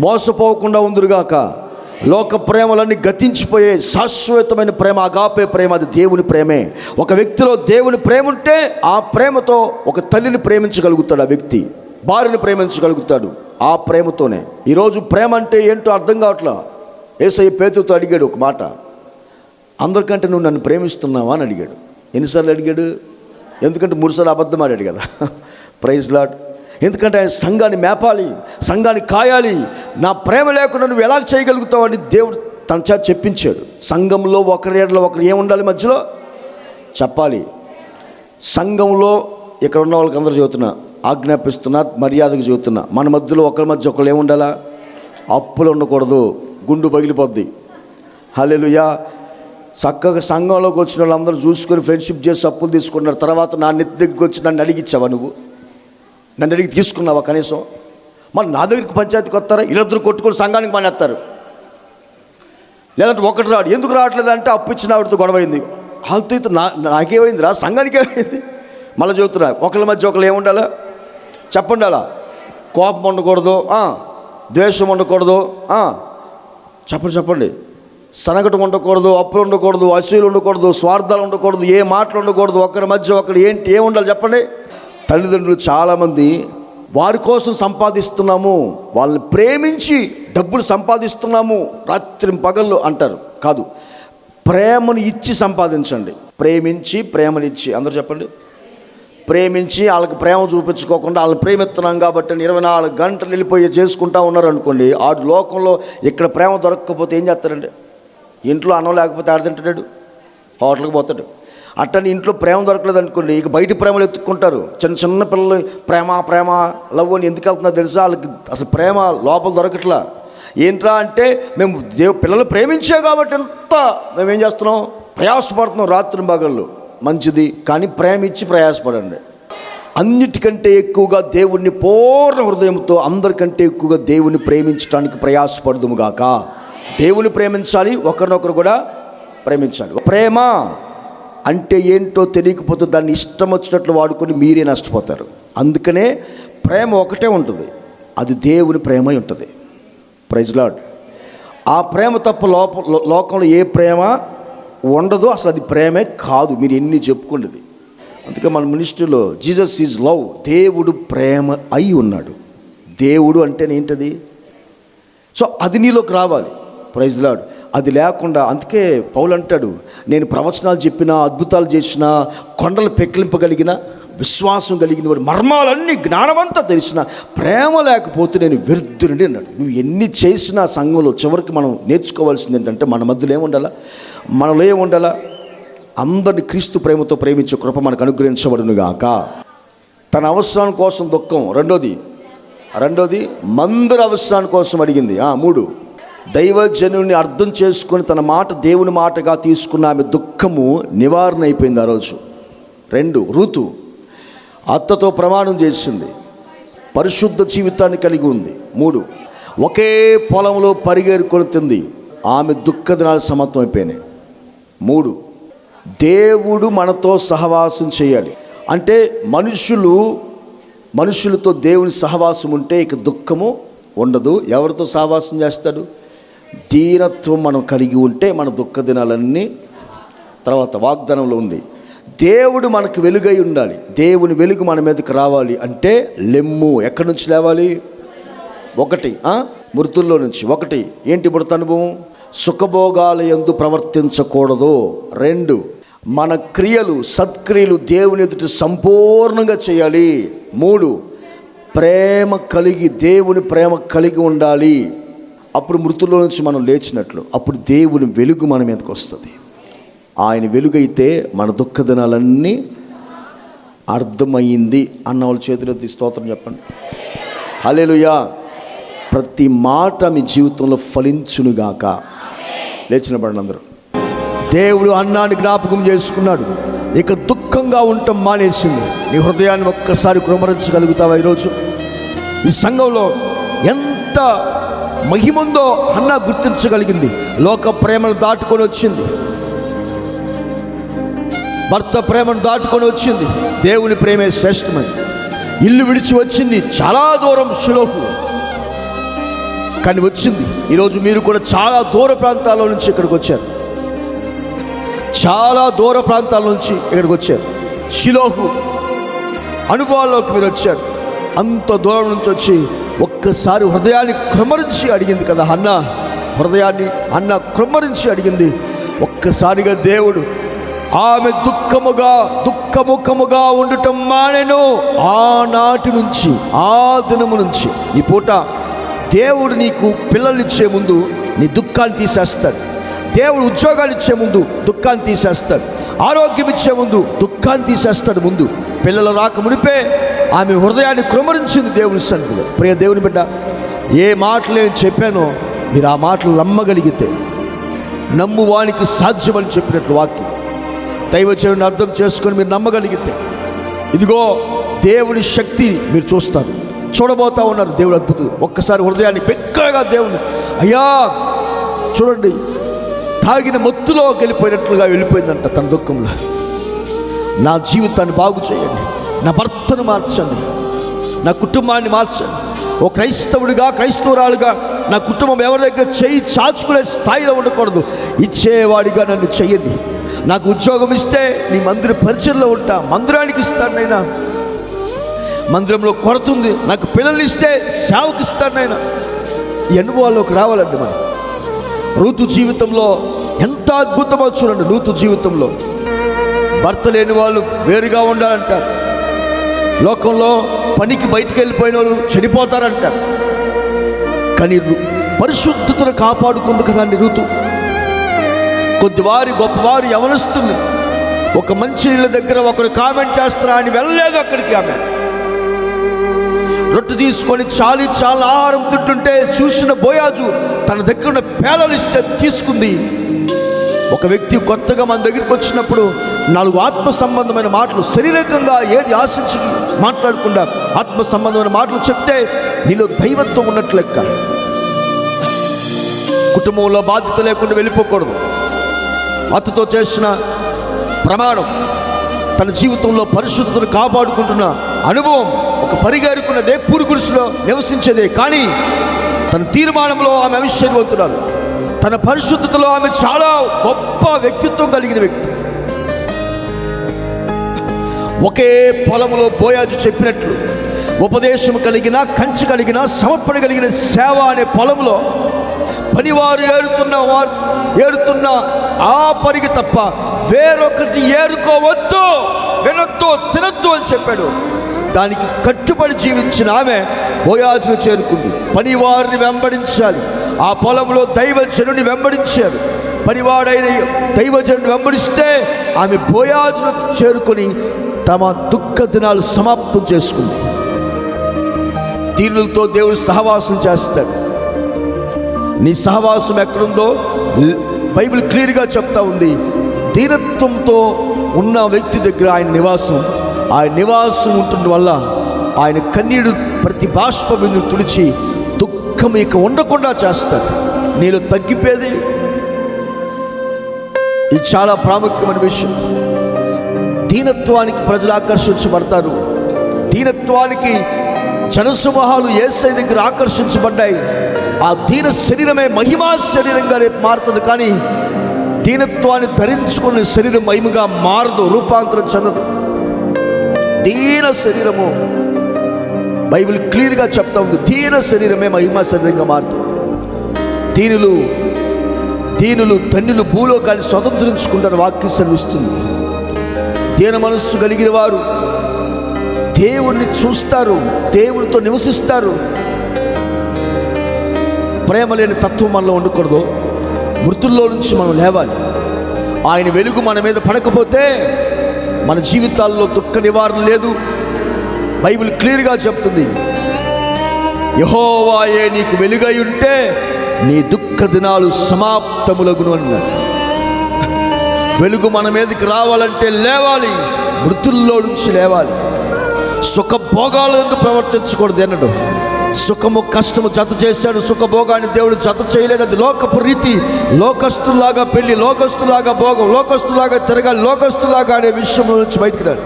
మోసపోకుండా ఉందిరుగాక. లోక ప్రేమలన్నీ గతించిపోయే శాశ్వతమైన ప్రేమ, అగాపే ప్రేమ, అది దేవుని ప్రేమే. ఒక వ్యక్తిలో దేవుని ప్రేమ ఉంటే ఆ ప్రేమతో ఒక తల్లిని ప్రేమించగలుగుతాడు, ఆ వ్యక్తి భార్యను ప్రేమించగలుగుతాడు ఆ ప్రేమతోనే. ఈరోజు ప్రేమ అంటే ఏంటో అర్థం కావట్లా. యేసయ్య పేతురుతో అడిగాడు ఒక మాట, అందరికంటే నువ్వు నన్ను ప్రేమిస్తున్నావా అని అడిగాడు. ఎన్నిసార్లు అడిగాడు? ఎందుకంటే 3 సార్లు అబద్ధం ఆడాడు కదా. Praise lord. ఎందుకంటే ఆయన సంఘాన్ని మేపాలి, సంఘాన్ని కాయాలి. నా ప్రేమ లేకుండా నువ్వు ఎలా చేయగలుగుతావు అని దేవుడు తన చేత చెప్పించాడు. సంఘంలో ఒకరి ఏముండాలి? మధ్యలో చెప్పాలి. సంఘంలో ఇక్కడ ఉన్న వాళ్ళకి అందరూ చెబుతున్నా, ఆజ్ఞాపిస్తున్నా, మర్యాదకు చెబుతున్నా, మన మధ్యలో ఒకరి మధ్య ఒకరు ఏముండాలా? అప్పులు ఉండకూడదు, గుండు పగిలిపోద్ది. హల్లెలూయా. చక్కగా సంఘంలోకి వచ్చిన వాళ్ళందరూ చూసుకొని ఫ్రెండ్షిప్ చేసి అప్పులు తీసుకున్నారు. తర్వాత నా నెత్తి దగ్గరికి వచ్చి నన్ను అడిగిచ్చావా? నన్ను అడిగి తీసుకున్నావా కనీసం? మరి నా దగ్గరికి పంచాయతీకి వస్తారా? వీళ్ళిద్దరు కొట్టుకొని సంఘానికి మానేస్తారు. లేదంటే ఒకటి రాడు. ఎందుకు రావట్లేదు అంటే అప్పు ఇచ్చిన ఆవిడతో గొడవైంది. వాళ్ళతో అయితే నాకేమైందిరా, సంఘానికి ఏమైంది? మళ్ళీ చెబుతున్నా, ఒకళ్ళ మధ్య ఒకళ్ళు ఏముండాలా చెప్పండి. అలా కోపం ఉండకూడదు, ద్వేషం ఉండకూడదు, చెప్పండి. సనగటం ఉండకూడదు, అప్పులు ఉండకూడదు, అసూయలు ఉండకూడదు, స్వార్థాలు ఉండకూడదు, ఏ మాటలు ఉండకూడదు, ఒకరి మధ్య ఒకరు ఏం ఉండాలి చెప్పండి. తల్లిదండ్రులు చాలామంది వారి కోసం సంపాదిస్తున్నాము, వాళ్ళని ప్రేమించి డబ్బులు సంపాదిస్తున్నాము రాత్రి పగళ్ళు అంటారు. కాదు, ప్రేమను ఇచ్చి సంపాదించండి. ప్రేమనిచ్చి అందరూ చెప్పండి. ప్రేమించి వాళ్ళకి ప్రేమ చూపించుకోకుండా వాళ్ళని ప్రేమిస్తున్నాం కాబట్టి 24 గంటలు వెళ్ళిపోయి చేసుకుంటా ఉన్నారు అనుకోండి, ఆ లోకంలో ఇక్కడ ప్రేమ దొరకకపోతే ఏం చేస్తారండి? ఇంట్లో అన్నం లేకపోతే ఆడ తింటాడు, హోటల్కి పోతాడు. అట్టని ఇంట్లో ప్రేమ దొరకలేదు అనుకోండి, ఇక బయట ప్రేమలు ఎత్తుక్కుంటారు. చిన్న పిల్లలు ప్రేమ లవ్ అని ఎందుకు వెళ్తున్నారు తెలుసా? వాళ్ళకి అసలు ప్రేమ లోపల దొరకట్లా. ఏంట్రా అంటే, మేము పిల్లలు ప్రేమించే కాబట్టి ఎంత మేమేం చేస్తున్నాం, ప్రయాసపడుతున్నాం రాత్రి పగళ్ళు. మంచిది, కానీ ప్రేమించి ప్రయాసపడండి. అన్నిటికంటే ఎక్కువగా దేవుణ్ణి పూర్ణ హృదయంతో, అందరికంటే ఎక్కువగా దేవుని ప్రేమించడానికి ప్రయాసపడదుముగాక. దేవుని ప్రేమించాలి, ఒకరినొకరు కూడా ప్రేమించాలి. ప్రేమ అంటే ఏంటో తెలియకపోతే దాన్ని ఇష్టం వచ్చినట్లు వాడుకొని మీరే నష్టపోతారు. అందుకనే ప్రేమ ఒకటే ఉంటుంది, అది దేవుని ప్రేమ ఉంటుంది. Praise lord. ఆ ప్రేమ తప్ప లోకంలో ఏ ప్రేమ ఉండదు, అసలు అది ప్రేమే కాదు. మీరు ఎన్ని చెప్పుకునేది. అందుకే మన మినిస్ట్రీలో జీసస్ ఈజ్ లవ్, దేవుడు ప్రేమ అయి ఉన్నాడు. దేవుడు అంటేనే ఏంటది? సో అది నీలోకి రావాలి. Praise lord. అది లేకుండా, అందుకే పౌలు అంటాడు, నేను ప్రవచనాలు చెప్పినా, అద్భుతాలు చేసినా, కొండలు పెకిలింపగలిగిన విశ్వాసం కలిగిన వాడు, మర్మాలన్నీ జ్ఞానమంతా తెలిసిన ప్రేమ లేకపోతే నేను వ్యర్థుని అన్నాడు. నువ్వు ఎన్ని చేసినా సంఘంలో చివరికి మనం నేర్చుకోవాల్సింది ఏంటంటే, మన మధ్యలో ఏముండాలా, మనలో ఏముండాలా, అందరిని క్రీస్తు ప్రేమతో ప్రేమించే కృప మనకు అనుగ్రహించబడునుగాక. తన అవసరాల కోసం దుఃఖం. రెండోది మందరి అవసరాల కోసం అడిగింది. 3 దైవజనుని అర్థం చేసుకొని తన మాట దేవుని మాటగా తీసుకున్న ఆమె దుఃఖము నివారణ అయిపోయింది ఆ రోజు. 2 రూతు అత్తతో ప్రమాణం చేసింది, పరిశుద్ధ జీవితాన్ని కలిగి ఉంది. 3 ఒకే పొలంలో పరిగెరుకొని తింది, ఆమె దుఃఖ దినాలు సమాప్తం అయిపోయినాయి. 3 దేవుడు మనతో సహవాసం చేయాలి. అంటే మనుషులతో దేవుని సహవాసం ఉంటే ఇక దుఃఖము ఉండదు. ఎవరితో సహవాసం చేస్తాడు? దీనత్వం మనం కలిగి ఉంటే మన దుఃఖ దినాలన్నీ. తర్వాత వాగ్దానంలో ఉంది, దేవుడు మనకు వెలుగై ఉండాలి. దేవుని వెలుగు మన మీదకి రావాలి అంటే లెమ్ము. ఎక్కడి నుంచి లేవాలి? 1 మృతుల్లో నుంచి. 1 ఏంటి మృత అనుభవం? సుఖభోగాల యందు ప్రవర్తించకూడదు. 2 మన క్రియలు సత్క్రియలు దేవుని ఎదుట సంపూర్ణంగా చేయాలి. 3 ప్రేమ కలిగి, దేవుని ప్రేమ కలిగి ఉండాలి. అప్పుడు మృతుల్లో నుంచి మనం లేచినట్లు, అప్పుడు దేవుని వెలుగు మన మీదకి వస్తుంది. ఆయన వెలుగైతే మన దుఃఖ దినాలన్నీ అర్థమయ్యింది అన్న వాళ్ళ చేతులెత్తి స్తోత్రం చెప్పండి. హల్లెలూయా. ప్రతి మాట మీ జీవితంలో ఫలించునుగాక. లేచినబడండి అందరూ. దేవుడు అన్నాన్ని జ్ఞాపకం చేసుకున్నాడు, ఇక దుఃఖంగా ఉండటం మానేసింది. నీ హృదయాన్ని ఒక్కసారి కృమరించగలుగుతావా? ఈరోజు ఈ సంఘంలో ఎంత మహిమందో అన్నా గుర్తించగలిగింది. లోక ప్రేమను దాటుకొని వచ్చింది, భర్త ప్రేమను దాటుకొని వచ్చింది. దేవుని ప్రేమే శ్రేష్టమని ఇల్లు విడిచి వచ్చింది, చాలా దూరం షిలోహు, కానీ వచ్చింది. ఈరోజు మీరు కూడా చాలా దూర ప్రాంతాల నుంచి ఇక్కడికి వచ్చారు, చాలా దూర ప్రాంతాల నుంచి ఇక్కడికి వచ్చారు. షిలోహు అనుభవాల్లోకి మీరు వచ్చారు. అంత దూరం నుంచి వచ్చి ఒక్కసారి హృదయాన్ని కృమ్మరించి అడిగింది కదా అన్న, హృదయాన్ని అన్న కృమ్మరించి అడిగింది. ఒక్కసారిగా దేవుడు ఆమె దుఃఖముఖముగా ఉండటం మానెను. ఆనాటి నుంచి, ఆ దినము నుంచి ఈ పూట దేవుడు నీకు పిల్లల్నిచ్చే ముందు నీ దుఃఖాన్ని తీసేస్తాడు. దేవుడు ఉద్యోగాలు ఇచ్చే ముందు దుఃఖాన్ని తీసేస్తాడు. ఆరోగ్యం ఇచ్చే ముందు దుఃఖాన్ని తీసేస్తాడు. ముందు పిల్లలు రాక మునిపే ఆమె హృదయాన్ని కృమరించింది దేవుని సన్నిధిలో. ప్రియ దేవుని బిడ్డ, ఏ మాటలు నేను చెప్పానో మీరు ఆ మాటలు నమ్మగలిగితే, నమ్మువానికి సాధ్యమని చెప్పినట్లు వాక్యం దైవజనుని అర్థం చేసుకొని మీరు నమ్మగలిగితే, ఇదిగో దేవుని శక్తి మీరు చూస్తారు, చూడబోతా ఉన్నారు. దేవుడు అద్భుతం. ఒక్కసారి హృదయాన్ని బిగ్గరగా దేవుని, అయ్యా చూడండి, తాగిన మొత్తులో వెళ్ళిపోయినట్లుగా వెళ్ళిపోయిందంట తన దుఃఖంలో. నా జీవితాన్ని బాగు చేయండి, నా భర్తను మార్చండి, నా కుటుంబాన్ని మార్చండి. ఓ క్రైస్తవుడిగా, క్రైస్తవురాలుగా నా కుటుంబం ఎవరి దగ్గర చేయి చాచుకునే స్థాయిలో ఉండకూడదు. ఇచ్చేవాడిగా నన్ను చెయ్యండి. నాకు ఉద్యోగం ఇస్తే నీ మందిర పరిచయంలో ఉంటా, మందిరానికి ఇస్తానైనా. మందిరంలో కొరత ఉంది, నాకు పిల్లల్ని ఇస్తే సేవకు ఇస్తానైనా. ఈ అనుభవాల్లోకి రావాలండి మనం. రూతు జీవితంలో ఎంత అద్భుతమో చూడండి. రూతు జీవితంలో భర్త లేని వాళ్ళు వేరుగా ఉండాలంటారు. లోకంలో పనికి బయటికి వెళ్ళిపోయిన వాళ్ళు చనిపోతారంటారు. కానీ పరిశుద్ధతను కాపాడుకుంది కదండి రూతు. కొద్దివారి గొప్పవారు యవనస్తుంది ఒక మంచి నీళ్ళ దగ్గర ఒకరు కామెంట్ చేస్తారా అని వెళ్ళలేదు అక్కడికి. ఆమె రొట్టె తీసుకొని చాలా ఆహారం తింటుంటే చూసిన బోయాజు తన దగ్గర ఉన్న పేలలు ఇస్తే తీసుకుంది. ఒక వ్యక్తి కొత్తగా మన దగ్గరికి వచ్చినప్పుడు 4 ఆత్మ సంబంధమైన మాటలు, శరీరకంగా ఏది ఆశించి మాట్లాడకుండా ఆత్మ సంబంధమైన మాటలు చెప్తే నీలో దైవత్వం ఉన్నట్లు లెక్క. కుటుంబంలో బాధ్యత లేకుండా వెళ్ళిపోకూడదు. అతతో చేసిన ప్రమాణం, తన జీవితంలో పరిశుద్ధతను కాపాడుకుంటున్న అనుభవం, ఒక పరిగెరుకున్నదే, పూరుగుడిసులో నివసించేదే. కానీ తన తీర్మానంలో ఆమె అవిశ్వరవంతురాలు, తన పరిశుద్ధతలో ఆమె చాలా గొప్ప వ్యక్తిత్వం కలిగిన వ్యక్తి. ఒకే పొలంలో బోయాజు చెప్పినట్లు ఉపదేశం కలిగిన, కంచి కలిగిన, సమర్పణ కలిగిన సేవ అనే పొలంలో పనివారు ఏడుతున్న ఆ పరిగి తప్ప వేరొకటి ఏరుకోవద్దు, వినొద్దు, తినొద్దు అని చెప్పాడు. దానికి కట్టుబడి జీవించిన ఆమె బోయాజును చేరుకుంది. పనివారిని వెంబడించాలి. ఆ పొలంలో దైవజనుని వెంబడించారు. పనివాడైన దైవజనుని వెంబడిస్తే ఆమె బోయాజును చేరుకొని తమ దుఃఖ దినాలు సమాప్తం చేసుకుంది. దీనులతో దేవుడు సహవాసం చేస్తాడు. నీ సహవాసం ఎక్కడుందో బైబిల్ క్లియర్గా చెప్తా ఉంది. దీనత్వంతో ఉన్న వ్యక్తి దగ్గర ఆయన నివాసం ఉంటుండ వల్ల ఆయన కన్నీడు ప్రతి బాష్ప బిందువు తుడిచి దుఃఖం ఇక ఉండకుండా చేస్తాడు. నీలో తగ్గిపోయేది ఇది చాలా ప్రాముఖ్యమైన విషయం. దీనత్వానికి ప్రజలు ఆకర్షించబడతారు. దీనత్వానికి జనసమూహాలు యేసయ్య దగ్గర ఆకర్షించబడ్డాయి. ఆ దీన శరీరమే మహిమా శరీరంగా రేపు మారుతుంది. కానీ దీనత్వాన్ని ధరించుకునే శరీరం మహిమగా మారదు, రూపాంతరం చెందదు. దీన శరీరము బైబిల్ క్లియర్గా చెప్తా ఉంది. దీన శరీరమే మహిమా శరీరంగా మారుతుంది. దీనులు ధన్యులు భూలోకాన్ని స్వతంత్రించుకుంటారు వాక్యం సెలవిస్తుంది. దీన మనస్సు కలిగిన వారు దేవుణ్ణి చూస్తారు, దేవునితో నివసిస్తారు. ప్రేమ లేని తత్వం మనలో ఉండకూడదు. మృతుల్లో నుంచి మనం లేవాలి. ఆయన వెలుగు మన మీద పడకపోతే మన జీవితాల్లో దుఃఖ నివారణ లేదు. బైబిల్ క్లియర్గా చెప్తుంది, యెహోవాయే నీకు వెలుగై ఉంటే నీ దుఃఖ దినాలు సమాప్తములగును అన్నాడు. వెలుగు మన మీదకి రావాలంటే లేవాలి, మృతుల్లో నుంచి లేవాలి. సుఖభోగాలు ఎందుకు ప్రవర్తించకూడదు అన్నాడు. సుఖము కష్టము జత చేశాడు, సుఖభోగాన్ని దేవుడు జత చేయలేదు. అది లోకపు రీతి. లోకస్తులాగా పెళ్లి, లోకస్తులాగా భోగం, లోకస్తులాగా తిరగాలి, లోకస్తులాగా అనే విషయం నుంచి బయటికి రాడు.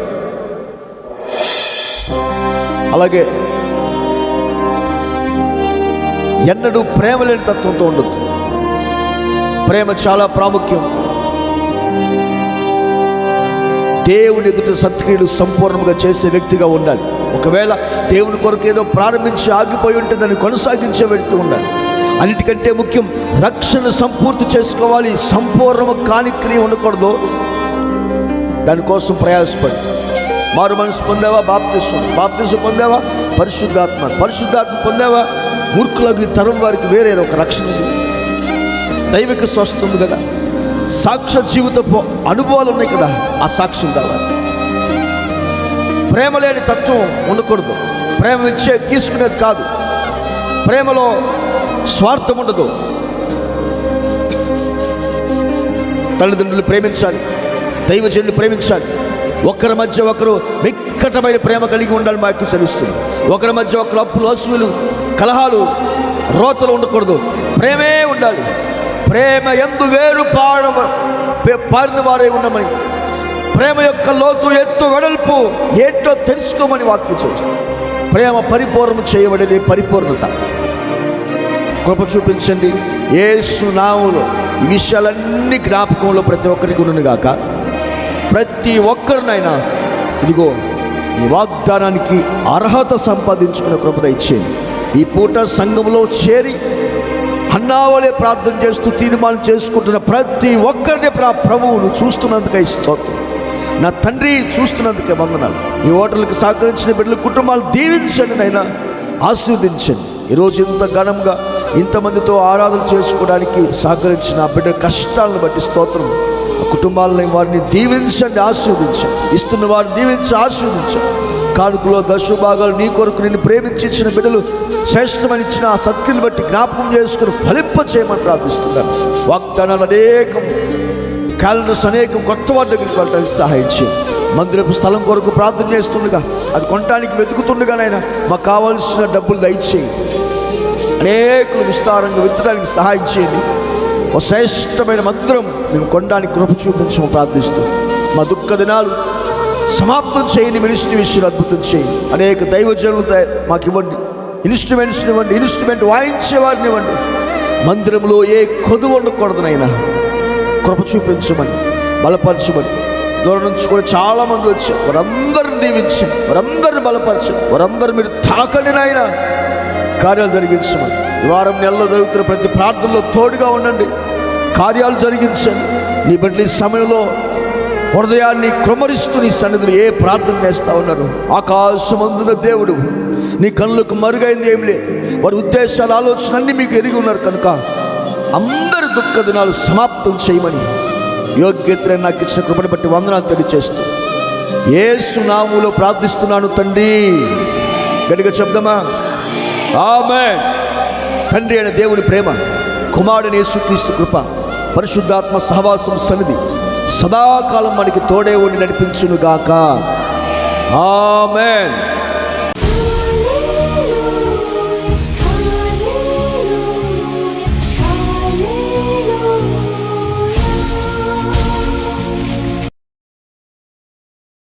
అలాగే ఎన్నడూ ప్రేమ లేని తత్వంతో ఉండొద్దు. ప్రేమ చాలా ప్రాముఖ్యం. దేవుని ఎదుట సత్క్రియలు సంపూర్ణంగా చేసే వ్యక్తిగా ఉండాలి. ఒకవేళ దేవుని కొరకు ఏదో ప్రారంభించి ఆగిపోయి ఉంటే దాన్ని కొనసాగించే వ్యక్తి ఉండాలి. అన్నిటికంటే ముఖ్యం రక్షణ సంపూర్తి చేసుకోవాలి. సంపూర్ణము కాని క్రియ ఉండకూడదు. దానికోసం ప్రయాసపడి మారు మనసు పొందావా, బాప్తిసం పొందావా, పరిశుద్ధాత్మ పొందావా. మూర్ఖులకు ఈ తరం వారికి వేరే ఒక రక్షణ ఉంది. దైవిక స్వస్థ ఉంది కదా, సాక్ష్య జీవితపు అనుభవాలు ఉన్నాయి కదా, ఆ సాక్ష్యం కావాలి. ప్రేమ లేని తత్వం ఉండకూడదు. ప్రేమ ఇచ్చే తీసుకునేది కాదు. ప్రేమలో స్వార్థం ఉండదు. తల్లిదండ్రులు ప్రేమించాలి, దైవజనులు ప్రేమించాలి. ఒకరి మధ్య ఒకరు వికటమైన ప్రేమ కలిగి ఉండాలి. మాకు సెలవుస్తుంది. ఒకరి మధ్య ఒకరు అప్పులు, అసూలు, కలహాలు, రోతలు ఉండకూడదు. ప్రేమే ఉండాలి. ప్రేమ యందు వేరు పారిన వారే ఉండమని, ప్రేమ యొక్క లోతు ఎత్తు వెడల్పు ఏంటో తెలుసుకోమని వాక్యం చెప్తుంది. ప్రేమ పరిపూర్ణం చేయబడేది పరిపూర్ణత. కృప చూపించండి యేసు నామములో. ఈ విషయాలన్నీ జ్ఞాపకంలో ప్రతి ఒక్కరికి ఉండును గాక. ప్రతి ఒక్కరినైనా ఇదిగో ఈ వాగ్దానానికి అర్హత సంపాదించుకునే కృప దయచేయండి. ఈ పూట సంఘంలో చేరి అన్నావలే ప్రార్థన చేస్తూ తీర్మానం చేసుకుంటున్న ప్రతి ఒక్కరిని ప్రభువును చూస్తున్నందుకై స్తోత్రం. నా తండ్రి చూస్తున్నందుకే వందనాలు. ఈ ఓటర్లకు సహకరించిన బిడ్డల కుటుంబాలు దీవించండి నైనా, ఆశీర్వదించండి. ఈరోజు ఇంత ఘనంగా ఇంతమందితో ఆరాధన చేసుకోవడానికి సహకరించిన ఆ బిడ్డ కష్టాలను బట్టి స్తోత్రం. ఆ కుటుంబాలని వారిని దీవించండి, ఆశీర్వదించండి. ఇస్తున్న వారిని దీవించి ఆశీర్వదించండి. కానుకలో దశభాగాలు నీ కొరకు నిన్ను ప్రేమించి ఇచ్చిన బిడ్డలు శ్రేష్టమని ఇచ్చిన ఆ సత్క్రియలు బట్టి జ్ఞాపకం చేసుకుని ఫలింప చేయమని ప్రార్థిస్తున్నాను. వాగ్దానాలు అనేకం, క్యాలెండర్స్ అనేకం కొత్త వారి దగ్గరికి వెళ్ళడానికి సహాయం చేయండి. మందిరపు స్థలం కొరకు ప్రార్థన చేస్తుండగా, అది కొనడానికి వెతుకుతుండగానైనా మాకు కావాల్సిన డబ్బులు దయచేయండి. అనేకులు విస్తారంగా విత్తడానికి సహాయం చేయండి. ఒక శ్రేష్టమైన మందిరం మేము కొనడానికి కృప చూపించమని ప్రార్థిస్తూ, మా దుఃఖ దినాలు సమాప్తం చేయండి. మినిస్ట్రీ విషయాలు అద్భుతం చేయండి. అనేక దైవజనులు మాకు ఇవ్వండి. ఇన్స్ట్రుమెంట్స్ని ఇవ్వండి, ఇన్స్ట్రుమెంట్ వాయించే వారిని ఇవ్వండి. మందిరంలో ఏ కొదువు ఉండకూడదునైనా కృప చూపించమని, బలపరచమని. దూరం నుంచి కూడా చాలామంది వచ్చారు. వారందరిని దీవించండి, వారందరిని బలపరచండి, వారందరూ మీరు తాకండి నాయన. కార్యాలు జరిగించమని. ఈ వారం నెలలో జరుగుతున్న ప్రతి ప్రార్థనలో తోడుగా ఉండండి. కార్యాలు జరిగించండి. నీ బిడ్డల సమయంలో హృదయాన్ని క్రమరిస్తూ నీ సన్నిధిని ఏ ప్రార్థన చేస్తూ ఉన్నారు. ఆకాశమందున దేవుడు, నీ కళ్ళకు మరుగైంది ఏం లేదు. వారి ఉద్దేశాలు, ఆలోచన అన్నీ మీకు ఎరిగి ఉన్నారు కనుక అందరి దుఃఖ దినాలు సమాప్తం చేయమని యోగ్యతను నాకు ఇచ్చిన కృపను బట్టి వందనాలు తెలియజేస్తూ యేసు నామములో ప్రార్థిస్తున్నాను తండ్రి. గట్టిగా చెప్దామా? ఆమేన్. తండ్రి అయిన దేవుని ప్రేమ, కుమారుడైన యేసుక్రీస్తు కృప, పరిశుద్ధాత్మ సహవాసం సన్నిధి సదాకాలం మనకి తోడే ఉండి నడిపించునుగాక. ఆమేన్.